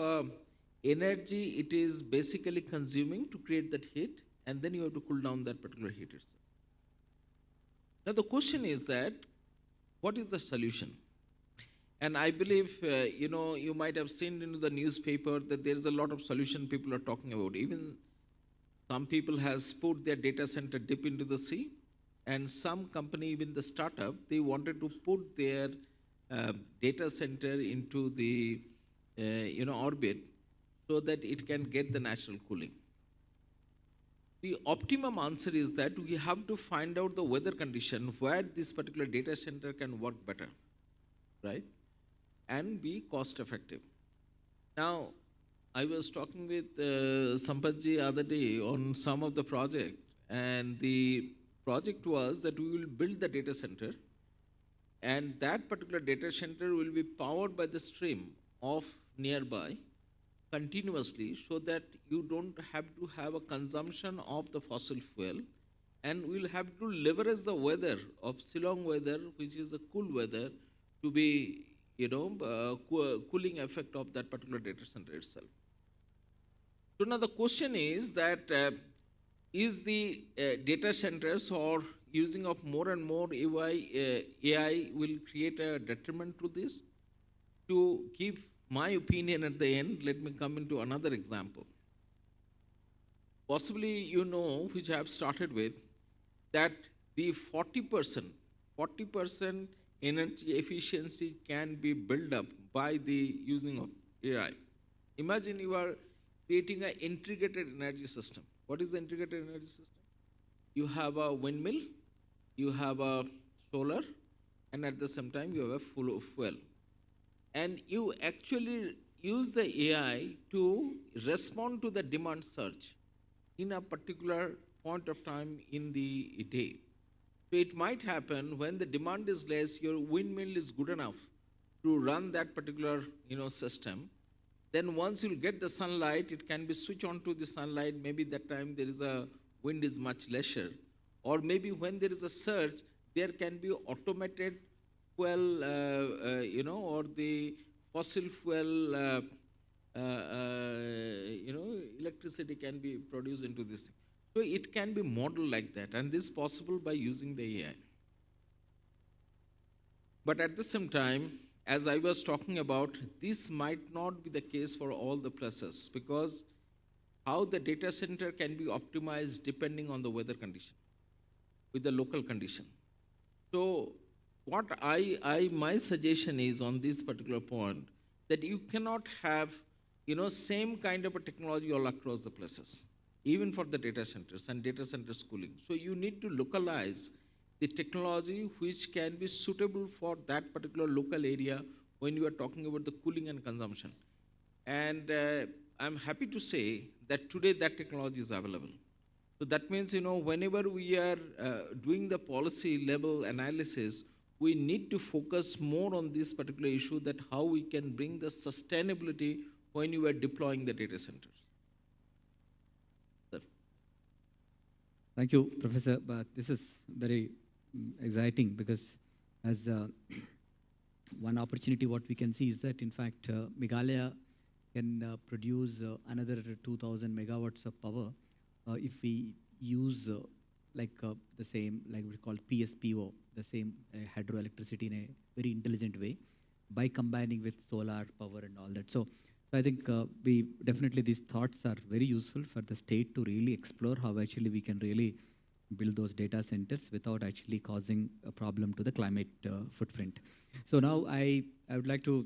Speaker 7: energy it is basically consuming to create that heat, and then you have to cool down that particular heat itself. Now the question is that, what is the solution? And I believe, you might have seen in the newspaper that there is a lot of solution people are talking about. Even some people has put their data center deep into the sea, and some company, even the startup, they wanted to put their data center into the orbit so that it can get the natural cooling. The optimum answer is that we have to find out the weather condition where this particular data center can work better, right? And be cost effective. Now, I was talking with Sampatji other day on some of the project, and the project was that we will build the data center, and that particular data center will be powered by the stream of nearby continuously, so that you don't have to have a consumption of the fossil fuel, and we'll have to leverage the weather of Shillong weather, which is a cool weather, to be cooling effect of that particular data center itself. So now the question is that is the data centers or using of more and more AI will create a detriment to this? To give my opinion at the end, let me come into another example. Possibly you know, which I have started with, that the 40% energy efficiency can be built up by the using of AI. Imagine you are creating an integrated energy system. What is the integrated energy system? You have a windmill, you have a solar, and at the same time you have a full fuel. And you actually use the AI to respond to the demand surge in a particular point of time in the day. So it might happen when the demand is less, your windmill is good enough to run that particular system. Then once you get the sunlight, it can be switched on to the sunlight. Maybe that time there is a wind is much lesser, or maybe when there is a surge, there can be automated fuel, or the fossil fuel, electricity can be produced into this thing. So it can be modeled like that, and this is possible by using the AI. But at the same time, as I was talking about, this might not be the case for all the places, because how the data center can be optimized depending on the weather condition, with the local condition. So what my suggestion is on this particular point, that you cannot have same kind of a technology all across the places, even for the data centers and data center schooling. So you need to localize the technology which can be suitable for that particular local area when you are talking about the cooling and consumption. And I'm happy to say that today that technology is available. So that means, whenever we are doing the policy level analysis, we need to focus more on this particular issue, that how we can bring the sustainability when you are deploying the data centers. Sir.
Speaker 6: Thank you, Professor. But this is very exciting, because as one opportunity, what we can see is that, in fact, Meghalaya can produce another 2,000 megawatts of power if we use the same, like we call PSPO, the same hydroelectricity in a very intelligent way, by combining with solar power and all that. So I think we definitely, these thoughts are very useful for the state to really explore how actually we can really build those data centers without actually causing a problem to the climate footprint. So now I would like to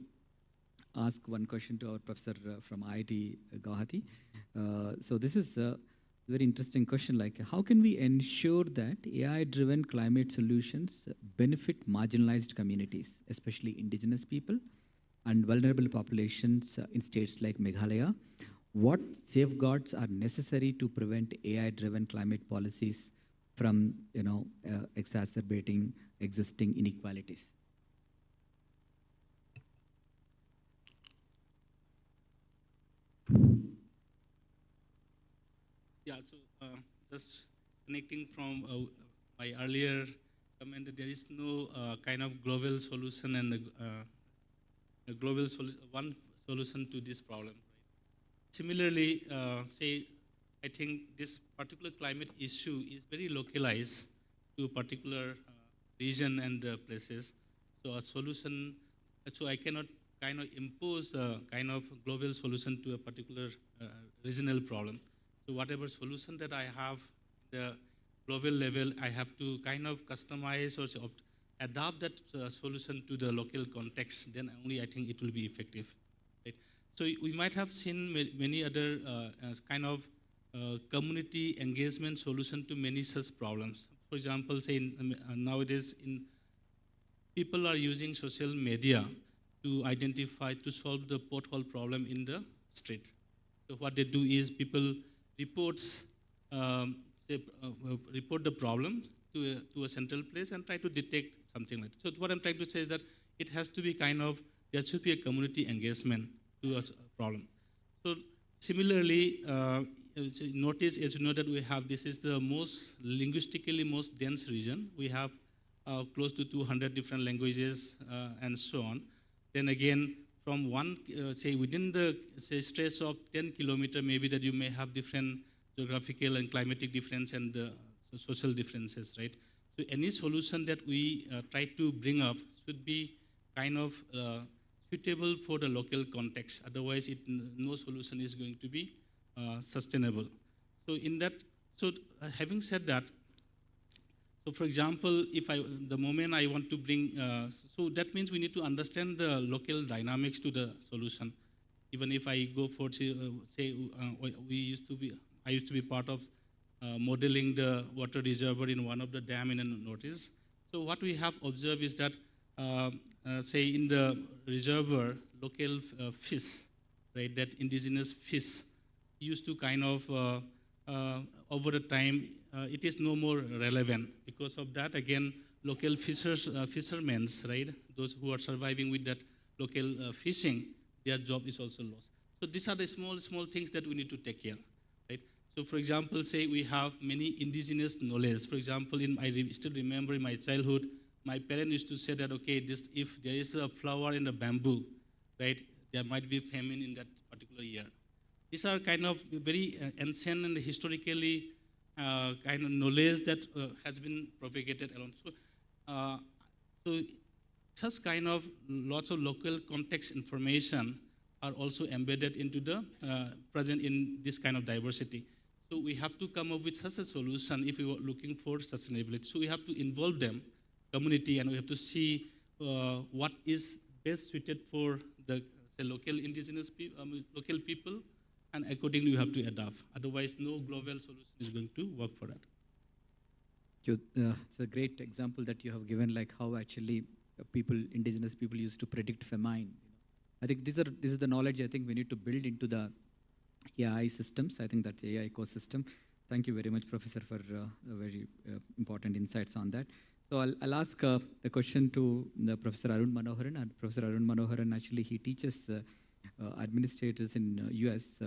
Speaker 6: ask one question to our professor from IIT Guwahati. So this is a very interesting question, like how can we ensure that AI-driven climate solutions benefit marginalized communities, especially indigenous people and vulnerable populations in states like Meghalaya? What safeguards are necessary to prevent AI-driven climate policies from, exacerbating existing inequalities?
Speaker 8: Yeah, so just connecting from my earlier comment, that there is no kind of global solution and a global one solution to this problem. Right? Similarly, I think this particular climate issue is very localized to a particular region and places. So a solution, so I cannot kind of impose a kind of global solution to a particular regional problem. So whatever solution that I have the global level, I have to kind of customize or adapt that solution to the local context. Then only I think it will be effective. Right? So we might have seen many other kind of community engagement solution to many such problems. For example, say nowadays people are using social media to identify, to solve the pothole problem in the street. So what they do is people report the problem to a central place and try to detect something like that. So what I'm trying to say is that it has to be there should be a community engagement to a problem. So similarly, notice, as you know, that we have, this is the linguistically most dense region. We have close to 200 different languages and so on. Then again, from one, say within the stretch of 10 kilometer, maybe that you may have different geographical and climatic difference and the social differences, right? So any solution that we try to bring up should be kind of suitable for the local context. Otherwise, no solution is going to be sustainable. So in that, having said that, so for example, the moment I want to bring, so that means we need to understand the local dynamics to the solution. Even if I go for, I used to be part of modeling the water reservoir in one of the dam in the Northeast. So what we have observed is that, say in the reservoir, local fish, right, that indigenous fish used to kind of, over the time, it is no more relevant. Because of that, again, local fishermen, right, those who are surviving with that local fishing, their job is also lost. So these are the small things that we need to take care, right? So for example, say we have many indigenous knowledge. For example, I still remember in my childhood, my parents used to say that, okay, if there is a flower in the bamboo, right, there might be famine in that particular year. These are kind of very ancient and historically kind of knowledge that has been propagated along. So such kind of lots of local context information are also embedded into the present in this kind of diversity. So we have to come up with such a solution if we are looking for sustainability. So we have to involve them, community, and we have to see what is best suited for the local indigenous local people, and accordingly you have to adapt. Otherwise, no global solution is going to work for that.
Speaker 6: It's a great example that you have given, like how actually indigenous people used to predict famine. I think this is the knowledge I think we need to build into the AI systems. I think that's AI ecosystem. Thank you very much, Professor, for very important insights on that. So I'll ask the question to Professor Arun Manoharan. And Professor Arun Manoharan, actually, he teaches administrators in US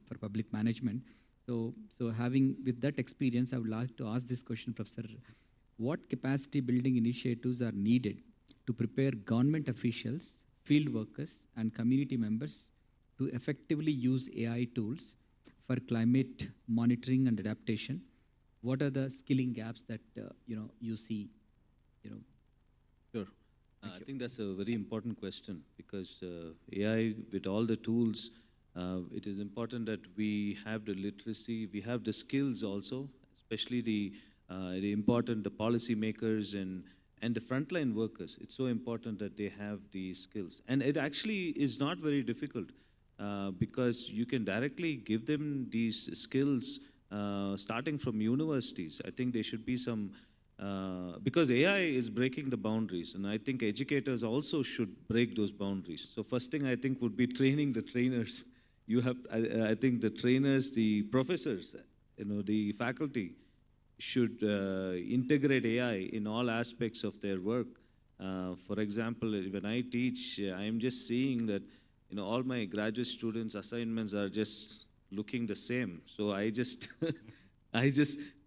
Speaker 6: for public management. So having with that experience, I would like to ask this question, Professor. What capacity building initiatives are needed to prepare government officials, field workers, and community members to effectively use AI tools for climate monitoring and adaptation? What are the skilling gaps that you see?
Speaker 9: Sure. I think that's a very important question because AI, with all the tools, it is important that we have the literacy, we have the skills also, especially the policy makers and the frontline workers. It's so important that they have the skills. And it actually is not very difficult because you can directly give them these skills starting from universities. I think there should be some, because AI is breaking the boundaries, and I think educators also should break those boundaries. So first thing I think would be training the trainers. I think the trainers, the professors, the faculty should integrate AI in all aspects of their work. For example, when I teach, I'm just seeing that all my graduate students' assignments are just looking the same. So I just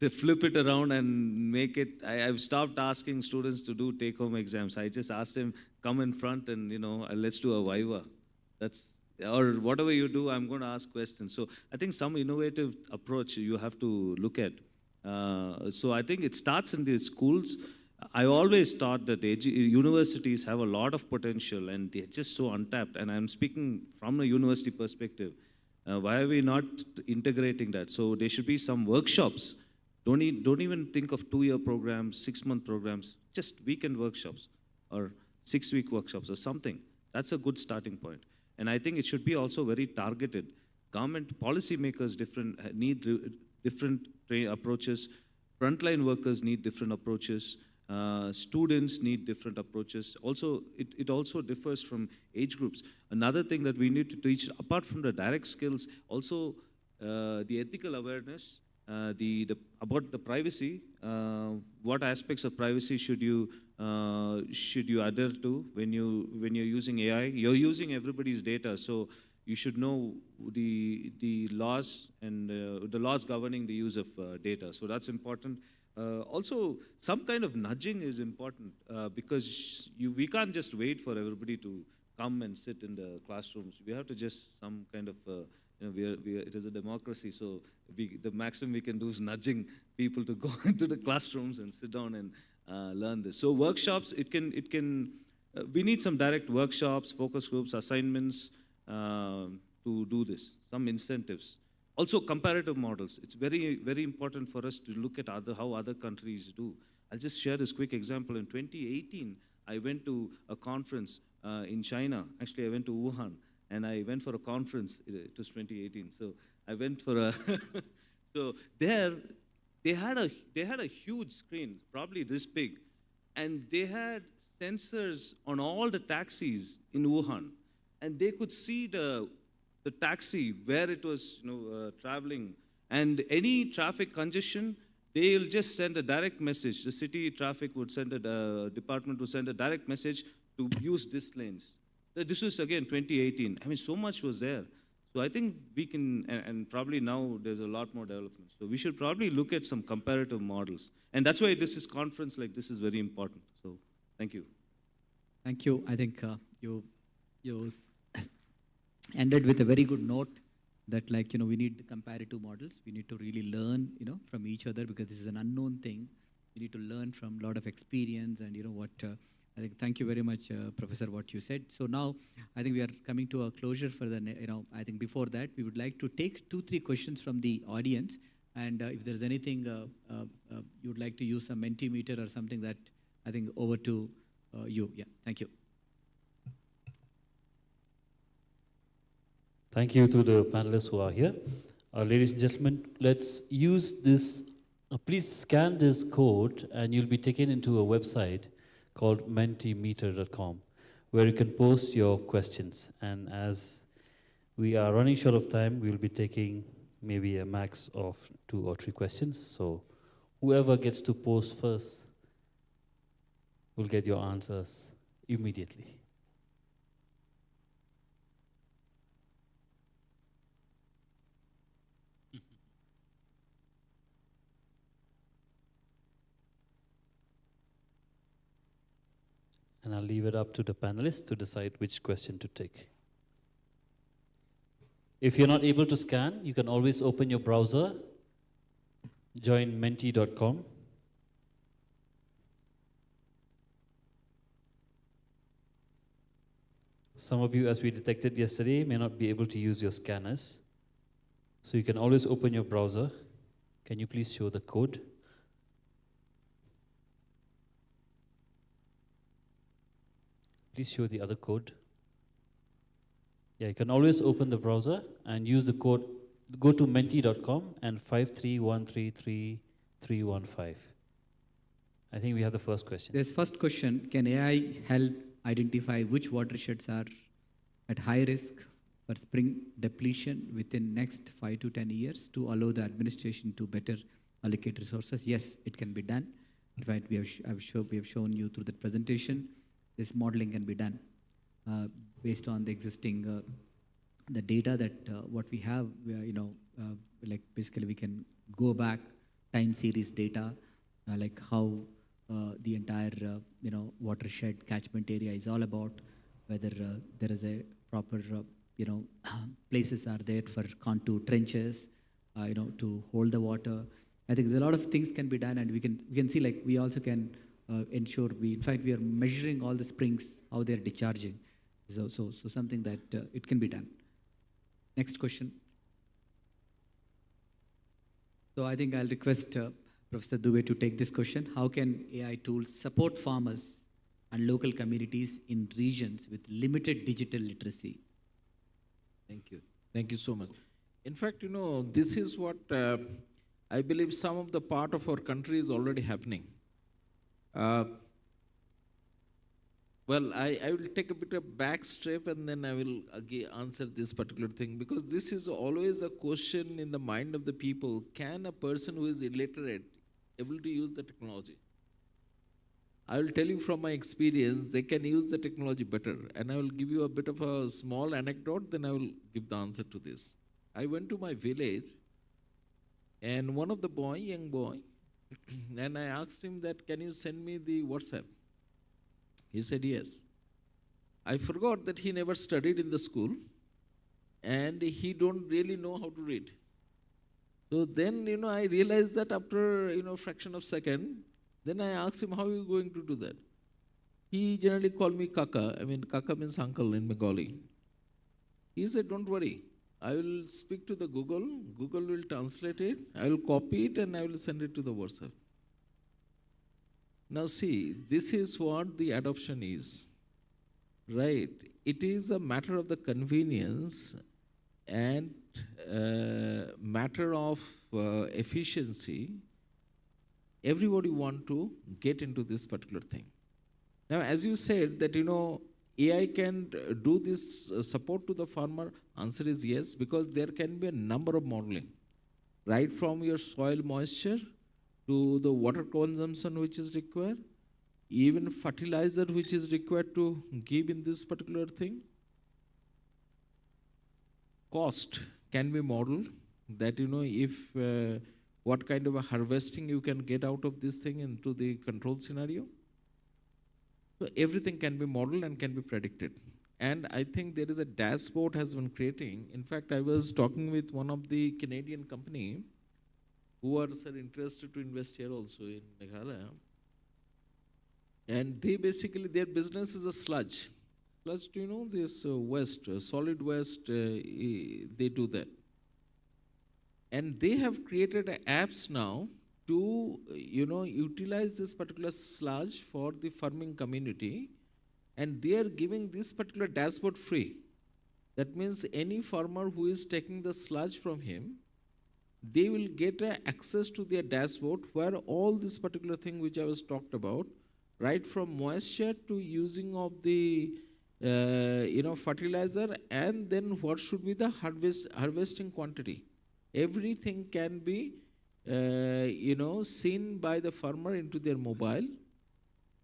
Speaker 9: to flip it around and make it. I've stopped asking students to do take-home exams. I just ask them, come in front and let's do a viva. Or whatever you do, I'm going to ask questions. So I think some innovative approach you have to look at. So I think it starts in the schools. I always thought that universities have a lot of potential and they're just so untapped. And I'm speaking from a university perspective. Why are we not integrating that? So there should be some workshops. Don't even think of 2-year programs, 6-month programs, just weekend workshops or 6-week workshops or something. That's a good starting point. And I think it should be also very targeted. Government policymakers need different approaches. Frontline workers need different approaches. Students need different approaches. Also, it also differs from age groups. Another thing that we need to teach, apart from the direct skills, also the ethical awareness, about the privacy. What aspects of privacy should you adhere to when you're using AI? You're using everybody's data, so you should know the laws and the laws governing the use of data. So that's important. Also, some kind of nudging is important because we can't just wait for everybody to come and sit in the classrooms. We have to just some kind of, it is a democracy, so the maximum we can do is nudging people to go into the classrooms and sit down and learn this. So workshops, we need some direct workshops, focus groups, assignments to do this, some incentives. Also comparative models. It's very, very important for us to look at how other countries do. I'll just share this quick example. In 2018, I went to a conference in China. Actually, I went to Wuhan, and I went for a conference. It was 2018. So I went for a, so there, they had a huge screen, probably this big, and they had sensors on all the taxis in Wuhan, and they could see the taxi where it was traveling, and any traffic congestion, they'll just send a direct message. The city traffic would send department would send a direct message to use this lanes. This was again 2018. I mean, so much was there. So I think we can, and probably now there's a lot more development. So we should probably look at some comparative models. And that's why conference like this is very important. So thank you.
Speaker 6: Thank you. I think you ended with a very good note that we need comparative models. We need to really learn, from each other, because this is an unknown thing. We need to learn from a lot of experience and what, I think, thank you very much, Professor, what you said. So now I think we are coming to a closure for the, I think before that, we would like to take 2-3 questions from the audience. And if there's anything you would like to use, a Mentimeter or something, that I think over to you. Yeah, thank you.
Speaker 4: Thank you to the panelists who are here. Ladies and gentlemen, let's use this. Please scan this code and you'll be taken into a website called mentimeter.com, where you can post your questions. And as we are running short of time, we'll be taking maybe a max of 2 or 3 questions. So whoever gets to post first will get your answers immediately. And I'll leave it up to the panelists to decide which question to take. If you're not able to scan, you can always open your browser, join menti.com. Some of you, as we detected yesterday, may not be able to use your scanners. So you can always open your browser. Can you please show the code? Please show the other code. Yeah, you can always open the browser and use the code. Go to menti.com and 5313315. I think we have the first question.
Speaker 6: This first question, can AI help identify which watersheds are at high risk for spring depletion within next 5 to 10 years to allow the administration to better allocate resources? Yes, it can be done. In fact, we have shown you through the presentation, this modeling can be done based on the existing the data that what we have. Like basically we can go back time series data, like how the entire watershed catchment area is all about, whether there is a proper places are there for contour trenches, to hold the water. I think there's a lot of things can be done, and we can see, like, we also can ensure in fact we are measuring all the springs, how they're discharging. So something that it can be done. Next question. So I think I'll request Professor Dubey to take this question. How can AI tools support farmers and local communities in regions with limited digital literacy?
Speaker 7: Thank you. Thank you so much. In fact, this is what I believe some of the part of our country is already happening. Well, I will take a bit of back step and then I will again answer this particular thing, because this is always a question in the mind of the people. Can a person who is illiterate able to use the technology? I will tell you from my experience, they can use the technology better. And I will give you a bit of a small anecdote, then I will give the answer to this. I went to my village, and one of the young boy, and I asked him that, can you send me the WhatsApp? He said yes. I forgot that he never studied in the school and he don't really know how to read. So then, I realized that after, fraction of second, then I asked him, how are you going to do that? He generally called me Kaka. I mean, Kaka means uncle in Bengali. He said, don't worry. I will speak to the Google. Google will translate it. I will copy it and I will send it to the WhatsApp. Now see, this is what the adoption is. Right? It is a matter of the convenience and matter of efficiency. Everybody want to get into this particular thing. Now, as you said that, AI can do this support to the farmer, answer is yes, because there can be a number of modeling, right from your soil moisture to the water consumption which is required, even fertilizer which is required to give in this particular thing. Cost can be modeled that, if what kind of a harvesting you can get out of this thing into the control scenario. So everything can be modeled and can be predicted. And I think there is a dashboard has been creating. In fact, I was talking with one of the Canadian company who are interested to invest here also in Meghalaya. And they basically, their business is a sludge. Sludge, do you know this waste, solid waste, they do that. And they have created apps now to, utilize this particular sludge for the farming community, and they are giving this particular dashboard free. That means any farmer who is taking the sludge from him, they will get access to their dashboard where all this particular thing which I was talked about, right from moisture to using of the fertilizer, and then what should be the harvesting quantity. Everything can be seen by the farmer into their mobile.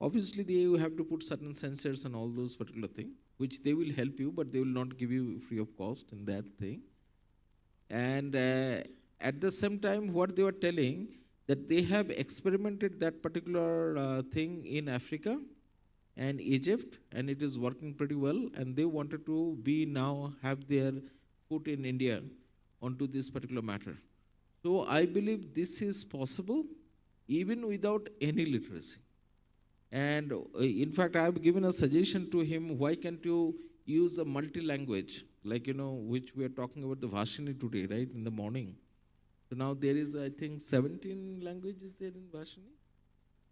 Speaker 7: Obviously, they have to put certain sensors and all those particular things, which they will help you, but they will not give you free of cost in that thing. And at the same time, what they were telling, that they have experimented that particular thing in Africa and Egypt, and it is working pretty well, and they wanted to have their foot in India onto this particular matter. So I believe this is possible even without any literacy. And in fact, I have given a suggestion to him, why can't you use a multi-language, like, which we are talking about the Bhashini today, right, in the morning. So now there is, I think, 17 languages there in Bhashini.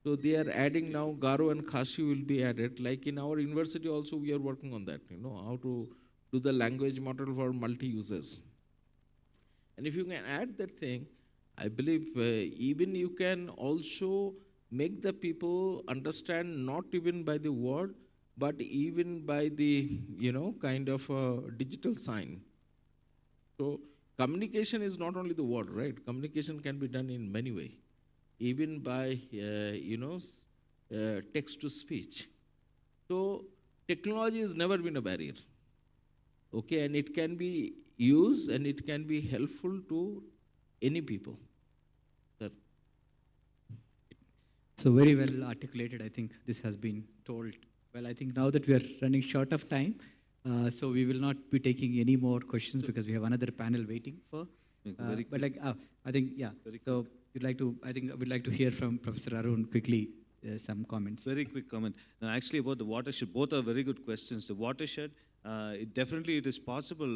Speaker 7: So they are adding now, Garo and Khashi will be added. Like in our university also, we are working on that, how to do the language model for multi-users. And if you can add that thing, I believe even you can also make the people understand not even by the word, but even by the, kind of a digital sign. So communication is not only the word, right? Communication can be done in many ways, even by, text to speech. So technology has never been a barrier. Okay, and it can be used and it can be helpful to any people. Sir.
Speaker 6: So very well articulated. I think this has been told. Well, I think now that we are running short of time, so we will not be taking any more questions because we have another panel waiting for. But I think, yeah. So we'd like to, I think we'd like to hear from Professor Arun quickly some comments.
Speaker 9: Very quick comment. Now, actually, about the watershed, both are very good questions. The watershed, it is possible,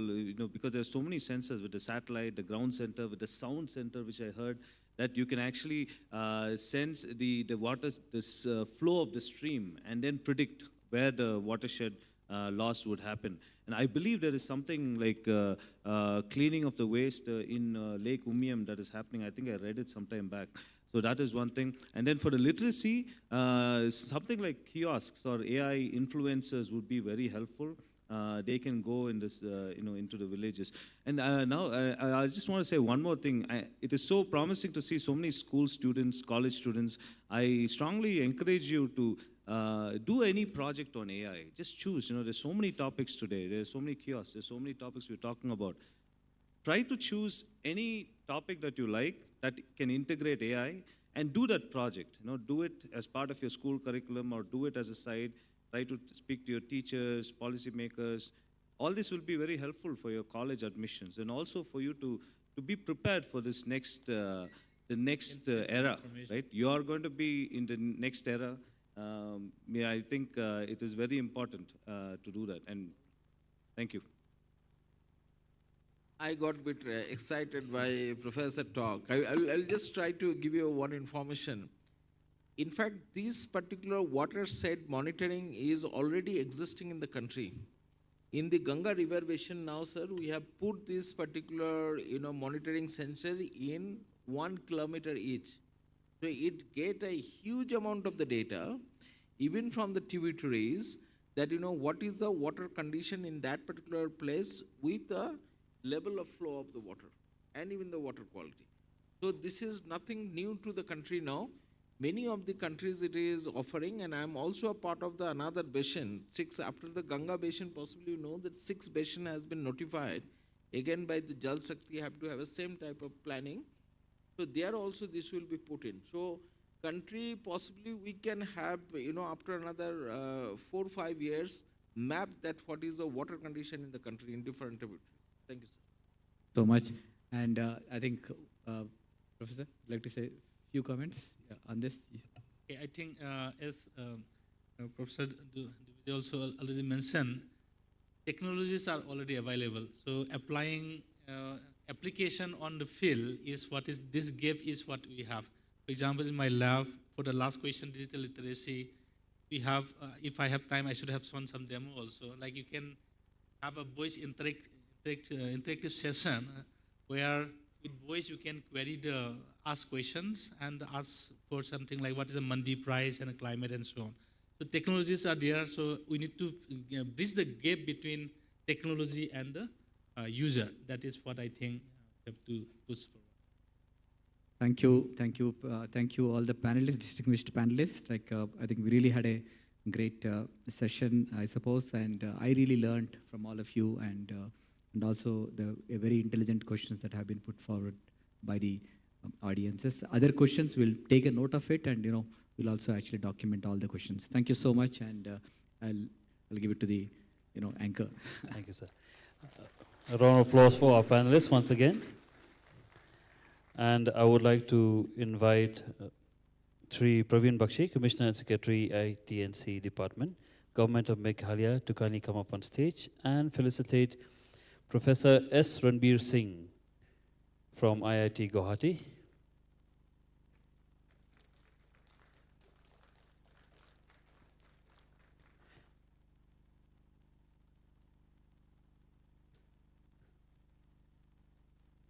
Speaker 9: because there are so many sensors with the satellite, the ground center, with the sound center, which I heard, that you can actually sense the water, this flow of the stream, and then predict where the watershed loss would happen. And I believe there is something like cleaning of the waste in Lake Umiam that is happening. I think I read it sometime back. So that is one thing. And then for the literacy, something like kiosks or AI influencers would be very helpful. They can go in this, into the villages. And now I just want to say one more thing. It is so promising to see so many school students, college students. I strongly encourage you to do any project on AI. Just choose. There's so many topics today. There's so many kiosks. There's so many topics we're talking about. Try to choose any topic that you like that can integrate AI and do that project. Do it as part of your school curriculum or do it as a side. Try to speak to your teachers, policymakers. All this will be very helpful for your college admissions and also for you to be prepared for this next, the next era, right? You are going to be in the next era. Yeah, I think it is very important to do that. And thank you.
Speaker 7: I got a bit excited by Professor talk. I'll just try to give you one information. In fact, this particular watershed monitoring is already existing in the country. In the Ganga River Basin now, sir, we have put this particular, monitoring sensor in 1 kilometer each. So it get a huge amount of the data, even from the tributaries, that what is the water condition in that particular place with the level of flow of the water and even the water quality. So this is nothing new to the country now. Many of the countries it is offering, and I am also a part of the another basin, 6 after the Ganga basin, possibly that 6 basin has been notified. Again by the Jal Shakti have to have a same type of planning. So there also this will be put in. So country possibly we can have, after another 4 or 5 years, map that what is the water condition in the country in different tributaries. Thank you, sir.
Speaker 6: So much. And I think, Professor, would like to say a few comments on this?
Speaker 8: Okay, I think as Professor Dwivedi also already mentioned, technologies are already available. So applying application on the field is what is, this gap is what we have. For example, in my lab, for the last question, digital literacy, we have, if I have time, I should have shown some demo also. Like you can have a voice interactive session where with voice you can query the ask questions and ask for something like what is the mandi price and a climate and so on. So technologies are there, so we need to bridge the gap between technology and the user. That is what I think we have to push for.
Speaker 6: Thank you, thank you all the panelists, distinguished panelists. Like I think we really had a great session, I suppose, and I really learned from all of you, and also the very intelligent questions that have been put forward by the audiences. Other questions, we'll take a note of it, and we'll also actually document all the questions. Thank you so much, and I'll give it to the anchor.
Speaker 4: Thank you, sir. A round of applause for our panelists once again. And I would like to invite Sri Praveen Bakshi, Commissioner and Secretary, ITNC Department, Government of Meghalaya, to kindly come up on stage and felicitate Professor S. Ranbir Singh from IIT Guwahati.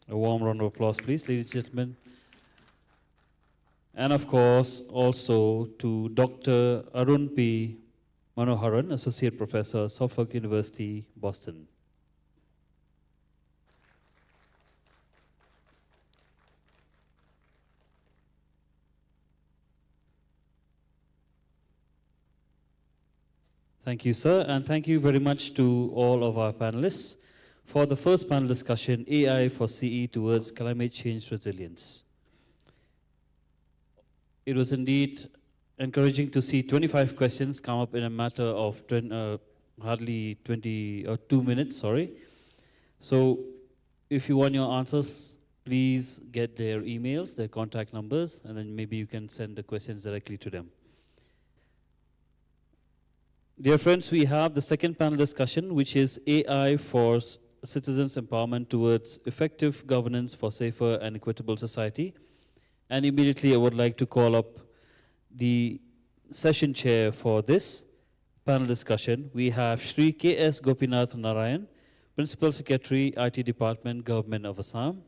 Speaker 4: A warm round of applause, please, ladies and gentlemen. And of course, also to Dr. Arun P. Manoharan, Associate Professor, Suffolk University, Boston. Thank you, sir, and thank you very much to all of our panelists for the first panel discussion, AI for CE towards climate change resilience. It was indeed encouraging to see 25 questions come up in a matter of hardly 2 minutes, sorry. So if you want your answers, please get their emails, their contact numbers, and then maybe you can send the questions directly to them. Dear friends, we have the second panel discussion, which is AI for citizens' empowerment towards effective governance for safer and equitable society. And immediately I would like to call up the session chair for this panel discussion. We have Shri K.S. Gopinath Narayan, Principal Secretary, IT Department, Government of Assam.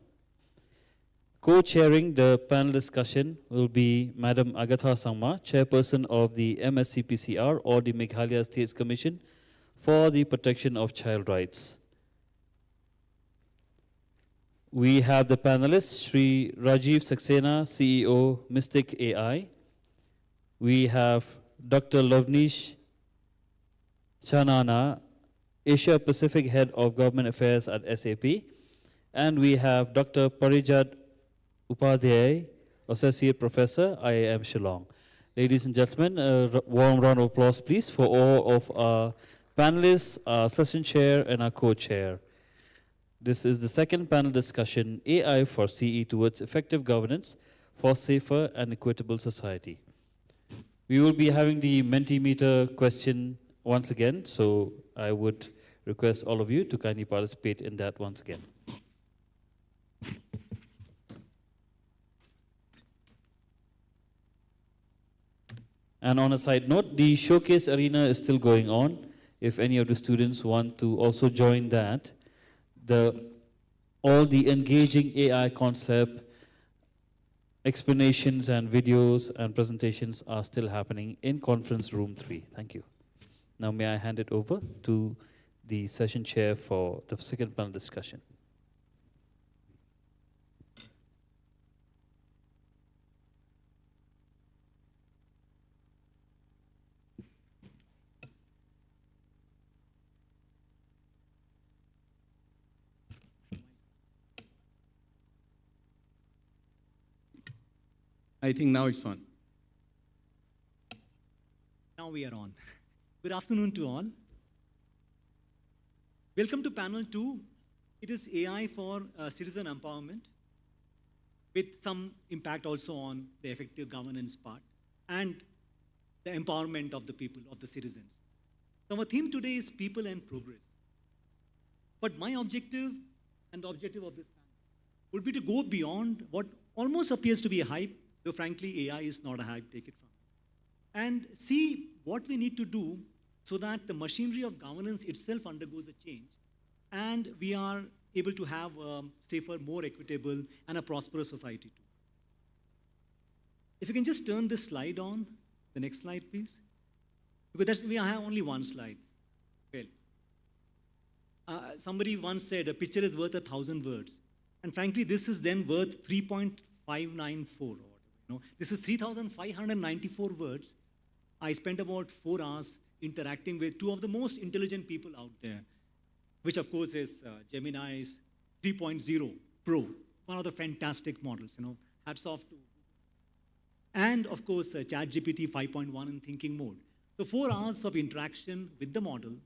Speaker 4: Co-chairing the panel discussion will be Madam Agatha Sangma, Chairperson of the MSCPCR, or the Meghalaya States Commission for the Protection of Child Rights. We have the panelists, Sri Rajiv Saxena, CEO, Mystic AI. We have Dr. Lovnish Chanana, Asia Pacific Head of Government Affairs at SAP. And we have Dr. Parijat Upadhyay, Associate Professor, IIM Shillong. Ladies and gentlemen, a warm round of applause, please, for all of our panelists, our session chair, and our co-chair. This is the second panel discussion, AI for CE towards effective governance for safer and equitable society. We will be having the Mentimeter question once again, so I would request all of you to kindly participate in that once again. And on a side note, the showcase arena is still going on. If any of the students want to also join that, all the engaging AI concept explanations and videos and presentations are still happening in conference room 3. Thank you. Now may I hand it over to the session chair for the second panel discussion.
Speaker 10: I think now it's on.
Speaker 11: Now we are on. Good afternoon to all. Welcome to panel 2. It is AI for citizen empowerment with some impact also on the effective governance part and the empowerment of the people, of the citizens. So our theme today is people and progress. But my objective and the objective of this panel would be to go beyond what almost appears to be a hype, though frankly AI is not a hype, take it from me, and see what we need to do so that the machinery of governance itself undergoes a change and we are able to have a safer, more equitable, and a prosperous society too. If you can just turn this slide on, the next slide please, because we have only one slide. Well, somebody once said a picture is worth 1,000 words, and frankly this is then worth 3.594. This is 3,594 words. I spent about 4 hours interacting with 2 of the most intelligent people out there, which of course is Gemini's 3.0 Pro, one of the fantastic models, hats off to. And of course, ChatGPT 5.1 in thinking mode. So 4 hours of interaction with the model,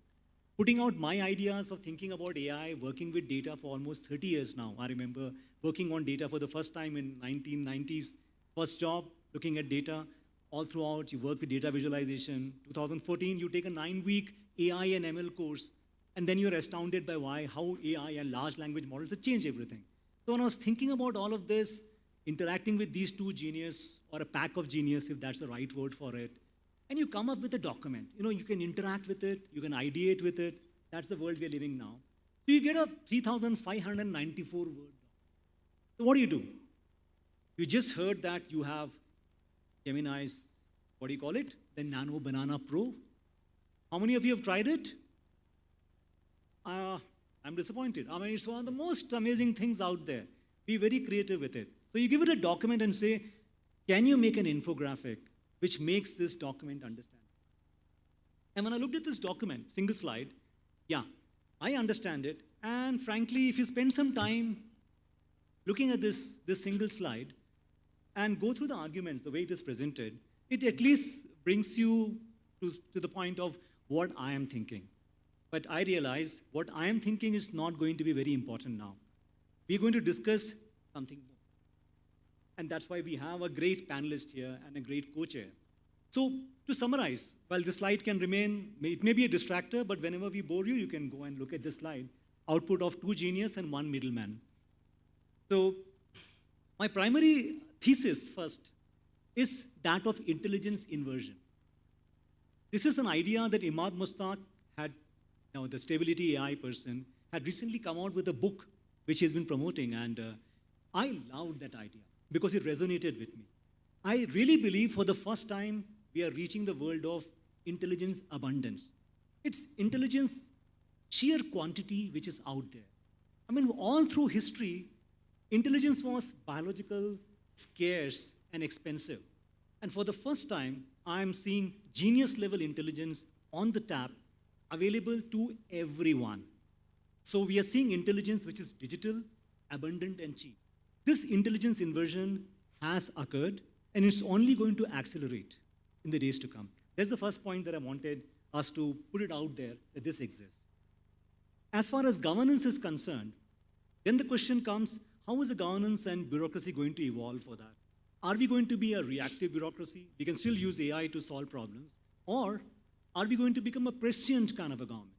Speaker 11: putting out my ideas of thinking about AI, working with data for almost 30 years now. I remember working on data for the first time in 1990s. First job, looking at data. All throughout, you work with data visualization. 2014, you take a 9-week AI and ML course, and then you're astounded by how AI and large language models have changed everything. So when I was thinking about all of this, interacting with these 2 geniuses, or a pack of genius, if that's the right word for it, and you come up with a document. You can interact with it, you can ideate with it. That's the world we're living now. So you get a 3,594 word document. So what do? You just heard that you have Gemini's, what do you call it? The Nano Banana Pro. How many of you have tried it? I'm disappointed. I mean, it's one of the most amazing things out there. Be very creative with it. So you give it a document and say, can you make an infographic which makes this document understand? And when I looked at this document, single slide, yeah, I understand it. And frankly, if you spend some time looking at this single slide, and go through the arguments, the way it is presented, it at least brings you to the point of what I am thinking. But I realize what I am thinking is not going to be very important now. We're going to discuss something more. And that's why we have a great panelist here and a great co-chair. So to summarize, while the slide can remain, it may be a distractor, but whenever we bore you, you can go and look at this slide. Output of 2 geniuses and 1 middleman. So my primary thesis first is that of intelligence inversion. This is an idea that Imad Mustaq had, the stability AI person, had recently come out with a book which he's been promoting, and I loved that idea because it resonated with me. I really believe for the first time we are reaching the world of intelligence abundance. It's intelligence, sheer quantity which is out there. I mean, all through history, intelligence was biological, scarce, and expensive. And for the first time, I'm seeing genius level intelligence on the tap, available to everyone. So we are seeing intelligence which is digital, abundant, and cheap. This intelligence inversion has occurred, and it's only going to accelerate. in the days to come. That's the first point that I wanted us to put it out there that this exists. As far as governance is concerned, then the question comes, how is the governance and bureaucracy going to evolve for that? Are we going to be a reactive bureaucracy? We can still use AI to solve problems. Or are we going to become a prescient kind of a government,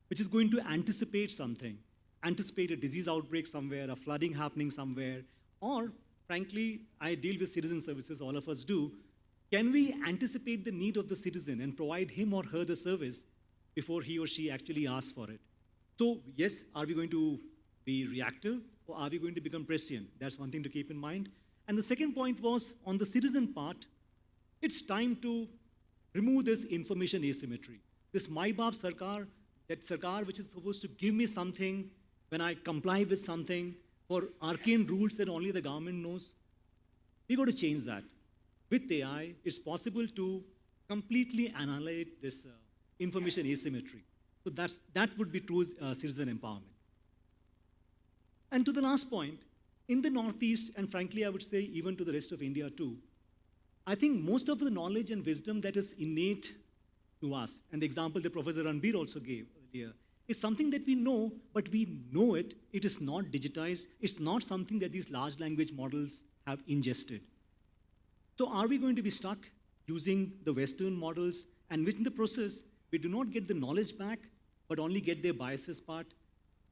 Speaker 11: which is going to anticipate something, anticipate a disease outbreak somewhere, a flooding happening somewhere, or frankly, I deal with citizen services, all of us do. Can we anticipate the need of the citizen and provide him or her the service before he or she actually asks for it? So yes, are we going to be reactive or are we going to become prescient? That's one thing to keep in mind. And the second point was on the citizen part, it's time to remove this information asymmetry. This My Baap Sarkar, that Sarkar which is supposed to give me something when I comply with something for arcane rules that only the government knows. We got to change that. With AI, it's possible to completely annihilate this information asymmetry. So that would be true citizen empowerment. And to the last point, in the Northeast, and frankly, I would say even to the rest of India too, I think most of the knowledge and wisdom that is innate to us, and the example that Professor Ranbir also gave earlier, is something that we know, but we know it. It is not digitized. It's not something that these large language models have ingested. So are we going to be stuck using the Western models, and within the process, we do not get the knowledge back, but only get their biases part?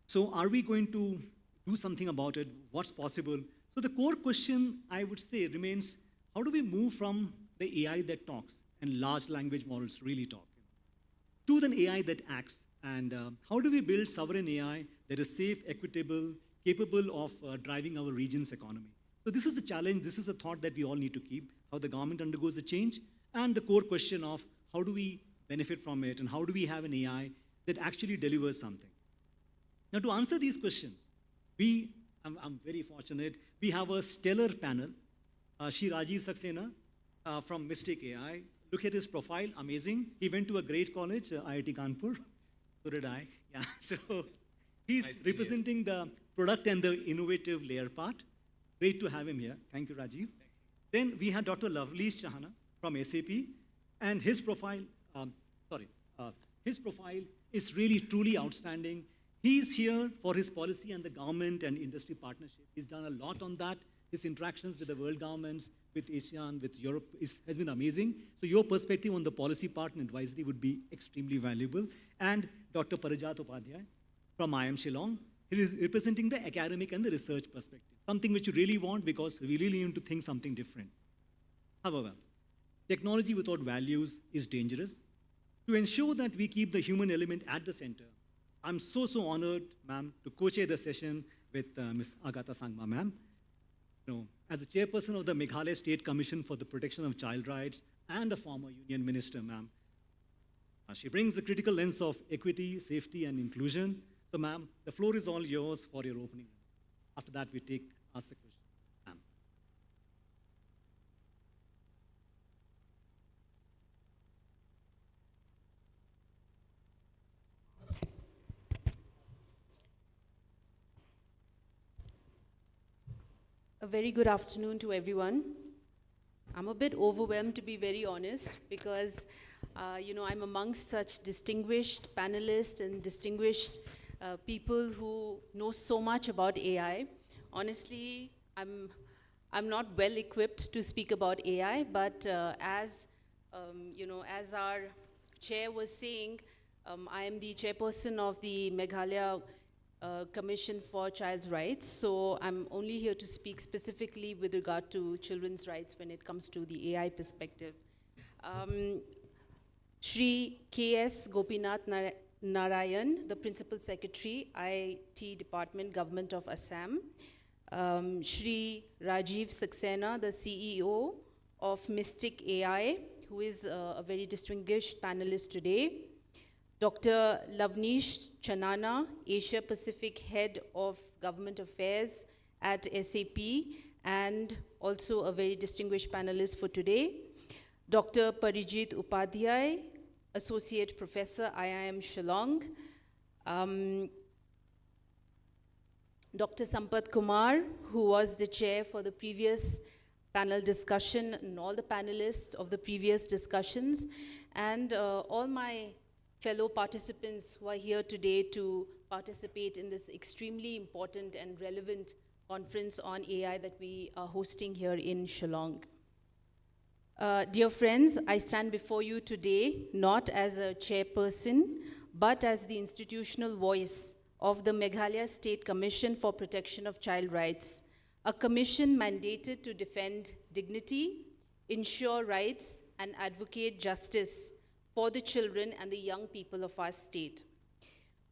Speaker 11: So are we going to do something about it? What's possible? So the core question, I would say, remains, how do we move from the AI that talks and large language models really talk to the AI that acts? And how do we build sovereign AI that is safe, equitable, capable of driving our region's economy? So this is the challenge. This is a thought that we all need to keep, how the government undergoes a change, and the core question of how do we benefit from it, and how do we have an AI that actually delivers something? Now, to answer these questions, I'm very fortunate, we have a stellar panel. Shri Rajiv Saxena from Mystic AI. Look at his profile, amazing. He went to a great college, IIT Kanpur. So did I. Yeah. So he's representing the product and the innovative layer part. Great to have him here. Thank you, Rajiv. Then we had Dr. Lovelees Chahana from SAP, and his profile, his profile is really truly outstanding. He's here for his policy and the government and industry partnership. He's done a lot on that. His interactions with the world governments, with ASEAN, with Europe has been amazing. So your perspective on the policy part and advisory would be extremely valuable. And Dr. Parijat Upadhyay from IIM Shillong. He is representing the academic and the research perspective, something which you really want because we really need to think something different. However, technology without values is dangerous. To ensure that we keep the human element at the center, I'm so honored, ma'am, to co-chair the session with Ms. Agatha Sangma, ma'am. As the chairperson of the Meghalaya State Commission for the Protection of Child Rights and a former union minister, ma'am, she brings a critical lens of equity, safety, and inclusion. So, ma'am, the floor is all yours for your opening. After that, we ask the question. Ma'am.
Speaker 10: A very good afternoon to everyone. I'm a bit overwhelmed, to be very honest, because I'm amongst such distinguished panelists and distinguished people who know so much about AI. Honestly, I'm not well equipped to speak about AI, but as our chair was saying, I am the chairperson of the Meghalaya Commission for Child's Rights, so I'm only here to speak specifically with regard to children's rights when it comes to the AI perspective. Shri K.S. Gopinath Narayan, the Principal Secretary, IT Department, Government of Assam. Shri Rajiv Saxena, the CEO of Mystic AI, who is a very distinguished panelist today. Dr. Lovelees Chahana, Asia Pacific Head of Government Affairs at SAP, and also a very distinguished panelist for today. Dr. Parijat Upadhyay, Associate Professor, IIM Shillong. Dr. Sampath Kumar, who was the chair for the previous panel discussion and all the panelists of the previous discussions, and all my fellow participants who are here today to participate in this extremely important and relevant conference on AI that we are hosting here in Shillong. Dear friends, I stand before you today not as a chairperson, but as the institutional voice of the Meghalaya State Commission for Protection of Child Rights, a commission mandated to defend dignity, ensure rights, and advocate justice for the children and the young people of our state.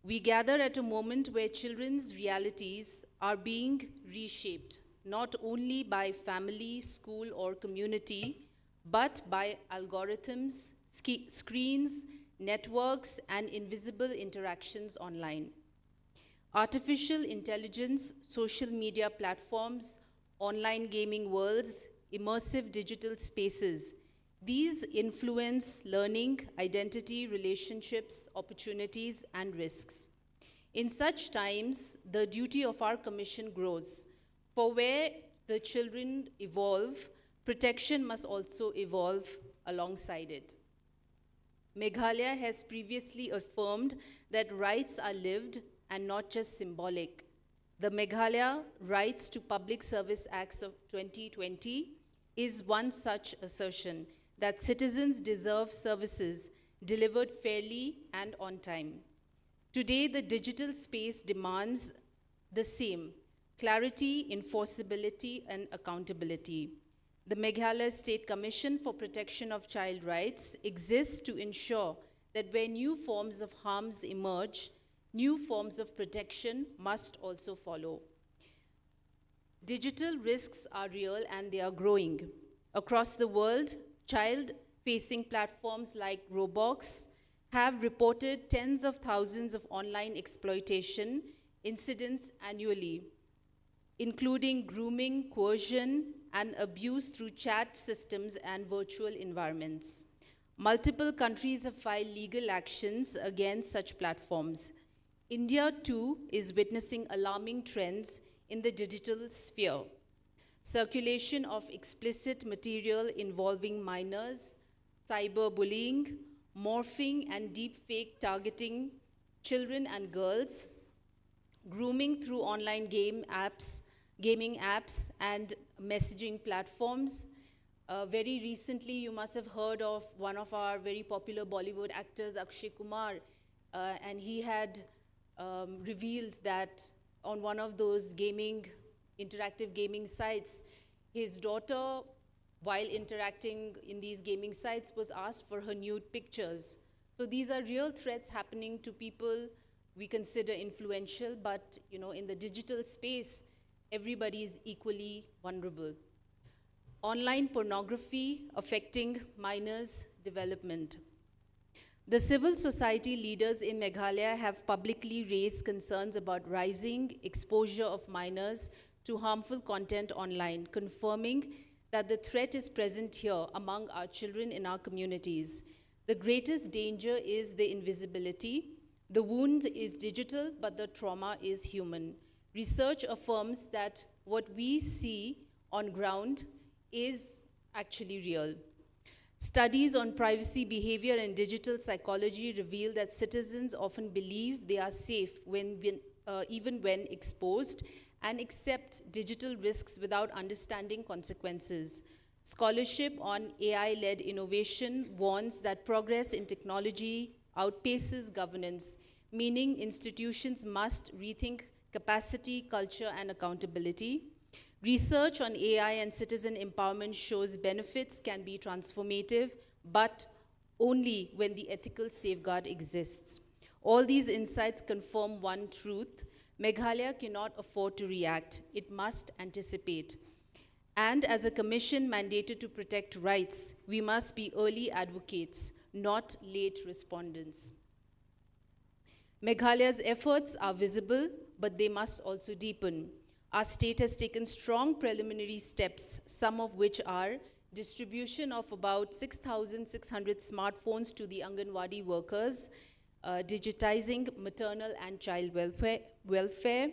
Speaker 10: We gather at a moment where children's realities are being reshaped, not only by family, school, or community, but by algorithms, screens, networks, and invisible interactions online. Artificial intelligence, social media platforms, online gaming worlds, immersive digital spaces, these influence learning, identity, relationships, opportunities, and risks. In such times, the duty of our commission grows. For where the children evolve, protection must also evolve alongside it. Meghalaya has previously affirmed that rights are lived and not just symbolic. The Meghalaya Rights to Public Service Acts of 2020 is one such assertion, that citizens deserve services delivered fairly and on time. Today, the digital space demands the same: clarity, enforceability, and accountability. The Meghalaya State Commission for Protection of Child Rights exists to ensure that where new forms of harms emerge, new forms of protection must also follow. Digital risks are real and they are growing. Across the world, child-facing platforms like Roblox have reported tens of thousands of online exploitation incidents annually, including grooming, coercion, and abuse through chat systems and virtual environments. Multiple countries have filed legal actions against such platforms. India, too, is witnessing alarming trends in the digital sphere. Circulation of explicit material involving minors, cyberbullying, morphing and deepfake targeting children and girls, grooming through online gaming apps and messaging platforms. Very recently, you must have heard of one of our very popular Bollywood actors, Akshay Kumar, and he had revealed that on one of those interactive gaming sites, his daughter, while interacting in these gaming sites, was asked for her nude pictures. So these are real threats happening to people we consider influential, but in the digital space, everybody is equally vulnerable. Online pornography affecting minors' development. The civil society leaders in Meghalaya have publicly raised concerns about rising exposure of minors to harmful content online, confirming that the threat is present here among our children in our communities. The greatest danger is the invisibility. The wound is digital, but the trauma is human. Research affirms that what we see on ground is actually real. Studies on privacy behavior and digital psychology reveal that citizens often believe they are safe even when exposed, and accept digital risks without understanding consequences. Scholarship on AI-led innovation warns that progress in technology outpaces governance, meaning institutions must rethink capacity, culture, and accountability. Research on AI and citizen empowerment shows benefits can be transformative, but only when the ethical safeguard exists. All these insights confirm one truth: Meghalaya cannot afford to react. It must anticipate. And as a commission mandated to protect rights, we must be early advocates, not late respondents. Meghalaya's efforts are visible, but they must also deepen. Our state has taken strong preliminary steps, some of which are distribution of about 6,600 smartphones to the Anganwadi workers, digitizing maternal and child welfare,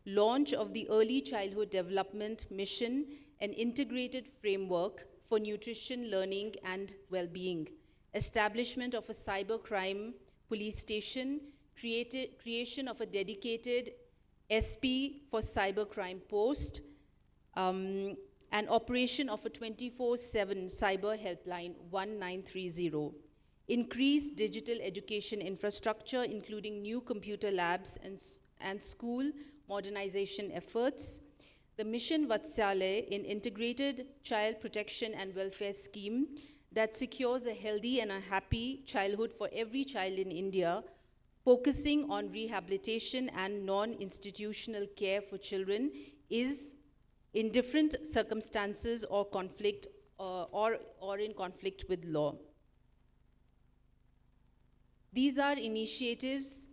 Speaker 10: launch of the Early Childhood Development Mission, an integrated framework for nutrition, learning, and well-being, establishment of a cybercrime police station, creation of a dedicated SP for cybercrime post, and operation of a 24/7 cyber helpline 1930. Increase digital education infrastructure, including new computer labs and school modernization efforts. The Mission Vatsalya, an integrated child protection and welfare scheme that secures a healthy and a happy childhood for every child in India, focusing on rehabilitation and non-institutional care for children, is in different circumstances or conflict or in conflict with law. These are initiatives.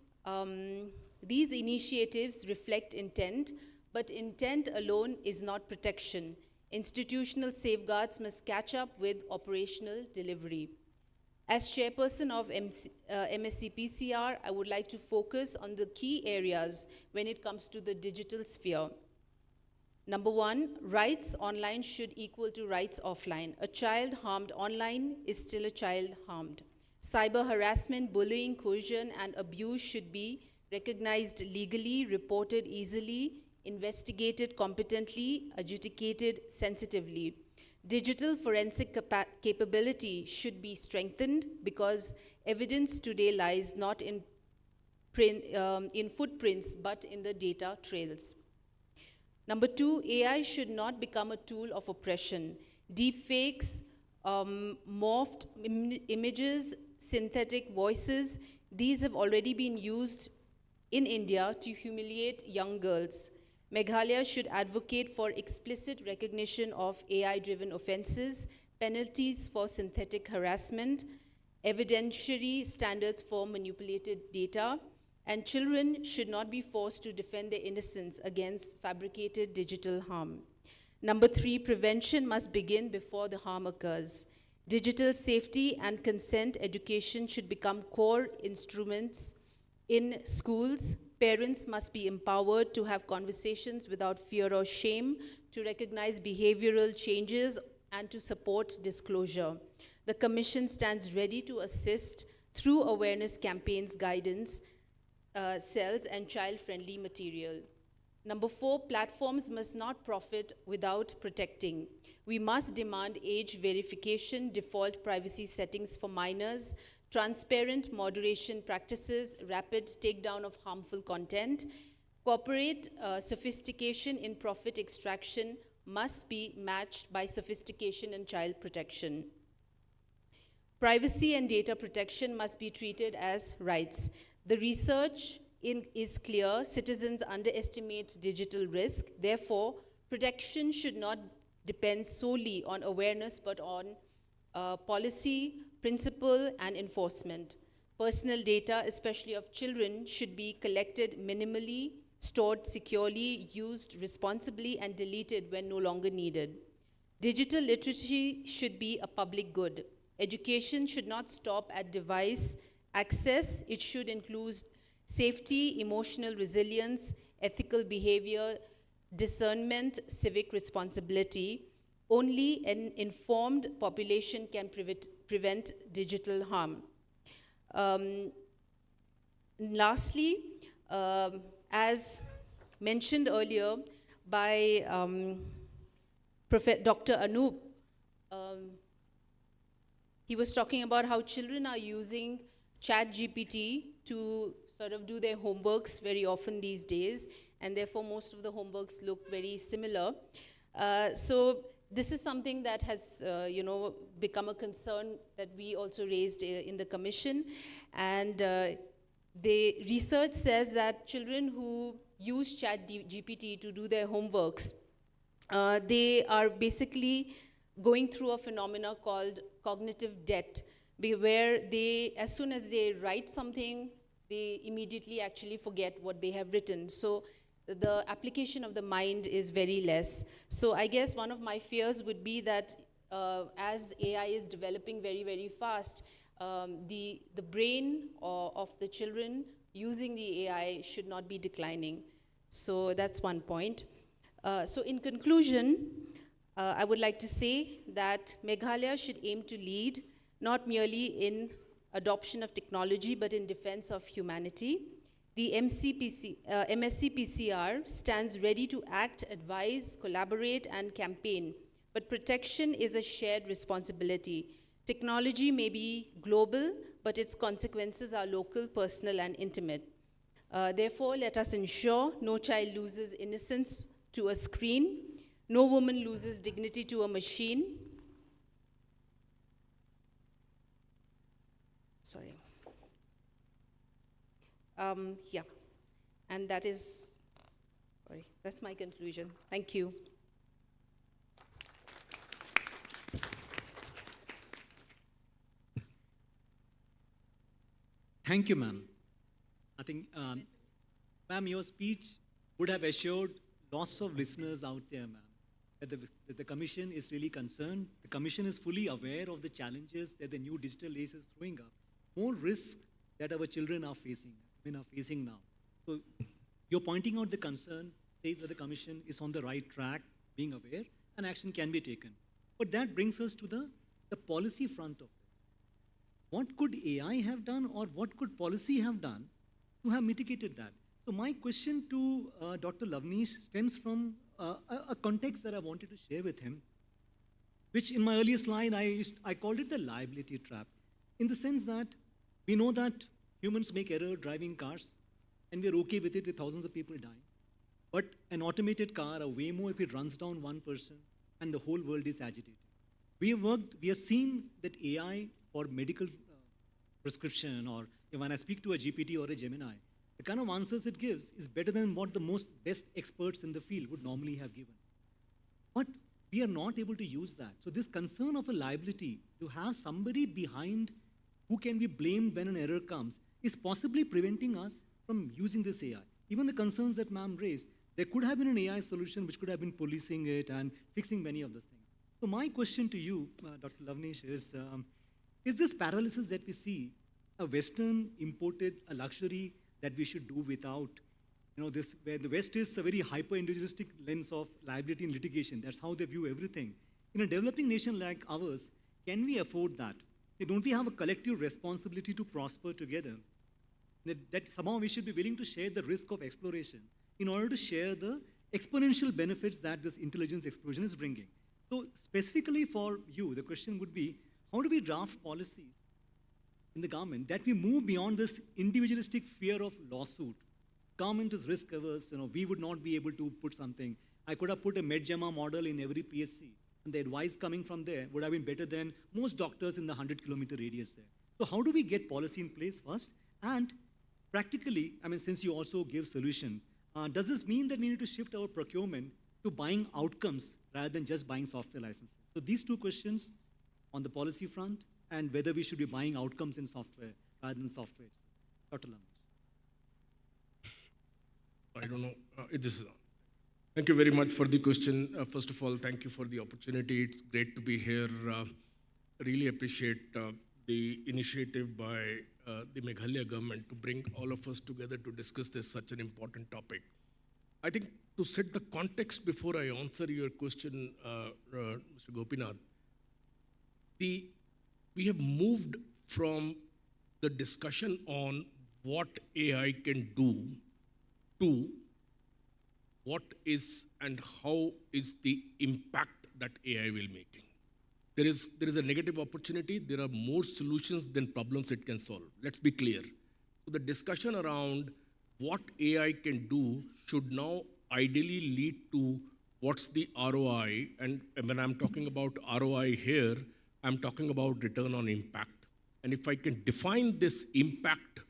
Speaker 10: These initiatives reflect intent, but intent alone is not protection. Institutional safeguards must catch up with operational delivery. As chairperson of MSCPCR, I would like to focus on the key areas when it comes to the digital sphere. Number one, rights online should equal to rights offline. A child harmed online is still a child harmed. Cyber harassment, bullying, coercion, and abuse should be recognized legally, reported easily, investigated competently, adjudicated sensitively. Digital forensic capability should be strengthened because evidence today lies not in footprints but in the data trails. Number two, AI should not become a tool of oppression. Deepfakes, morphed images, synthetic voices, these have already been used in India to humiliate young girls. Meghalaya should advocate for explicit recognition of AI-driven offenses, penalties for synthetic harassment, evidentiary standards for manipulated data, and children should not be forced to defend their innocence against fabricated digital harm. Number three, prevention must begin before the harm occurs. Digital safety and consent education should become core instruments in schools. Parents must be empowered to have conversations without fear or shame, to recognize behavioral changes, and to support disclosure. The Commission stands ready to assist through awareness campaigns, guidance, cells, and child-friendly material. Number four, platforms must not profit without protecting. We must demand age verification, default privacy settings for minors, transparent moderation practices, rapid takedown of harmful content. Corporate sophistication in profit extraction must be matched by sophistication in child protection. Privacy and data protection must be treated as rights. The research is clear. Citizens underestimate digital risk. Therefore, protection should not depend solely on awareness, but on policy, principle, and enforcement. Personal data, especially of children, should be collected minimally, stored securely, used responsibly, and deleted when no longer needed. Digital literacy should be a public good. Education should not stop at device access. It should include safety, emotional resilience, ethical behavior, discernment, civic responsibility. Only an informed population can prevent digital harm. Lastly, as mentioned earlier by Dr. Anup, he was talking about how children are using ChatGPT to sort of do their homeworks very often these days, and therefore most of the homeworks look very similar. So this is something that has become a concern that we also raised in the Commission. And the research says that children who use ChatGPT to do their homeworks, they are basically going through a phenomena called cognitive debt, where they, as soon as they write something, they immediately actually forget what they have written. So the application of the mind is very less. So I guess one of my fears would be that as AI is developing very, very fast, the brain of the children using the AI should not be declining. So that's one point. So in conclusion, I would like to say that Meghalaya should aim to lead not merely in adoption of technology but in defense of humanity. The MSc PCR stands ready to act, advise, collaborate, and campaign, but protection is a shared responsibility. Technology may be global, but its consequences are local, personal, and intimate. Therefore, let us ensure no child loses innocence to a screen, no woman loses dignity to a machine. Sorry. Yeah, and that's my conclusion. Thank you.
Speaker 11: Thank you, ma'am. I think, ma'am, your speech would have assured lots of listeners out there, ma'am, that the Commission is really concerned. The Commission is fully aware of the challenges that the new digital age is throwing up, more risks that our children are facing, women are facing now. So you're pointing out the concern, says that the Commission is on the right track, being aware, and action can be taken. But that brings us to the policy front of it. What could AI have done, or what could policy have done to have mitigated that? So my question to Dr. Lavneesh stems from a context that I wanted to share with him, which in my earlier slide, I called it the liability trap, in the sense that we know that humans make error driving cars, and we're okay with it with thousands of people dying. But an automated car, a Waymo, if it runs down one person, and the whole world is agitated. We have seen that AI for medical prescription, or when I speak to a GPT or a Gemini, the kind of answers it gives is better than what the best experts in the field would normally have given. But we are not able to use that. So this concern of a liability, to have somebody behind who can be blamed when an error comes, is possibly preventing us from using this AI. Even the concerns that ma'am raised, there could have been an AI solution which could have been policing it and fixing many of those things. So my question to you, Dr. Lavneesh, is this paralysis that we see a Western imported a luxury that we should do without? This, where the West is a very hyper-individualistic lens of liability and litigation. That's how they view everything. In a developing nation like ours, can we afford that? Don't we have a collective responsibility to prosper together? That somehow we should be willing to share the risk of exploration in order to share the exponential benefits that this intelligence explosion is bringing. So specifically for you, the question would be, how do we draft policies in the government that we move beyond this individualistic fear of lawsuit? Government is risk averse, we would not be able to put something. I could have put a MedGemma model in every PSC, and the advice coming from there would have been better than most doctors in the 100-kilometer radius there. So how do we get policy in place first? And practically, since you also give solution, does this mean that we need to shift our procurement to buying outcomes rather than just buying software licenses? So these two questions on the policy front, and whether we should be buying outcomes in software rather than software. Dr. Lamneesh.
Speaker 12: I don't know. Thank you very much for the question. First of all, thank you for the opportunity. It's great to be here. Really appreciate the initiative by the Meghalaya government to bring all of us together to discuss such an important topic. I think to set the context before I answer your question, Mr. Gopinath, we have moved from the discussion on what AI can do to what is and how is the impact that AI will make. There is a negative opportunity. There are more solutions than problems it can solve. Let's be clear. So the discussion around what AI can do should now ideally lead to what's the ROI. And when I'm talking about ROI here, I'm talking about return on impact. And if I can define this impact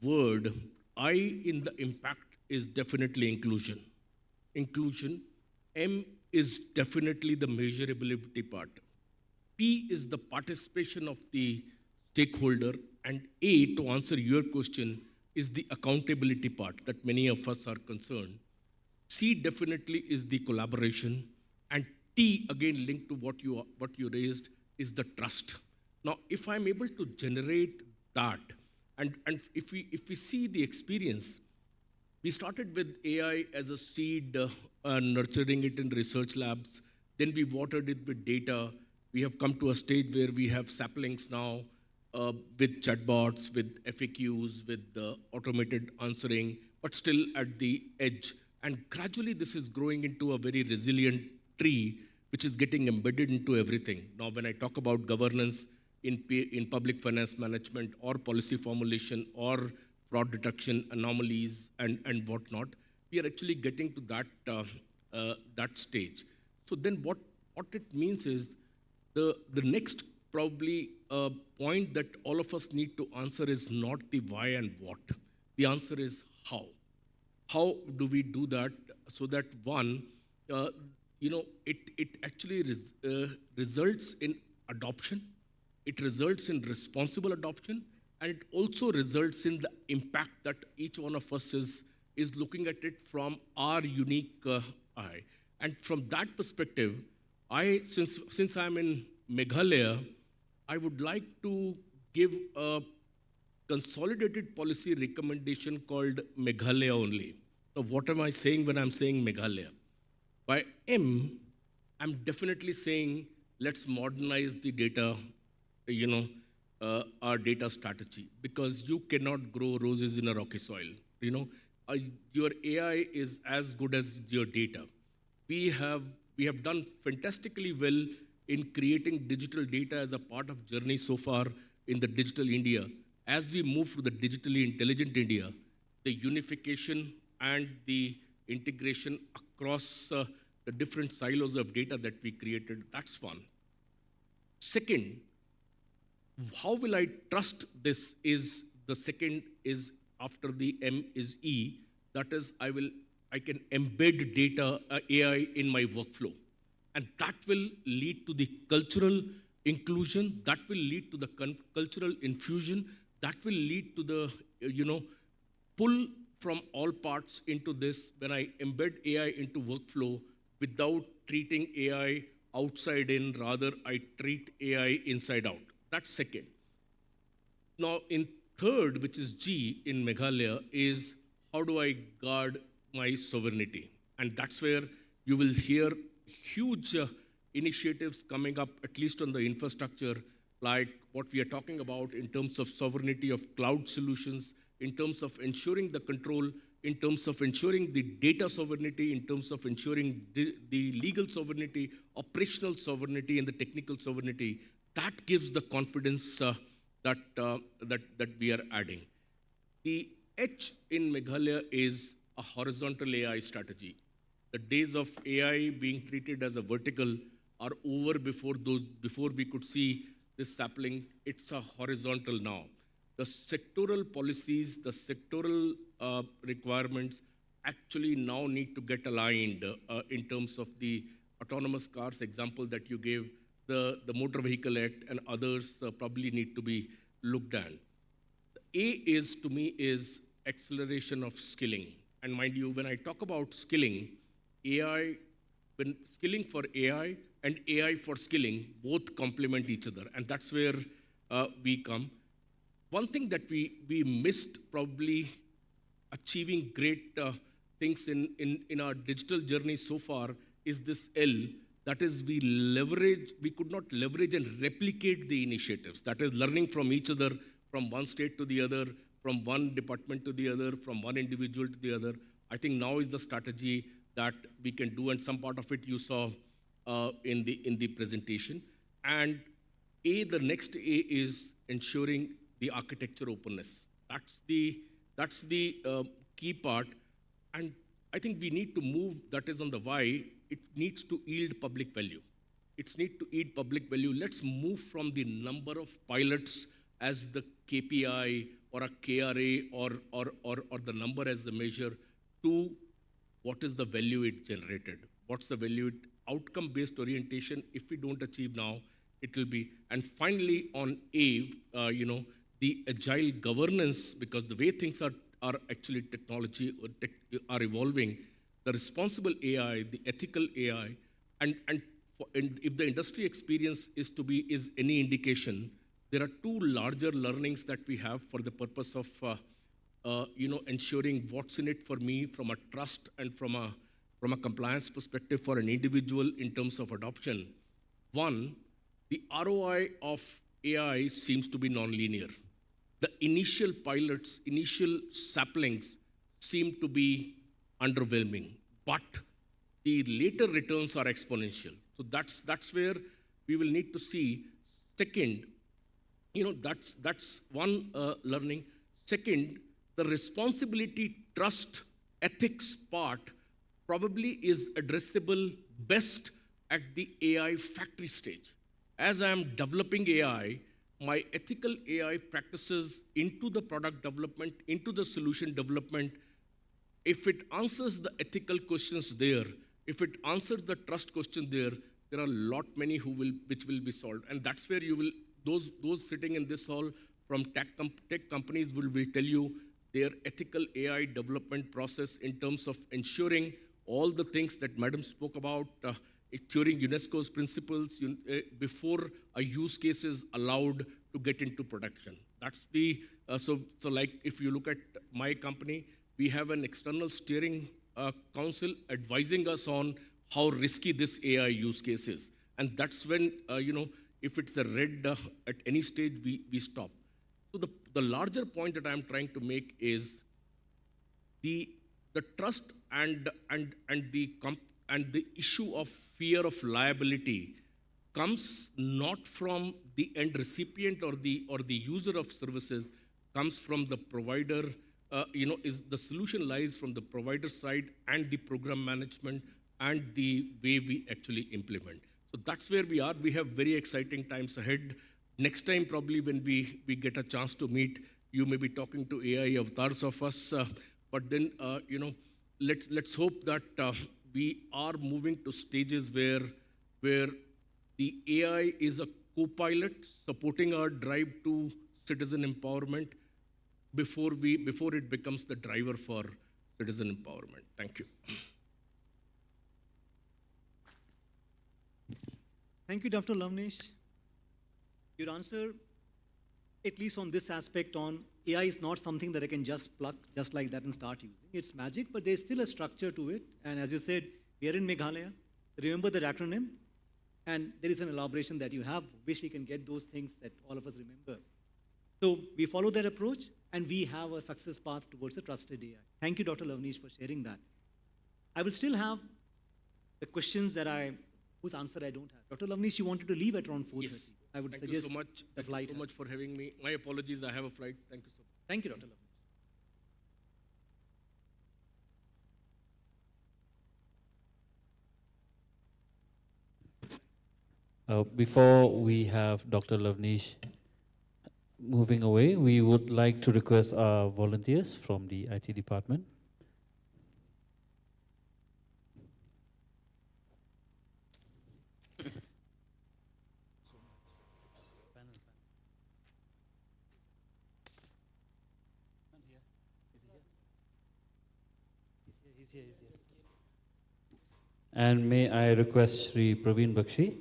Speaker 12: word, I in the impact is definitely inclusion. Inclusion. M is definitely the measurability part. P is the participation of the stakeholder. And A, to answer your question, is the accountability part that many of us are concerned. C definitely is the collaboration. And T, again linked to what you raised, is the trust. Now, if I'm able to generate that, and if we see the experience, we started with AI as a seed, nurturing it in research labs. Then we watered it with data. We have come to a stage where we have saplings now with chatbots, with FAQs, with automated answering, but still at the edge. And gradually this is growing into a very resilient tree, which is getting embedded into everything. Now, when I talk about governance in public finance management or policy formulation or fraud detection anomalies and whatnot, we are actually getting to that stage. So then what it means is the next probably point that all of us need to answer is not the why and what. The answer is how. How do we do that so that one, it actually results in adoption, it results in responsible adoption, and it also results in the impact that each one of us is looking at it from our unique eye. And from that perspective, since I'm in Meghalaya, I would like to give a consolidated policy recommendation called Meghalaya only. So what am I saying when I'm saying Meghalaya? By M, I'm definitely saying let's modernize the data, our data strategy, because you cannot grow roses in a rocky soil. Your AI is as good as your data. We have done fantastically well in creating digital data as a part of journey so far in the digital India. As we move to the digitally intelligent India, the unification and the integration across the different silos of data that we created, that's one. Second, how will I trust this is the second is after the M is E, that is I can embed data, AI in my workflow. And that will lead to the cultural inclusion, that will lead to the cultural infusion, that will lead to the, pull from all parts into this when I embed AI into workflow without treating AI outside in, rather I treat AI inside out. That's second. Now in third, which is G in Meghalaya, is how do I guard my sovereignty? And that's where you will hear huge initiatives coming up, at least on the infrastructure, like what we are talking about in terms of sovereignty of cloud solutions, in terms of ensuring the control, in terms of ensuring the data sovereignty, in terms of ensuring the legal sovereignty, operational sovereignty, and the technical sovereignty. That gives the confidence that we are adding. The H in Meghalaya is a horizontal AI strategy. The days of AI being treated as a vertical are over before we could see this sapling. It's a horizontal now. The sectoral policies, the sectoral requirements actually now need to get aligned in terms of the autonomous cars example that you gave, the Motor Vehicle Act and others probably need to be looked at. A is, to me, is acceleration of skilling. And mind you, when I talk about skilling, when skilling for AI and AI for skilling, both complement each other. And that's where we come. One thing that we missed probably achieving great things in our digital journey so far is this L. That is, we could not leverage and replicate the initiatives. That is, learning from each other, from one state to the other, from one department to the other, from one individual to the other. I think now is the strategy that we can do, and some part of it you saw in the presentation. And the next A is ensuring the architecture openness. That's the key part. And I think we need to move, that is on the why, it needs to yield public value. It needs to yield public value. Let's move from the number of pilots as the KPI or a KRA or the number as the measure to what is the value it generated. What's the value? Outcome-based orientation, if we don't achieve now, it will be. And finally on A, the agile governance, because the way things are actually technology are evolving, the responsible AI, the ethical AI, and if the industry experience is any indication, there are two larger learnings that we have for the purpose of ensuring what's in it for me from a trust and from from a compliance perspective for an individual in terms of adoption. One, the ROI of AI seems to be nonlinear. The initial pilots, initial saplings seem to be underwhelming, but the later returns are exponential. So that's where we will need to see. Second, that's one learning. Second, the responsibility, trust, ethics part probably is addressable best at the AI factory stage. As I am developing AI, my ethical AI practices into the product development, into the solution development, if it answers the ethical questions there, if it answers the trust question there are a lot many which will be solved. And that's where you will, those sitting in this hall from tech companies will tell you their ethical AI development process in terms of ensuring all the things that Madam spoke about, during UNESCO's principles before a use case is allowed to get into production. That's the, so like if you look at my company, we have an external steering council advising us on how risky this AI use case is. And that's when, if it's a red at any stage, we stop. So the larger point that I'm trying to make is the trust and the issue of fear of liability comes not from the end recipient or the user of services, comes from the provider. Is the solution lies from the provider side and the program management and the way we actually implement. So that's where we are. We have very exciting times ahead. Next time, probably when we get a chance to meet, you may be talking to AI avatars of us. But then, let's hope that we are moving to stages where the AI is a co-pilot supporting our drive to citizen empowerment before it becomes the driver for citizen empowerment. Thank you.
Speaker 11: Thank you, Dr. Lavnesh. Your answer, at least on this aspect on AI is not something that I can just pluck just like that and start using. It's magic, but there's still a structure to it. And as you said, we are in Meghalaya. Remember the acronym? And there is an elaboration that you have. Wish we can get those things that all of us remember. So we follow that approach, and we have a success path towards a trusted AI. Thank you, Dr. Lavnesh, for sharing that. I will still have the questions whose answer I don't have. Dr. Lavnesh, you wanted to leave at around 4:30.
Speaker 12: Yes.
Speaker 11: I would
Speaker 12: Thank
Speaker 11: suggest
Speaker 12: you so much.
Speaker 11: the flight.
Speaker 12: Thank you so much for having me. My apologies, I have a flight. Thank you so much.
Speaker 11: Thank you, Dr. Lavnesh.
Speaker 4: Before we have Dr. Lavnesh moving away, we would like to request our volunteers from the IT department. And may I request Shri Praveen Bakshi,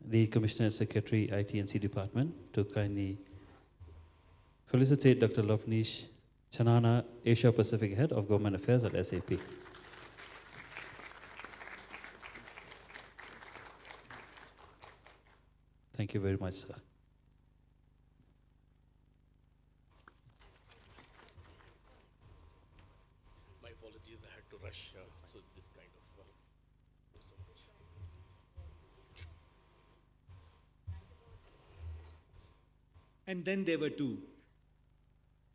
Speaker 4: the Commissioner Secretary, IT&C Department, to kindly felicitate Dr. Lavnesh Chanana, Asia Pacific Head of Government Affairs at SAP. Thank you very much, sir.
Speaker 12: My apologies, I had to rush. So this kind of.
Speaker 11: And then there were two.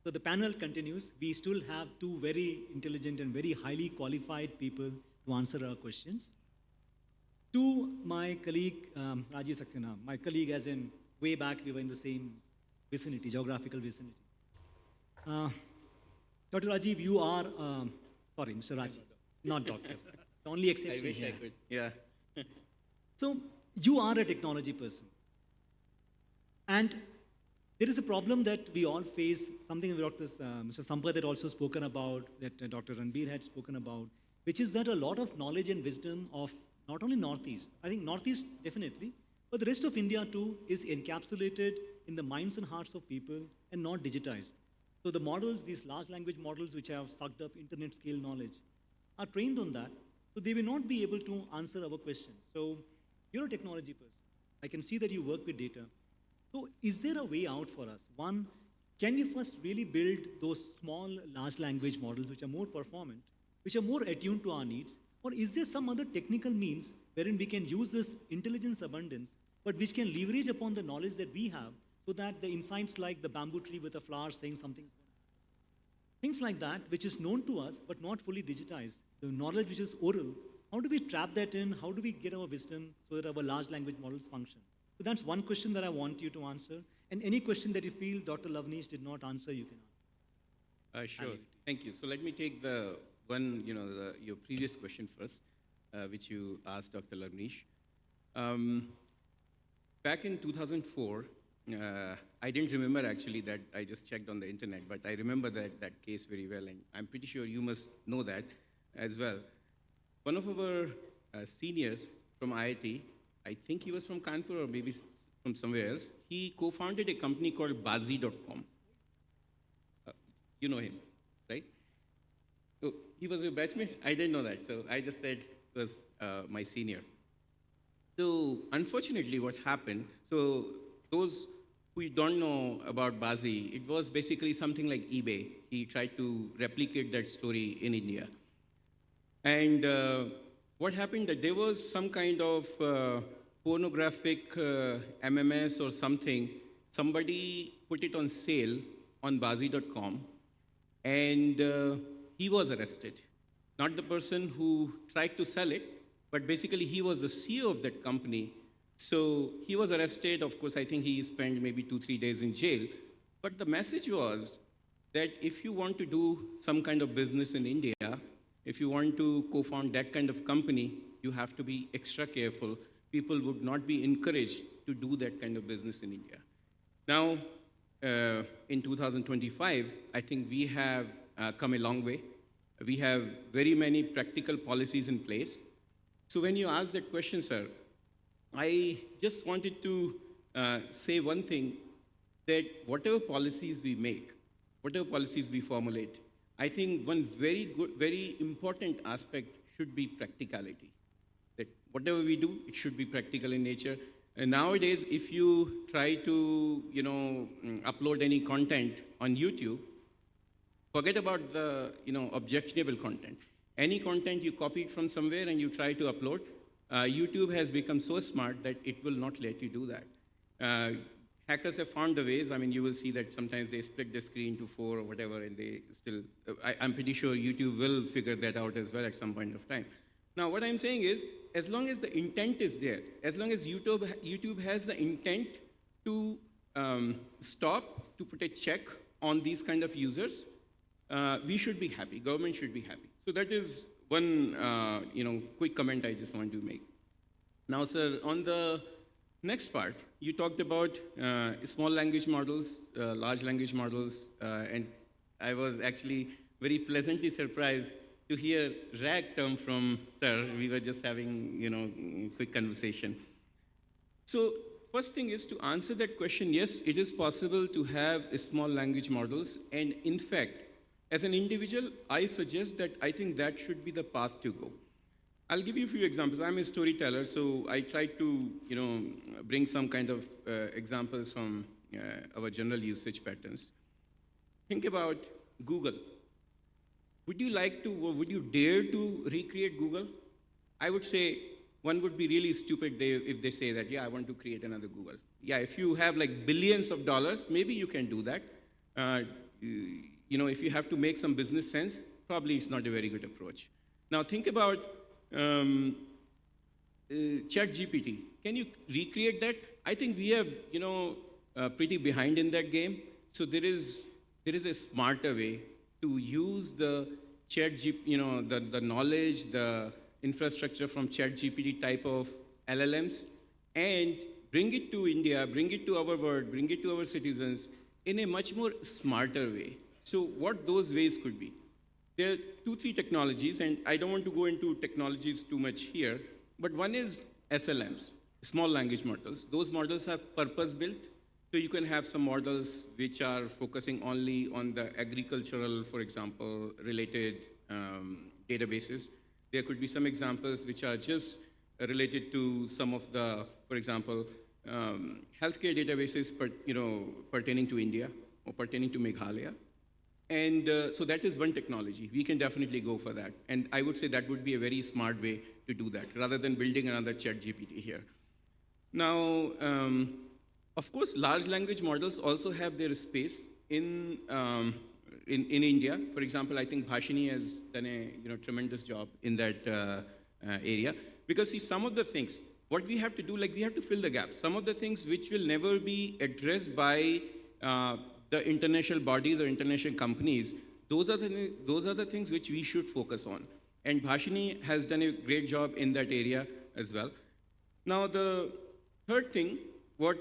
Speaker 11: So the panel continues. We still have two very intelligent and very highly qualified people to answer our questions. To my colleague, Rajiv Saxena, my colleague as in way back we were in the same vicinity, geographical vicinity. Dr. Rajiv, you are, sorry, Mr. Rajiv, not doctor. The only exception
Speaker 13: I wish
Speaker 11: here.
Speaker 13: I could, yeah.
Speaker 11: So you are a technology person. And there is a problem that we all face, something that Mr. Sampath had also spoken about, that Dr. Ranbir had spoken about, which is that a lot of knowledge and wisdom of not only Northeast, I think Northeast definitely, but the rest of India too is encapsulated in the minds and hearts of people and not digitized. So the models, these large language models which have sucked up internet scale knowledge, are trained on that, So they will not be able to answer our questions. So you're a technology person. I can see that you work with data. So is there a way out for us? One, can we first really build those small large language models which are more performant, which are more attuned to our needs? Or is there some other technical means wherein we can use this intelligence abundance, but which can leverage upon the knowledge that we have so that the insights like the bamboo tree with a flower saying something, things like that, which is known to us but not fully digitized, the knowledge which is oral, how do we trap that in? How do we get our wisdom so that our large language models function? So that's one question that I want you to answer. And any question that you feel Dr. Lavneesh did not answer, you can ask.
Speaker 13: Sure. Thank you. So let me take the one, your previous question first, which you asked Dr. Lavneesh. Back in 2004, I didn't remember actually that I just checked on the internet, but I remember that case very well, and I'm pretty sure you must know that as well. One of our seniors from IIT, I think he was from Kanpur or maybe from somewhere else, he co-founded a company called Bazi.com. You know him, right? So he was your batchmate? I didn't know that, so I just said he was my senior. So unfortunately what happened, so those who don't know about Bazi, it was basically something like eBay. He tried to replicate that story in India. And what happened that there was some kind of pornographic MMS or something, somebody put it on sale on Bazi.com, and he was arrested. Not the person who tried to sell it, but basically he was the CEO of that company. So he was arrested. Of course, I think he spent maybe 2-3 days in jail. But the message was that if you want to do some kind of business in India, if you want to co-found that kind of company, you have to be extra careful. People would not be encouraged to do that kind of business in India. Now, in 2025, I think we have come a long way. We have very many practical policies in place. So when you ask that question, sir, I just wanted to say one thing, that whatever policies we make, whatever policies we formulate, I think one very important aspect should be practicality. That whatever we do, it should be practical in nature. And nowadays, if you try to, upload any content on YouTube, forget about the, objectionable content. Any content you copied from somewhere and you try to upload, YouTube has become so smart that it will not let you do that. Hackers have found the ways. I mean, you will see that sometimes they split the screen to 4 or whatever, and they still, I'm pretty sure YouTube will figure that out as well at some point of time. Now, what I'm saying is, as long as the intent is there, as long as YouTube has the intent to stop, to put a check on these kind of users, we should be happy. Government should be happy. So that is one, quick comment I just want to make. Now, sir, on the next part, you talked about small language models, large language models, and I was actually very pleasantly surprised to hear RAG term from sir. We were just having, quick conversation. So first thing is to answer that question, yes, it is possible to have small language models, and in fact, as an individual, I suggest that I think that should be the path to go. I'll give you a few examples. I'm a storyteller, so I try to, bring some kind of examples from our general usage patterns. Think about Google. Would you like to, or would you dare to recreate Google? I would say one would be really stupid if they say that, yeah, I want to create another Google. Yeah, if you have like billions of dollars, maybe you can do that. If you have to make some business sense, probably it's not a very good approach. Now think about ChatGPT. Can you recreate that? I think we have, pretty behind in that game. So there is a smarter way to use the ChatGPT, the knowledge, the infrastructure from ChatGPT type of LLMs, and bring it to India, bring it to our world, bring it to our citizens in a much more smarter way. So what those ways could be? There are 2-3 technologies, and I don't want to go into technologies too much here, but one is SLMs, small language models. Those models are purpose-built, so you can have some models which are focusing only on the agricultural, for example, related databases. There could be some examples which are just related to some of the, for example, healthcare databases pertaining to India or pertaining to Meghalaya. And so that is one technology. We can definitely go for that. And I would say that would be a very smart way to do that, rather than building another ChatGPT here. Now, of course, large language models also have their space in India. For example, I think Bhashini has done a tremendous job in that area. Because see, some of the things, what we have to do, like we have to fill the gaps. Some of the things which will never be addressed by the international bodies or international companies, those are the things which we should focus on. And Bhashini has done a great job in that area as well. Now, the third thing, what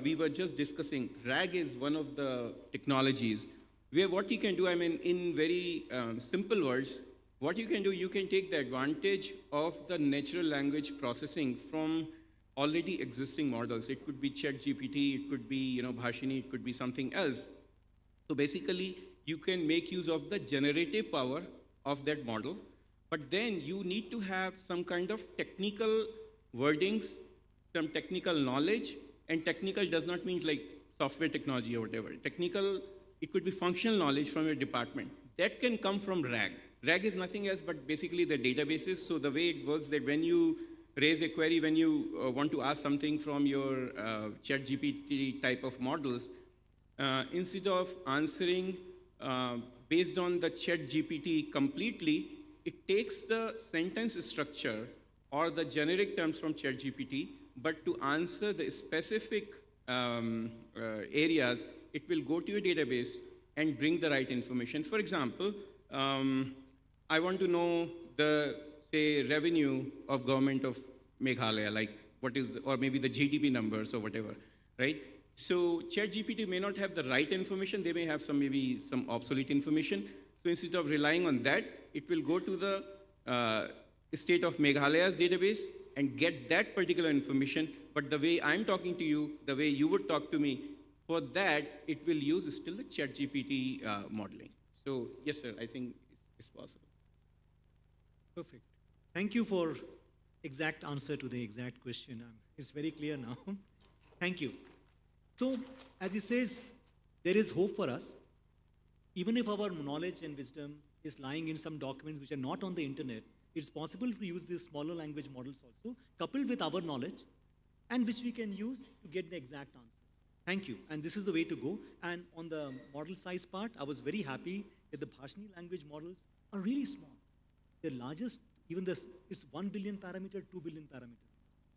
Speaker 13: we were just discussing, RAG is one of the technologies where what you can do, I mean, in very simple words, what you can do, you can take the advantage of the natural language processing from already existing models. It could be ChatGPT, it could be Bhashini, it could be something else. So basically, you can make use of the generative power of that model, but then you need to have some kind of technical wordings, some technical knowledge, and technical does not mean like software technology or whatever. Technical, it could be functional knowledge from your department. That can come from RAG. RAG is nothing else but basically the databases. So the way it works that when you raise a query, when you want to ask something from your ChatGPT type of models, instead of answering based on the ChatGPT completely, it takes the sentence structure or the generic terms from ChatGPT, but to answer the specific areas, it will go to your database and bring the right information. For example, I want to know the, say, revenue of government of Meghalaya, like what is, or maybe the GDP numbers or whatever, right? So ChatGPT may not have the right information. They may have maybe some obsolete information. So instead of relying on that, it will go to the state of Meghalaya's database and get that particular information. But the way I'm talking to you, the way you would talk to me, for that, it will use still the ChatGPT modeling. So yes, sir, I think it's possible.
Speaker 11: Perfect. Thank you for exact answer to the exact question. It's very clear now. Thank you. So, as he says, there is hope for us. Even if our knowledge and wisdom is lying in some documents which are not on the internet, it's possible to use these smaller language models also, coupled with our knowledge, and which we can use to get the exact answers. Thank you. And this is the way to go. And on the model size part, I was very happy that the Bhashini language models are really small. The largest, even this, is 1 billion parameter, 2 billion parameter.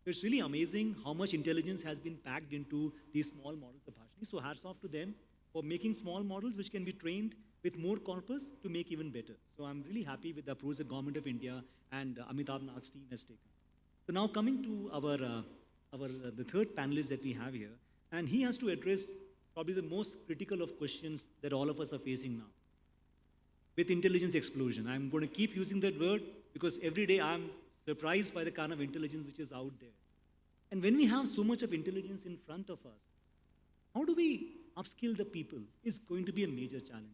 Speaker 11: It's really amazing how much intelligence has been packed into these small models of Bhashini. So hats off to them for making small models which can be trained with more corpus to make even better. So I'm really happy with the approach the Government of India and Amitabh Nath's team has taken. So now coming to the third panelist that we have here, and he has to address probably the most critical of questions that all of us are facing now. With intelligence explosion. I'm going to keep using that word because every day I'm surprised by the kind of intelligence which is out there. And when we have so much of intelligence in front of us, how do we upskill the people is going to be a major challenge.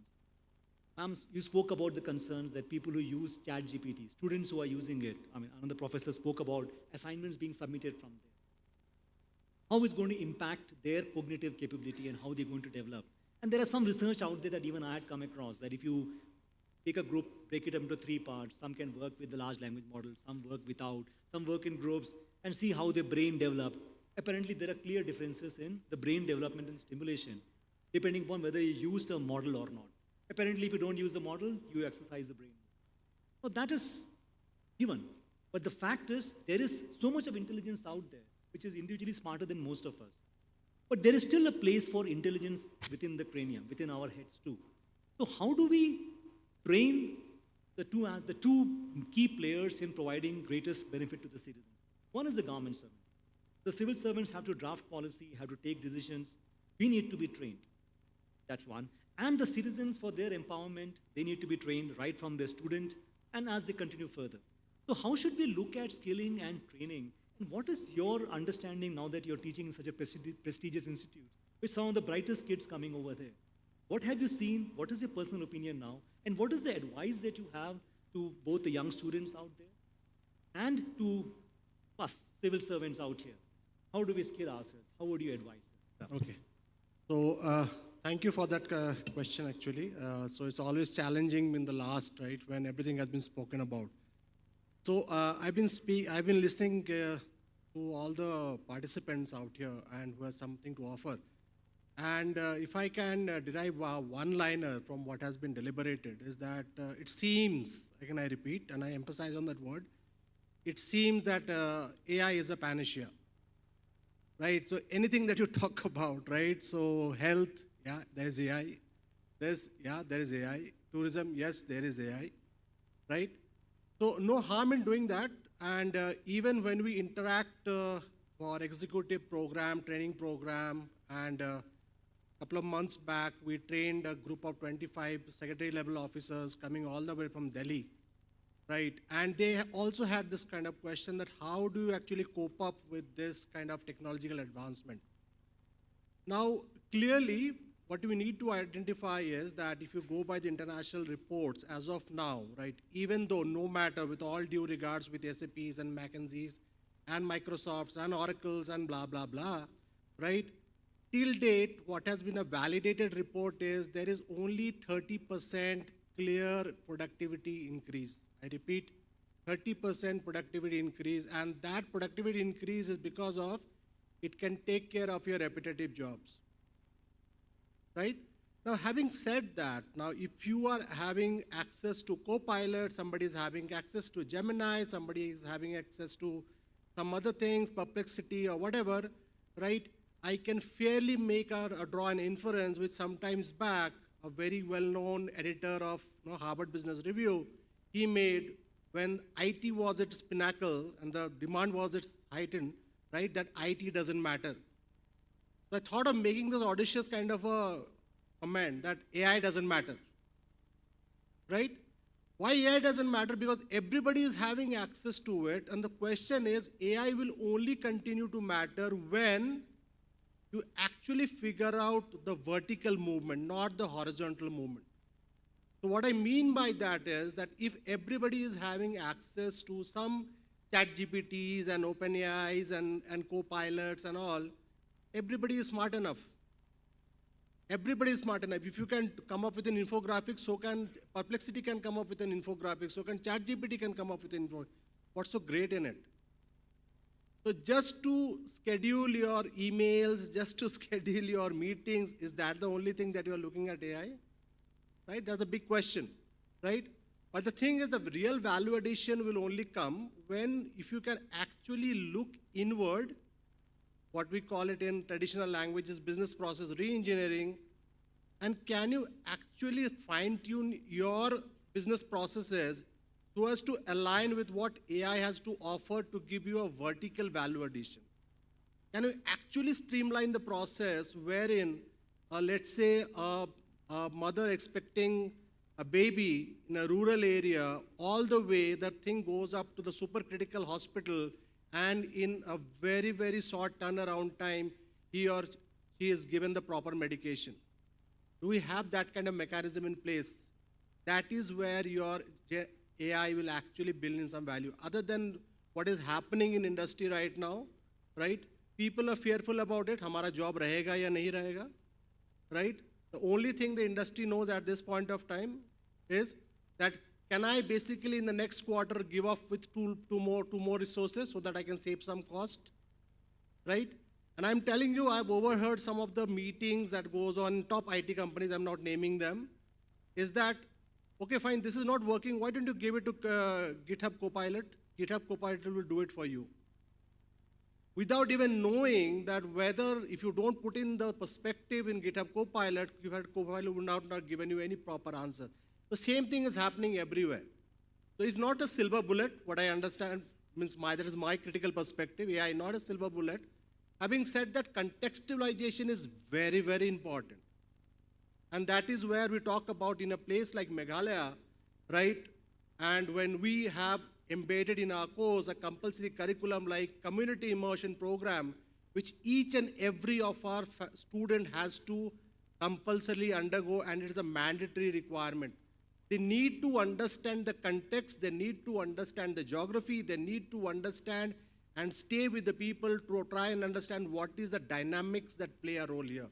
Speaker 11: You spoke about the concerns that people who use ChatGPT, students who are using it, I mean, another professor spoke about assignments being submitted from there. How it's going to impact their cognitive capability and how they're going to develop. And there are some research out there that even I had come across, that if you take a group, break it up into 3 parts, some can work with the large language models, some work without, some work in groups, and see how their brain develop. Apparently, there are clear differences in the brain development and stimulation, depending upon whether you used a model or not. Apparently, if you don't use the model, you exercise the brain. So that is given. But the fact is, there is so much of intelligence out there, which is individually smarter than most of us. But there is still a place for intelligence within the cranium, within our heads too. So how do we train the two key players in providing greatest benefit to the citizens? One is the government servant. The civil servants have to draft policy, have to take decisions. We need to be trained. That's one. And the citizens, for their empowerment, they need to be trained right from their student and as they continue further. So how should we look at skilling and training? And what is your understanding now that you're teaching in such a prestigious institute with some of the brightest kids coming over there? What have you seen? What is your personal opinion now? And what is the advice that you have to both the young students out there and to us, civil servants out here? How do we skill ourselves? How would you advise us?
Speaker 14: Okay. So thank you for that question, actually. So it's always challenging in the last, right, when everything has been spoken about. So I've been listening to all the participants out here and who have something to offer. And if I can derive one-liner from what has been deliberated, is that it seems, again I repeat, and I emphasize on that word, it seems that AI is a panacea, right? So anything that you talk about, right? So health, yeah, there's AI. There is AI. Tourism, yes, there is AI, right? So no harm in doing that. And even when we interact for executive program, training program, and couple of months back, we trained a group of 25 secretary level officers coming all the way from Delhi, right? And they also had this kind of question that how do you actually cope up with this kind of technological advancement? Now, clearly, what we need to identify is that if you go by the international reports as of now, right, even though no matter with all due regards with SAPs and McKinseys and Microsofts and Oracles and blah, blah, blah, right, till date, what has been a validated report is there is only 30% clear productivity increase. I repeat, 30% productivity increase, and that productivity increase is because of it can take care of your repetitive jobs, right? Now, having said that, now if you are having access to Copilot, somebody is having access to Gemini, somebody is having access to some other things, Perplexity or whatever, right? I can fairly draw an inference which sometimes back, a very well-known editor of Harvard Business Review, he made when IT was at its pinnacle and the demand was its heightened, right, that IT doesn't matter. So I thought of making this audacious kind of a comment that AI doesn't matter, right? Why AI doesn't matter? Because everybody is having access to it, and the question is, AI will only continue to matter when you actually figure out the vertical movement, not the horizontal movement. So what I mean by that is that if everybody is having access to some ChatGPTs and OpenAIs and Copilots and all, everybody is smart enough. Everybody is smart enough. If you can come up with an infographic, so can Perplexity can come up with an infographic, so can ChatGPT can come up with an infographic. What's so great in it? So just to schedule your emails, just to schedule your meetings, is that the only thing that you are looking at AI? Right? That's a big question, right? But the thing is, the real value addition will only come when, if you can actually look inward, what we call it in traditional languages, business process re-engineering, and can you actually fine-tune your business processes so as to align with what AI has to offer to give you a vertical value addition? Can you actually streamline the process wherein, let's say, a mother expecting a baby in a rural area, all the way that thing goes up to the supercritical hospital, and in a very, very short turnaround time, he or she is given the proper medication. Do we have that kind of mechanism in place? That is where your AI will actually build in some value. Other than what is happening in industry right now, right? People are fearful about it. Hamara job rahega ya nahi rahega, right? The only thing the industry knows at this point of time is that can I basically in the next quarter give up with two more resources so that I can save some cost, right? And I'm telling you, I've overheard some of the meetings that goes on top IT companies, I'm not naming them, is that, okay, fine, this is not working, why don't you give it to GitHub Copilot? GitHub Copilot will do it for you. Without even knowing that whether, if you don't put in the perspective in GitHub Copilot, GitHub Copilot would not given you any proper answer. The same thing is happening everywhere. So it's not a silver bullet, what I understand, means that is my critical perspective, AI not a silver bullet. Having said that, contextualization is very, very important. And that is where we talk about in a place like Meghalaya, right? And when we have embedded in our course a compulsory curriculum like community immersion program, which each and every of our student has to compulsorily undergo, and it is a mandatory requirement. They need to understand the context, they need to understand the geography, they need to understand and stay with the people to try and understand what is the dynamics that play a role here.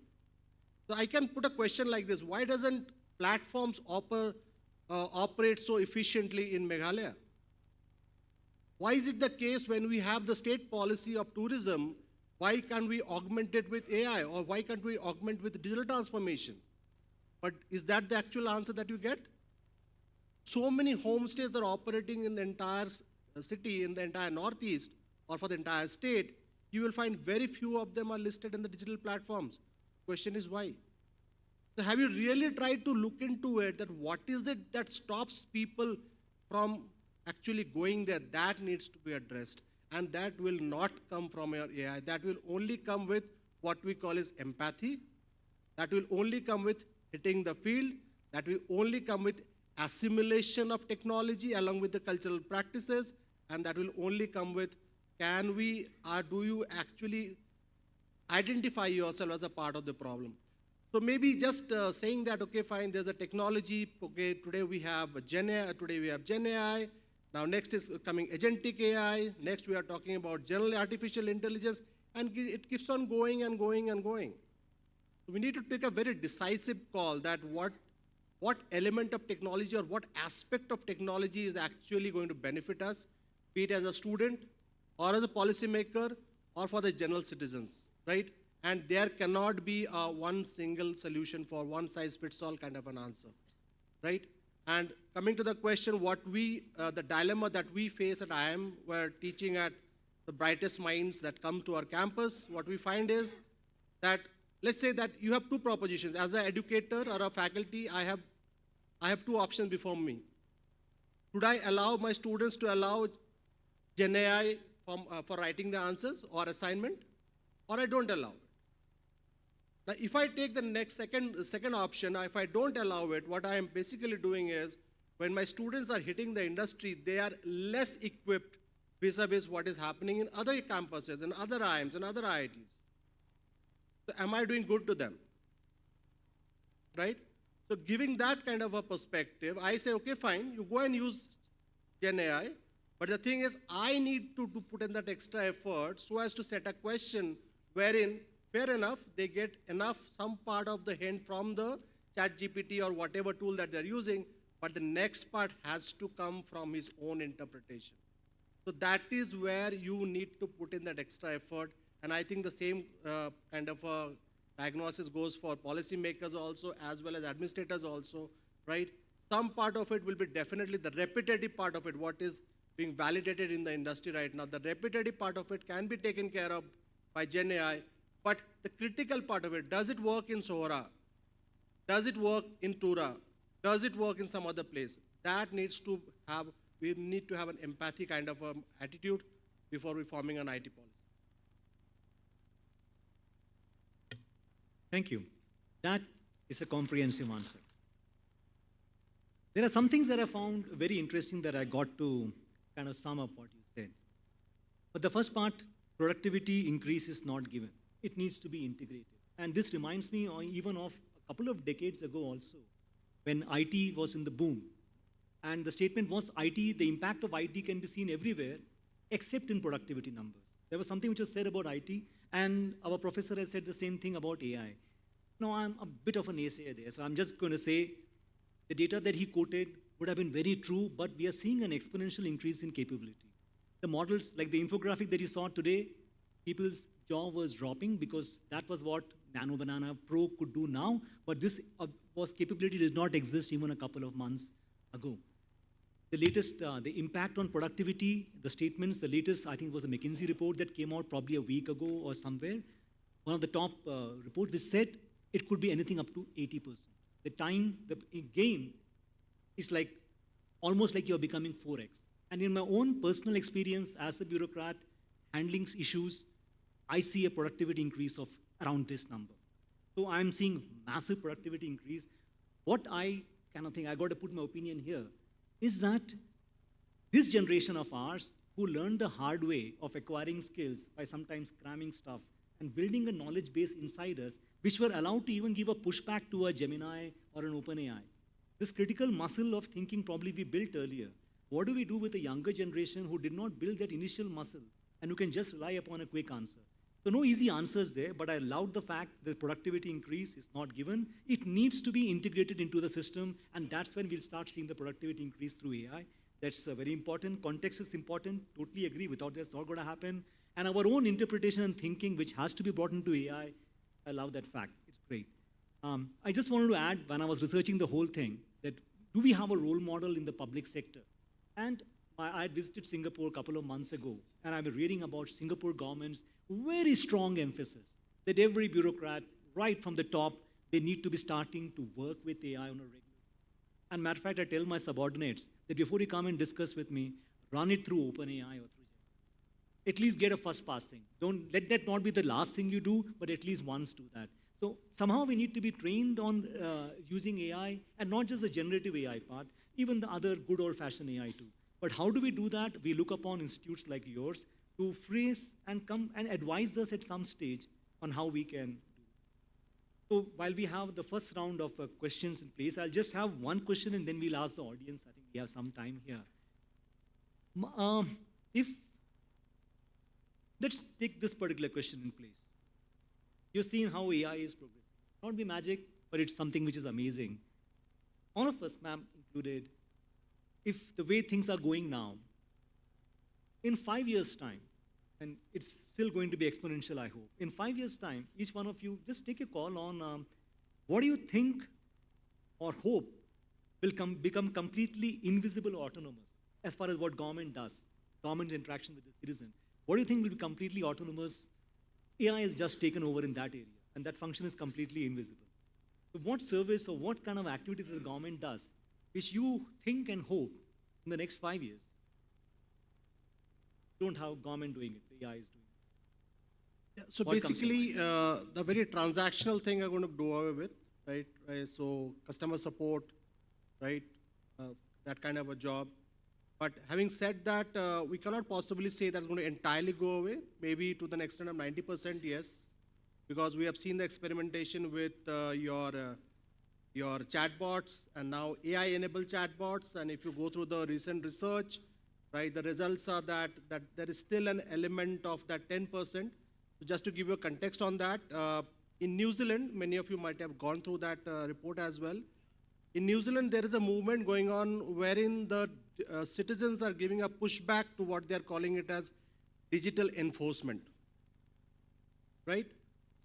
Speaker 14: So I can put a question like this: why doesn't platforms operate so efficiently in Meghalaya? Why is it the case when we have the state policy of tourism, why can't we augment it with AI, or why can't we augment with digital transformation? But is that the actual answer that you get? So many homestays are operating in the entire city, in the entire Northeast, or for the entire state. You will find very few of them are listed in the digital platforms. Question is why? So have you really tried to look into it, that what is it that stops people from actually going there? That needs to be addressed. And that will not come from your AI. That will only come with what we call as empathy. That will only come with hitting the field. That will only come with assimilation of technology along with the cultural practices. And that will only come with, can we, or do you actually identify yourself as a part of the problem? So maybe just saying that, okay, fine, there's a technology, okay, today we have Gen AI, now next is coming agentic AI, next we are talking about general artificial intelligence, and it keeps on going and going and going. So we need to take a very decisive call that what element of technology or what aspect of technology is actually going to benefit us, be it as a student or as a policymaker or for the general citizens, right? And there cannot be one single solution for one size fits all kind of an answer, right? And coming to the question, the dilemma that we face at IIM, we're teaching at the brightest minds that come to our campus, what we find is that, let's say that you have two propositions. As an educator or a faculty, I have two options before me. Should I allow my students to allow Gen AI for writing the answers or assignment, or I don't allow it? Now, if I take the second option, if I don't allow it, what I am basically doing is, when my students are hitting the industry, they are less equipped vis-a-vis what is happening in other campuses, and other IIMs, and other IITs. So am I doing good to them? Right? So giving that kind of a perspective, I say, okay, fine, you go and use Gen AI, but the thing is, I need to put in that extra effort so as to set a question wherein, fair enough, they get some part of the hint from the ChatGPT or whatever tool that they're using, but the next part has to come from his own interpretation. So that is where you need to put in that extra effort, and I think the same kind of diagnosis goes for policymakers also, as well as administrators also, right? Some part of it will be definitely the repetitive part of it, what is being validated in the industry right now. The repetitive part of it can be taken care of by Gen AI, but the critical part of it, does it work in Sohra? Does it work in Tura? Does it work in some other place? That needs to have, we need to have an empathy kind of attitude before reforming an IT policy.
Speaker 11: Thank you. That is a comprehensive answer. There are some things that I found very interesting that I got to kind of sum up what you said. But the first part, productivity increase is not given. It needs to be integrated. And this reminds me even of a couple of decades ago also, when IT was in the boom. And the statement was the impact of IT can be seen everywhere except in productivity numbers. There was something which was said about IT, and our professor has said the same thing about AI. Now, I'm a bit of a naysayer there, so I'm just going to say the data that he quoted would have been very true, but we are seeing an exponential increase in capability. The models, like the infographic that you saw today, people's jaw was dropping because that was what Nano Banana Pro could do now, but this capability did not exist even a couple of months ago. The latest, the impact on productivity, the statements, the latest, I think it was a McKinsey report that came out probably a week ago or somewhere. One of the top reports which said it could be anything up to 80%. The time, the gain is like, almost like you're becoming 4x. And in my own personal experience as a bureaucrat handling issues, I see a productivity increase of around this number. So I'm seeing massive productivity increase. What I kind of think, I got to put my opinion here, is that this generation of ours who learned the hard way of acquiring skills by sometimes cramming stuff and building a knowledge base inside us, which were allowed to even give a pushback to a Gemini or an OpenAI. This critical muscle of thinking probably we built earlier. What do we do with the younger generation who did not build that initial muscle and who can just rely upon a quick answer? So no easy answers there, but I allowed the fact that productivity increase is not given. It needs to be integrated into the system, and that's when we'll start seeing the productivity increase through AI. That's very important. Context is important. Totally agree. Without that's not going to happen. And our own interpretation and thinking, which has to be brought into AI, I love that fact. It's great. I just wanted to add, when I was researching the whole thing, that do we have a role model in the public sector? And I had visited Singapore a couple of months ago, and I've been reading about Singapore government's very strong emphasis that every bureaucrat, right from the top, they need to be starting to work with AI on a regular basis. And matter of fact, I tell my subordinates that before you come and discuss with me, run it through OpenAI or through Gemini. At least get a first pass thing. Don't let that not be the last thing you do, but at least once do that. So somehow we need to be trained on using AI, and not just the generative AI part, even the other good old-fashioned AI too. But how do we do that? We look upon institutes like yours to phrase and come and advise us at some stage on how we can do it. So while we have the first round of questions in place, I'll just have one question and then we'll ask the audience. I think we have some time here. Let's take this particular question in place. You've seen how AI is progressing. Not be magic, but it's something which is amazing. All of us, ma'am included, if the way things are going now, in 5 years' time, and it's still going to be exponential, I hope. In 5 years' time, each one of you, just take a call on what do you think or hope will become completely invisible or autonomous as far as what government does, government's interaction with the citizen. What do you think will be completely autonomous? AI has just taken over in that area, and that function is completely invisible. So what service or what kind of activity that the government does, which you think and hope in the next 5 years, don't have government doing it, the AI is doing it.
Speaker 14: Yeah, so
Speaker 11: What comes to
Speaker 14: basically, the very transactional thing I'm going to do away with, right? So customer support, right? That kind of a job. But having said that, we cannot possibly say that's going to entirely go away. Maybe to the extent of 90%, yes, because we have seen the experimentation with your chatbots and now AI-enabled chatbots. And if you go through the recent research, right, the results are that there is still an element of that 10%. So just to give you a context on that, in New Zealand, many of you might have gone through that report as well. In New Zealand, there is a movement going on wherein the citizens are giving a pushback to what they're calling it as digital enforcement, right?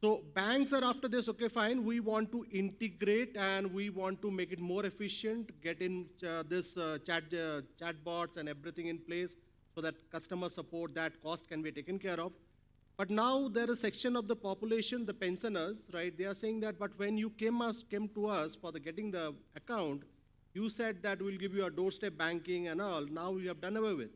Speaker 14: So banks are after this, okay, fine, we want to integrate and we want to make it more efficient, get in this chatbots and everything in place so that customer support, that cost can be taken care of. But now there is a section of the population, the pensioners, right? They are saying that, but when you came to us for getting the account, you said that we'll give you a doorstep banking and all. Now we have done away with.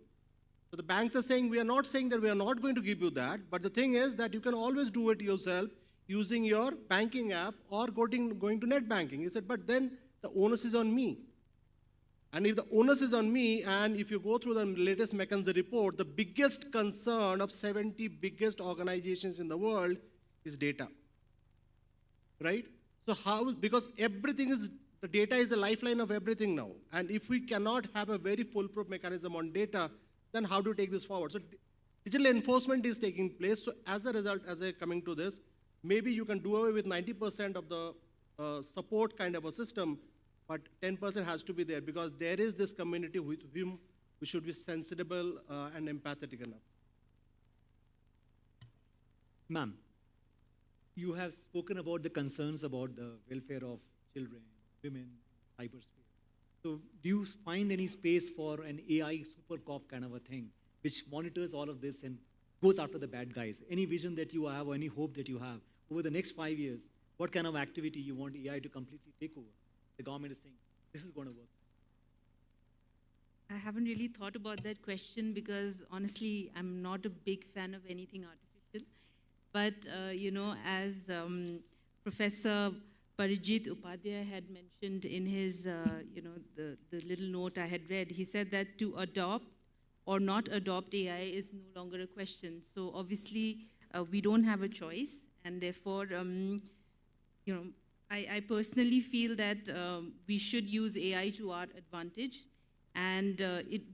Speaker 14: So the banks are saying, we are not saying that we are not going to give you that, but the thing is that you can always do it yourself using your banking app or going to net banking. He said, but then the onus is on me. And if the onus is on me, and if you go through the latest McKinsey report, the biggest concern of 70 biggest organizations in the world is data, right? So how, because everything is, the data is the lifeline of everything now. And if we cannot have a very foolproof mechanism on data, then how do you take this forward? So digital enforcement is taking place. So as a result, as I coming to this, maybe you can do away with 90% of the support kind of a system, but 10% has to be there because there is this community with whom we should be sensible and empathetic enough.
Speaker 11: Ma'am, you have spoken about the concerns about the welfare of children, women, cyberspace. So do you find any space for an AI super cop kind of a thing, which monitors all of this and goes after the bad guys? Any vision that you have or any hope that you have over the next 5 years, what kind of activity you want AI to completely take over? The government is saying, this is going to work.
Speaker 10: I haven't really thought about that question because honestly, I'm not a big fan of anything artificial. But, you know, as Professor Parijit Upadhyay had mentioned in his, you know, the little note I had read, he said that to adopt or not adopt AI is no longer a question. So obviously, we don't have a choice, and therefore, you know,
Speaker 15: I personally feel that we should use AI to our advantage, and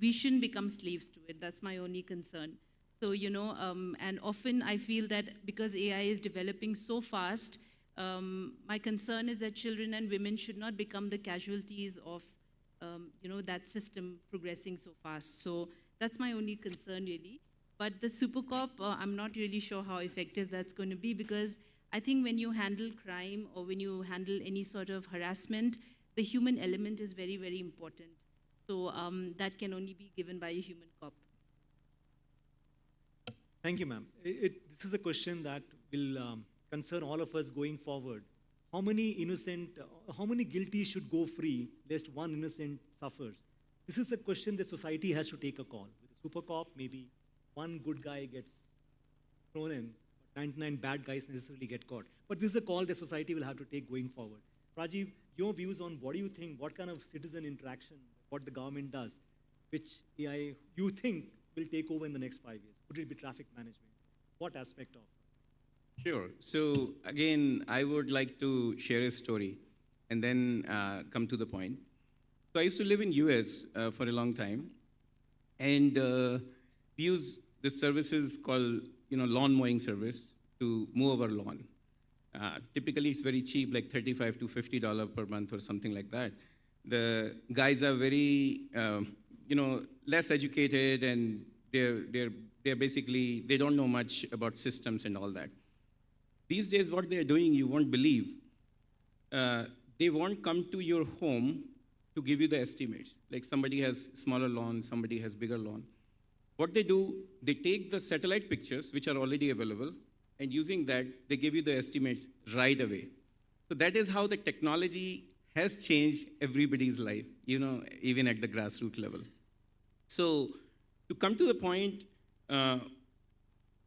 Speaker 15: we shouldn't become slaves to it. That's my only concern. So, and often I feel that because AI is developing so fast, my concern is that children and women should not become the casualties of, that system progressing so fast. So that's my only concern, really. But the Supercop, I'm not really sure how effective that's going to be, because I think when you handle crime or when you handle any sort of harassment, the human element is very, very important. So that can only be given by a human cop.
Speaker 11: Thank you, ma'am. This is a question that will concern all of us going forward. How many guilty should go free lest one innocent suffers? This is a question the society has to take a call. With a super cop, maybe one good guy gets thrown in, but 99 bad guys necessarily get caught. But this is a call the society will have to take going forward. Rajiv, your views on what do you think, what kind of citizen interaction, what the government does, which AI you think will take over in the next 5 years? Could it be traffic management? What aspect of?
Speaker 13: Sure. So again, I would like to share a story and then come to the point. So I used to live in US for a long time, and we use this services called lawn mowing service to mow our lawn. Typically, it's very cheap, like $35 to $50 per month or something like that. The guys are very less educated, and they're basically, they don't know much about systems and all that. These days, what they're doing, you won't believe. They won't come to your home to give you the estimates. Like somebody has smaller lawn, somebody has bigger lawn. What they do, they take the satellite pictures, which are already available, and using that, they give you the estimates right away. So that is how the technology has changed everybody's life, even at the grassroots level. So to come to the point, I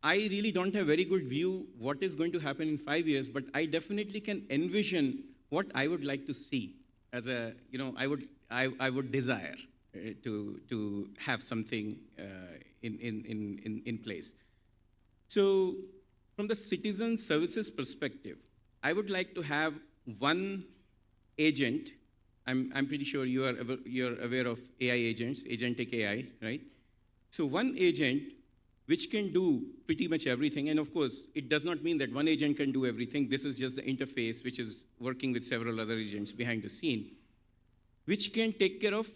Speaker 13: really don't have a very good view what is going to happen in 5 years, but I definitely can envision what I would like to see as a, I would desire to have something in place. So from the citizen services perspective, I would like to have one agent. I'm pretty sure you're aware of AI agents, agentic AI, right? So one agent which can do pretty much everything. And of course, it does not mean that one agent can do everything. This is just the interface, which is working with several other agents behind the scene, which can take care of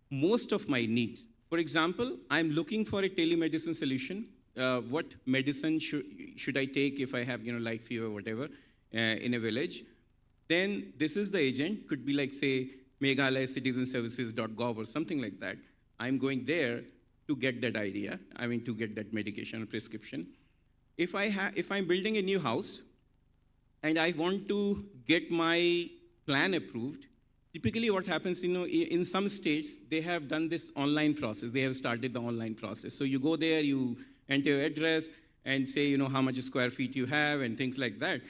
Speaker 13: most of my needs. For example, I'm looking for a telemedicine solution. What medicine should I take if I have, like fever, whatever, in a village? Then this is the agent, could be like, say, meghalayacitizenservices.gov or something like that. I'm going there to get that idea, to get that medication or prescription. If I'm building a new house and I want to get my plan approved, typically what happens, in some states, they have done this online process. They have started the online process. So you go there, you enter your address and say, how much square feet you have and things like that,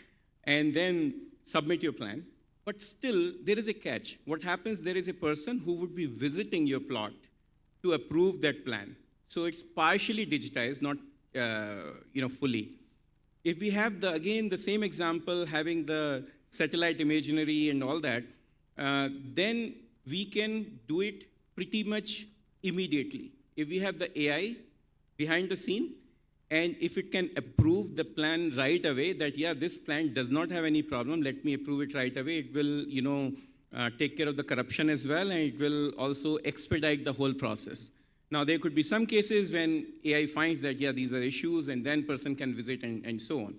Speaker 13: and then submit your plan. But still, there is a catch. What happens, there is a person who would be visiting your plot to approve that plan. So it's partially digitized, not fully. If we have again the same example, having the satellite imagery and all that, then we can do it pretty much immediately. If we have the AI behind the scene, and if it can approve the plan right away, that this plan does not have any problem, let me approve it right away, it will take care of the corruption as well, and it will also expedite the whole process. Now, there could be some cases when AI finds that, these are issues, and then person can visit and so on.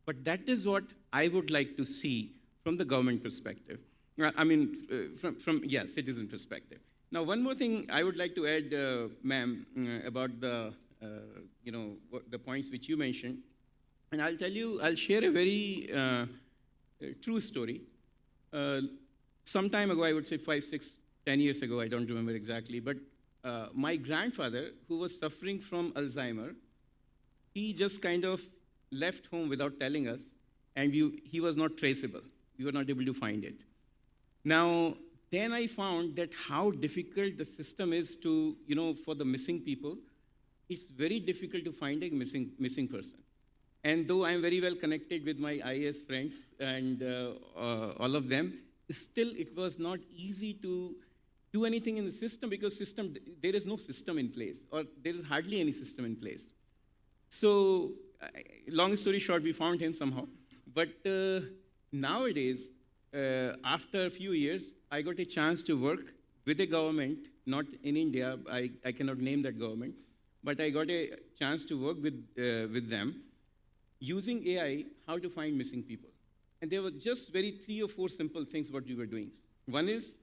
Speaker 13: But that is what I would like to see from the government perspective. From citizen perspective. Now, one more thing I would like to add, ma'am, about the points which you mentioned. And I'll share a very true story. Some time ago, I would say 5, 6, 10 years ago, I don't remember exactly, but my grandfather, who was suffering from Alzheimer, he just kind of left home without telling us, and he was not traceable. We were not able to find it. Now, then I found that how difficult the system is to, for the missing people. It's very difficult to find a missing person. And though I'm very well connected with my IAS friends and all of them, still it was not easy to do anything in the system because there is no system in place, or there is hardly any system in place. So, long story short, we found him somehow. But nowadays, after a few years, I got a chance to work with a government, not in India, I cannot name that government, but I got a chance to work with them using AI, how to find missing people. And there were just 3 or 4 simple things what we were doing. One is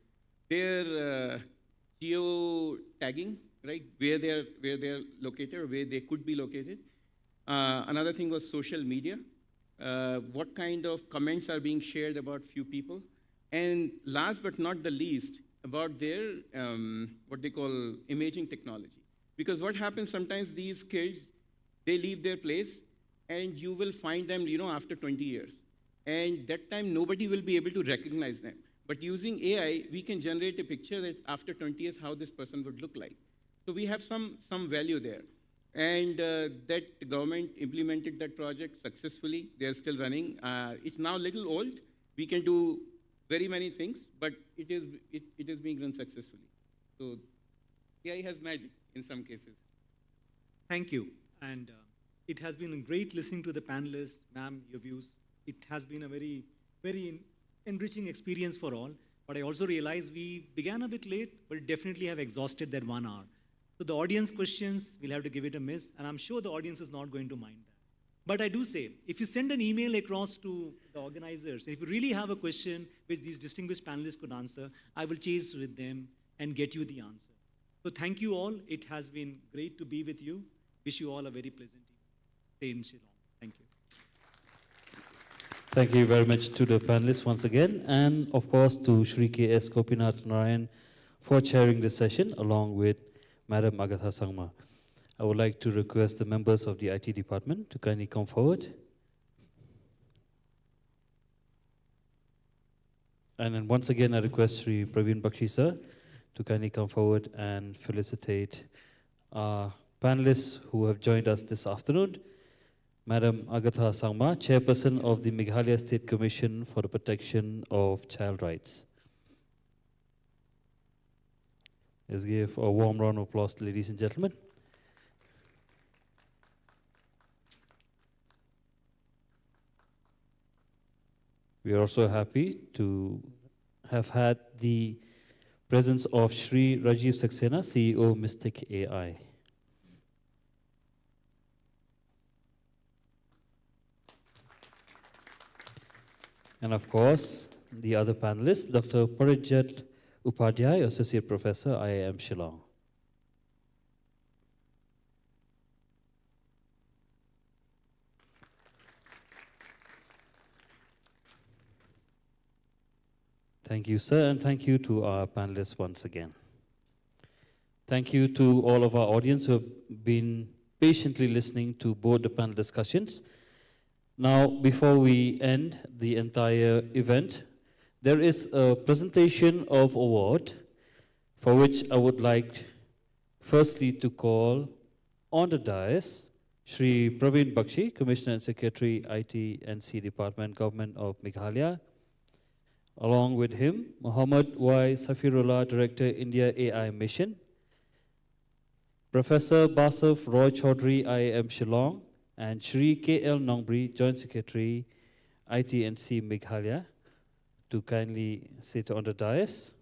Speaker 13: their geo-tagging, right, where they're located or where they could be located. Another thing was social media, what kind of comments are being shared about few people. And last but not the least, about their, what they call imaging technology. Because what happens sometimes, these kids, they leave their place, and you will find them, after 20 years. And that time, nobody will be able to recognize them. But using AI, we can generate a picture that after 20 years, how this person would look like. So we have some value there. And that government implemented that project successfully. They're still running. It's now a little old. We can do very many things, but it is being run successfully. So AI has magic in some cases.
Speaker 11: Thank you. And it has been great listening to the panelists, ma'am, your views. It has been a very, very enriching experience for all. But I also realize we began a bit late, but definitely have exhausted that 1 hour. So the audience questions, we'll have to give it a miss, and I'm sure the audience is not going to mind that. But I do say, if you send an email across to the organizers, if you really have a question which these distinguished panelists could answer, I will chase with them and get you the answer. So thank you all. It has been great to be with you. Wish you all a very pleasant evening. Stay in Shillong. Thank you.
Speaker 4: Thank you very much to the panelists once again, and of course to Shri K.S. Gopinath Narayan for chairing this session along with Madam Agatha Sangma. I would like to request the members of the IT department to kindly come forward. And then once again, I request Shri Praveen Bakshi sir to kindly come forward and felicitate our panelists who have joined us this afternoon. Madam Agatha Sangma, Chairperson of the Meghalaya State Commission for the Protection of Child Rights. Let's give a warm round of applause, ladies and gentlemen. We are also happy to have had the presence of Shri Rajiv Saxena, CEO Mystic AI. And of course, the other panelists, Dr. Parijat Upadhyay, Associate Professor, IIM Shillong. Thank you, sir, and thank you to our panelists once again. Thank you to all of our audience who have been patiently listening to both the panel discussions. Now, before we end the entire event, there is a presentation of award for which I would like firstly to call on the dais Shri Praveen Bakshi, Commissioner and Secretary, IT&C Department, Government of Meghalaya. Along with him, Muhammad Y. Safirullah, Director, India AI Mission, Professor Basaf Roy Chaudhary, IIM Shillong, and Shri K.L. Nongbri, Joint Secretary, IT&C Meghalaya, to kindly sit on the dais.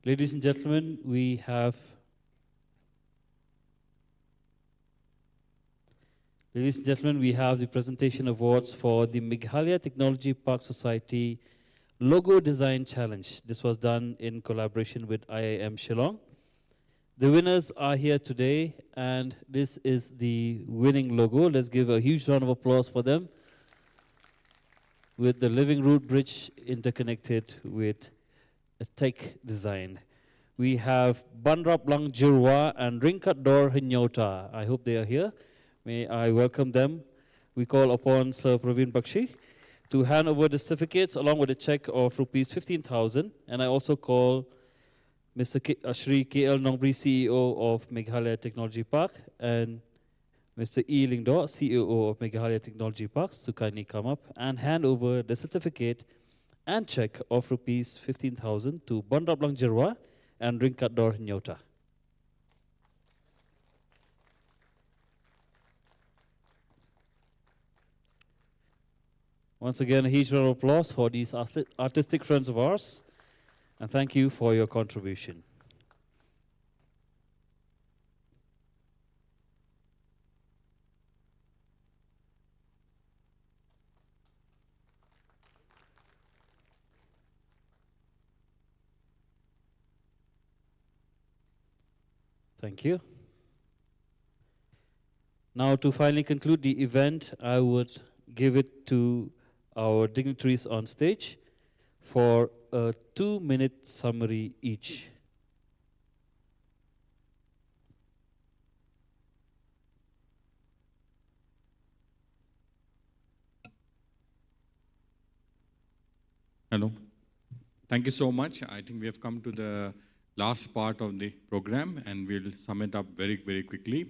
Speaker 4: Ladies and gentlemen, we have the presentation awards for the Meghalaya Technology Park Society Logo Design Challenge. This was done in collaboration with IIM Shillong. The winners are here today, and this is the winning logo. Let's give a huge round of applause for them, with the Living Root Bridge interconnected with a tech design. We have Banrap Lang Jirwa and Ringkat Dor Hinyota. I hope they are here. May I welcome them. We call upon Sir Praveen Bakshi to hand over the certificates along with a check of rupees 15,000. And I also call Mr. Shri K.L. Nongri, CEO of Meghalaya Technology Park, and Mr. E. Lingdo, CEO of Meghalaya Technology Parks, to kindly come up and hand over the certificate and check of rupees 15,000 to Bondrablang Jerwa and Ringkatdor Nyota. Once again, a huge round of applause for these artistic friends of ours, and thank you for your contribution. Thank you. Now, to finally conclude the event, I would give it to our dignitaries on stage for a 2-minute summary each.
Speaker 16: Hello. Thank you so much. I think we have come to the last part of the program, and we'll sum it up very, very quickly.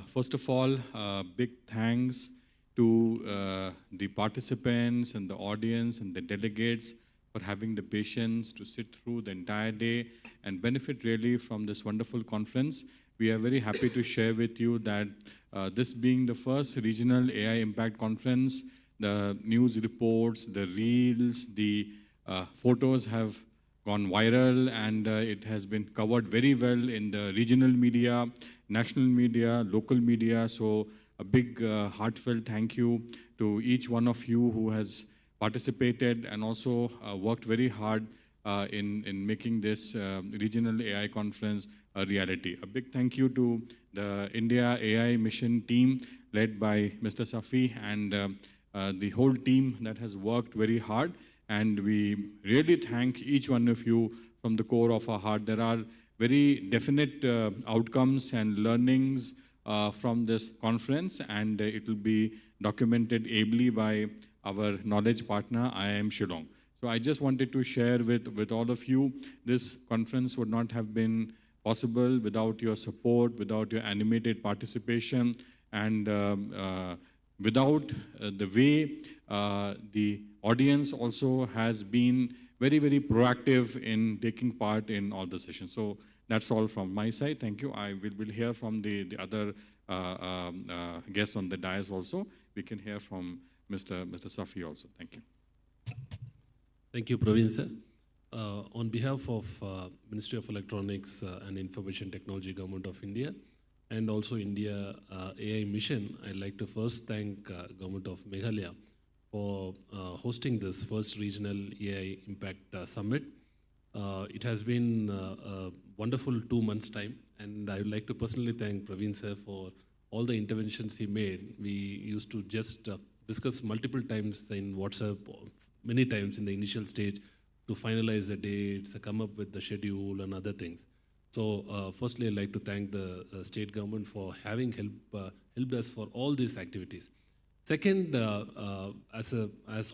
Speaker 16: First of all, big thanks to the participants and the audience and the delegates for having the patience to sit through the entire day and benefit really from this wonderful conference. We are very happy to share with you that this being the first regional AI Impact Conference, the news reports, the reels, the photos have gone viral, and it has been covered very well in the regional media, national media, local media. So a big heartfelt thank you to each one of you who has participated and also worked very hard in making this regional AI conference a reality. A big thank you to the India AI mission team led by Mr. Safi and the whole team that has worked very hard. And we really thank each one of you from the core of our heart. There are very definite outcomes and learnings from this conference, and it will be documented ably by our knowledge partner, IIM Shillong. So I just wanted to share with all of you, this conference would not have been possible without your support, without your animated participation, and without the way the audience also has been very, very proactive in taking part in all the sessions. So that's all from my side. Thank you. I will hear from the other guests on the dais also. We can hear from Mr. Safi also. Thank you.
Speaker 1: Thank you, Praveen sir. On behalf of Ministry of Electronics and Information Technology, Government of India, and also India AI Mission, I'd like to first thank Government of Meghalaya for hosting this first regional AI Impact Summit. It has been a wonderful 2 months' time, and I would like to personally thank Praveen sir for all the interventions he made. We used to just discuss multiple times in WhatsApp, many times in the initial stage, to finalize the dates, come up with the schedule and other things. So firstly, I'd like to thank the state government for having helped us for all these activities. Second, as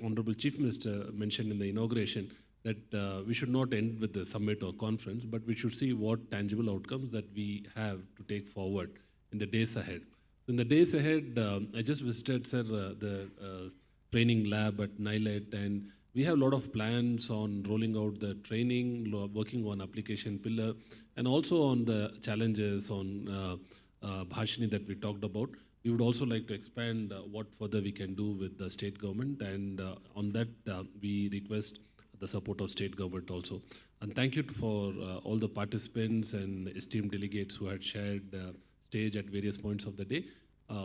Speaker 1: Honorable Chief Minister mentioned in the inauguration, that we should not end with the summit or conference, but we should see what tangible outcomes that we have to take forward in the days ahead. In the days ahead, I just visited, sir, the training lab at NILET, and we have a lot of plans on rolling out the training, working on application pillar, and also on the challenges on Bhashini that we talked about. We would also like to expand what further we can do with the state government, and on that we request the support of state government also. And thank you for all the participants and esteemed delegates who had shared stage at various points of the day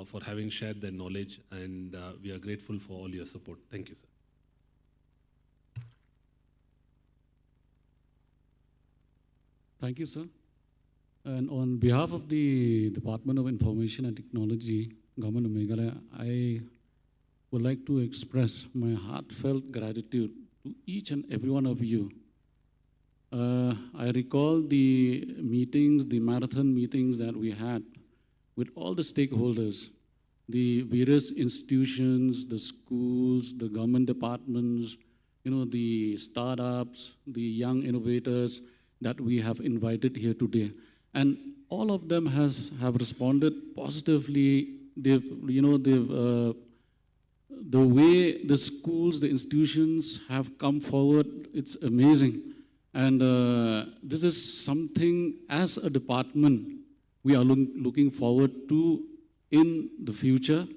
Speaker 1: for having shared their knowledge, and we are grateful for all your support. Thank you, sir.
Speaker 17: Thank you, sir. And on behalf of the Department of Information and Technology, Government of Meghalaya, I would like to express my heartfelt gratitude to each and every one of you. I recall the meetings, the marathon meetings that we had with all the stakeholders, the various institutions, the schools, the government departments, the startups, the young innovators that we have invited here today. And all of them have responded positively. The way the schools, the institutions have come forward, it's amazing. And this is something, as a department, we are looking forward to in the future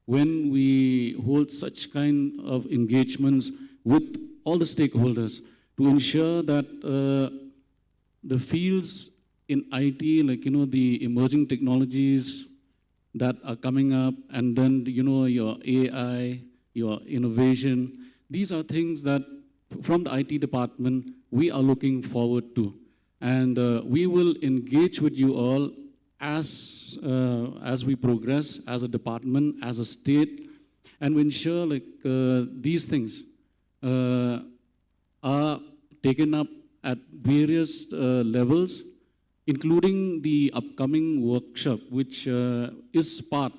Speaker 17: when we hold such kind of engagements with all the stakeholders to ensure that the fields in IT, like, the emerging technologies that are coming up, and then, your AI, your innovation, these are things that from the IT department we are looking forward to. And we will engage with you all as we progress, as a department, as a state, and we ensure these things are taken up at various levels, including the upcoming workshop, which is part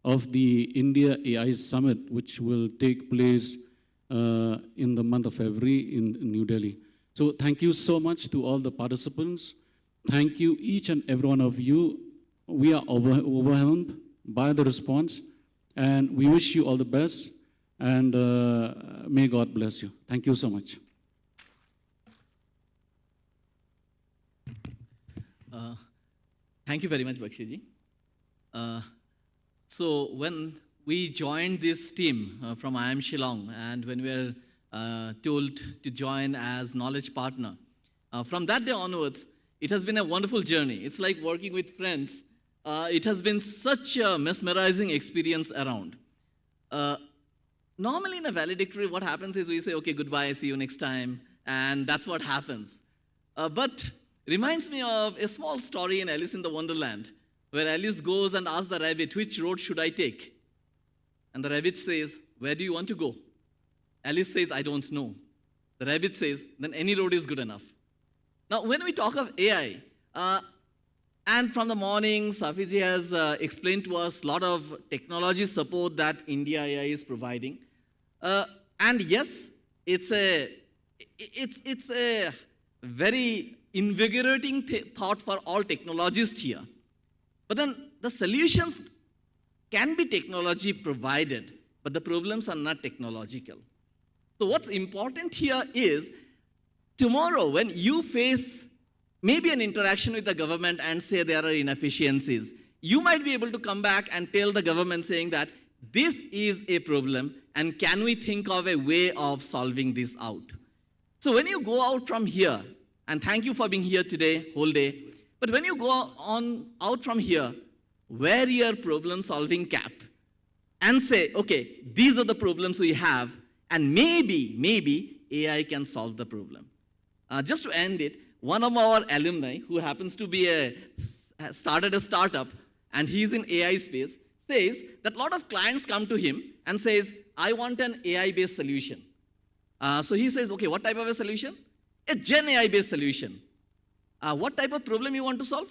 Speaker 17: of the India AI Summit, which will take place in the month of February in New Delhi. So thank you so much to all the participants. Thank you, each and every one of you. We are overwhelmed by the response, and we wish you all the best, and may God bless you. Thank you so much.
Speaker 18: Thank you very much, Bakshiji. So when we joined this team from IIM Shillong, and when we were told to join as knowledge partner, from that day onwards, it has been a wonderful journey. It's like working with friends. It has been such a mesmerizing experience around. Normally in a valedictory, what happens is we say, okay, goodbye, see you next time, and that's what happens. But reminds me of a small story in Alice in the Wonderland, where Alice goes and asks the rabbit, which road should I take? And the rabbit says, where do you want to go? Alice says, I don't know. The rabbit says, then any road is good enough. Now, when we talk of AI, and from the morning, Safiji has explained to us a lot of technology support that India AI is providing. And yes, it's a very invigorating thought for all technologists here. But then the solutions can be technology provided, but the problems are not technological. So what's important here is, tomorrow when you face maybe an interaction with the government and say there are inefficiencies, you might be able to come back and tell the government saying that this is a problem and can we think of a way of solving this out. So when you go out from here, and thank you for being here today, whole day, but when you go on out from here, wear your problem solving cap and say, okay, these are the problems we have, and maybe AI can solve the problem. Just to end it, one of our alumni, who happens to be started a startup, and he's in AI space, says that a lot of clients come to him and says, I want an AI-based solution. So he says, okay, what type of a solution? A Gen AI-based solution. What type of problem you want to solve?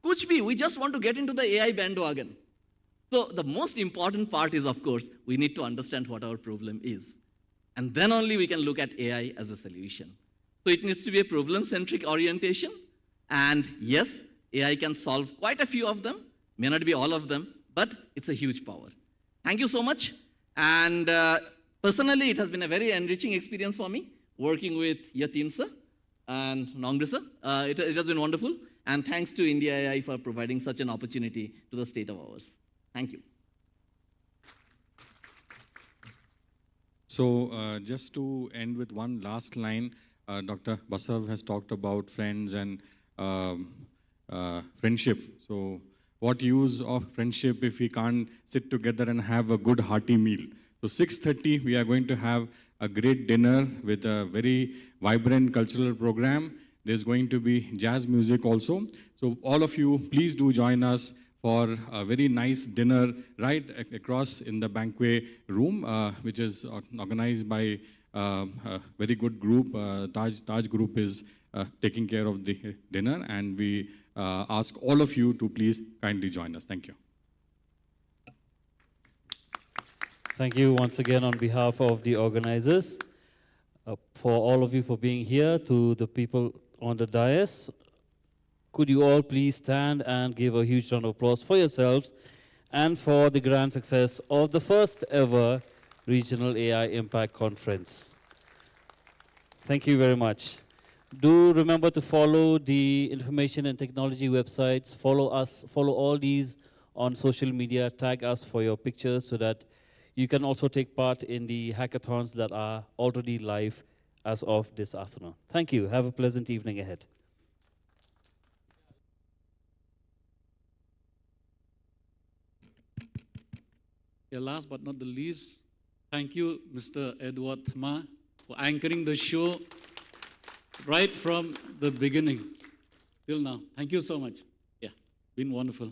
Speaker 18: Kuch bhi, we just want to get into the AI bandwagon. So the most important part is, of course, we need to understand what our problem is. And then only we can look at AI as a solution. So it needs to be a problem-centric orientation. And yes, AI can solve quite a few of them, may not be all of them, but it's a huge power. Thank you so much. And personally, it has been a very enriching experience for me working with your team, sir, and Nongri, sir. It has been wonderful. And thanks to India AI for providing such an opportunity to the state of ours. Thank you.
Speaker 16: So just to end with one last line, Dr. Basav has talked about friends and friendship. So what use of friendship if we can't sit together and have a good hearty meal? So 6:30, we are going to have a great dinner with a very vibrant cultural program. There's going to be jazz music also. So all of you, please do join us for a very nice dinner right across in the banquet room, which is organized by a very good group. Taj Group is taking care of the dinner, and we ask all of you to please kindly join us. Thank you.
Speaker 4: Thank you once again on behalf of the organizers, for all of you for being here. To the people on the dais, could you all please stand and give a huge round of applause for yourselves and for the grand success of the first ever Regional AI Impact Conference. Thank you very much. Do remember to follow the information and technology websites. Follow us, follow all these on social media. Tag us for your pictures so that you can also take part in the hackathons that are already live as of this afternoon. Thank you. Have a pleasant evening ahead.
Speaker 17: Yeah, last but not the least, thank you, Mr. Edward Ma, for anchoring the show right from the beginning till now. Thank you so much. Yeah, been wonderful.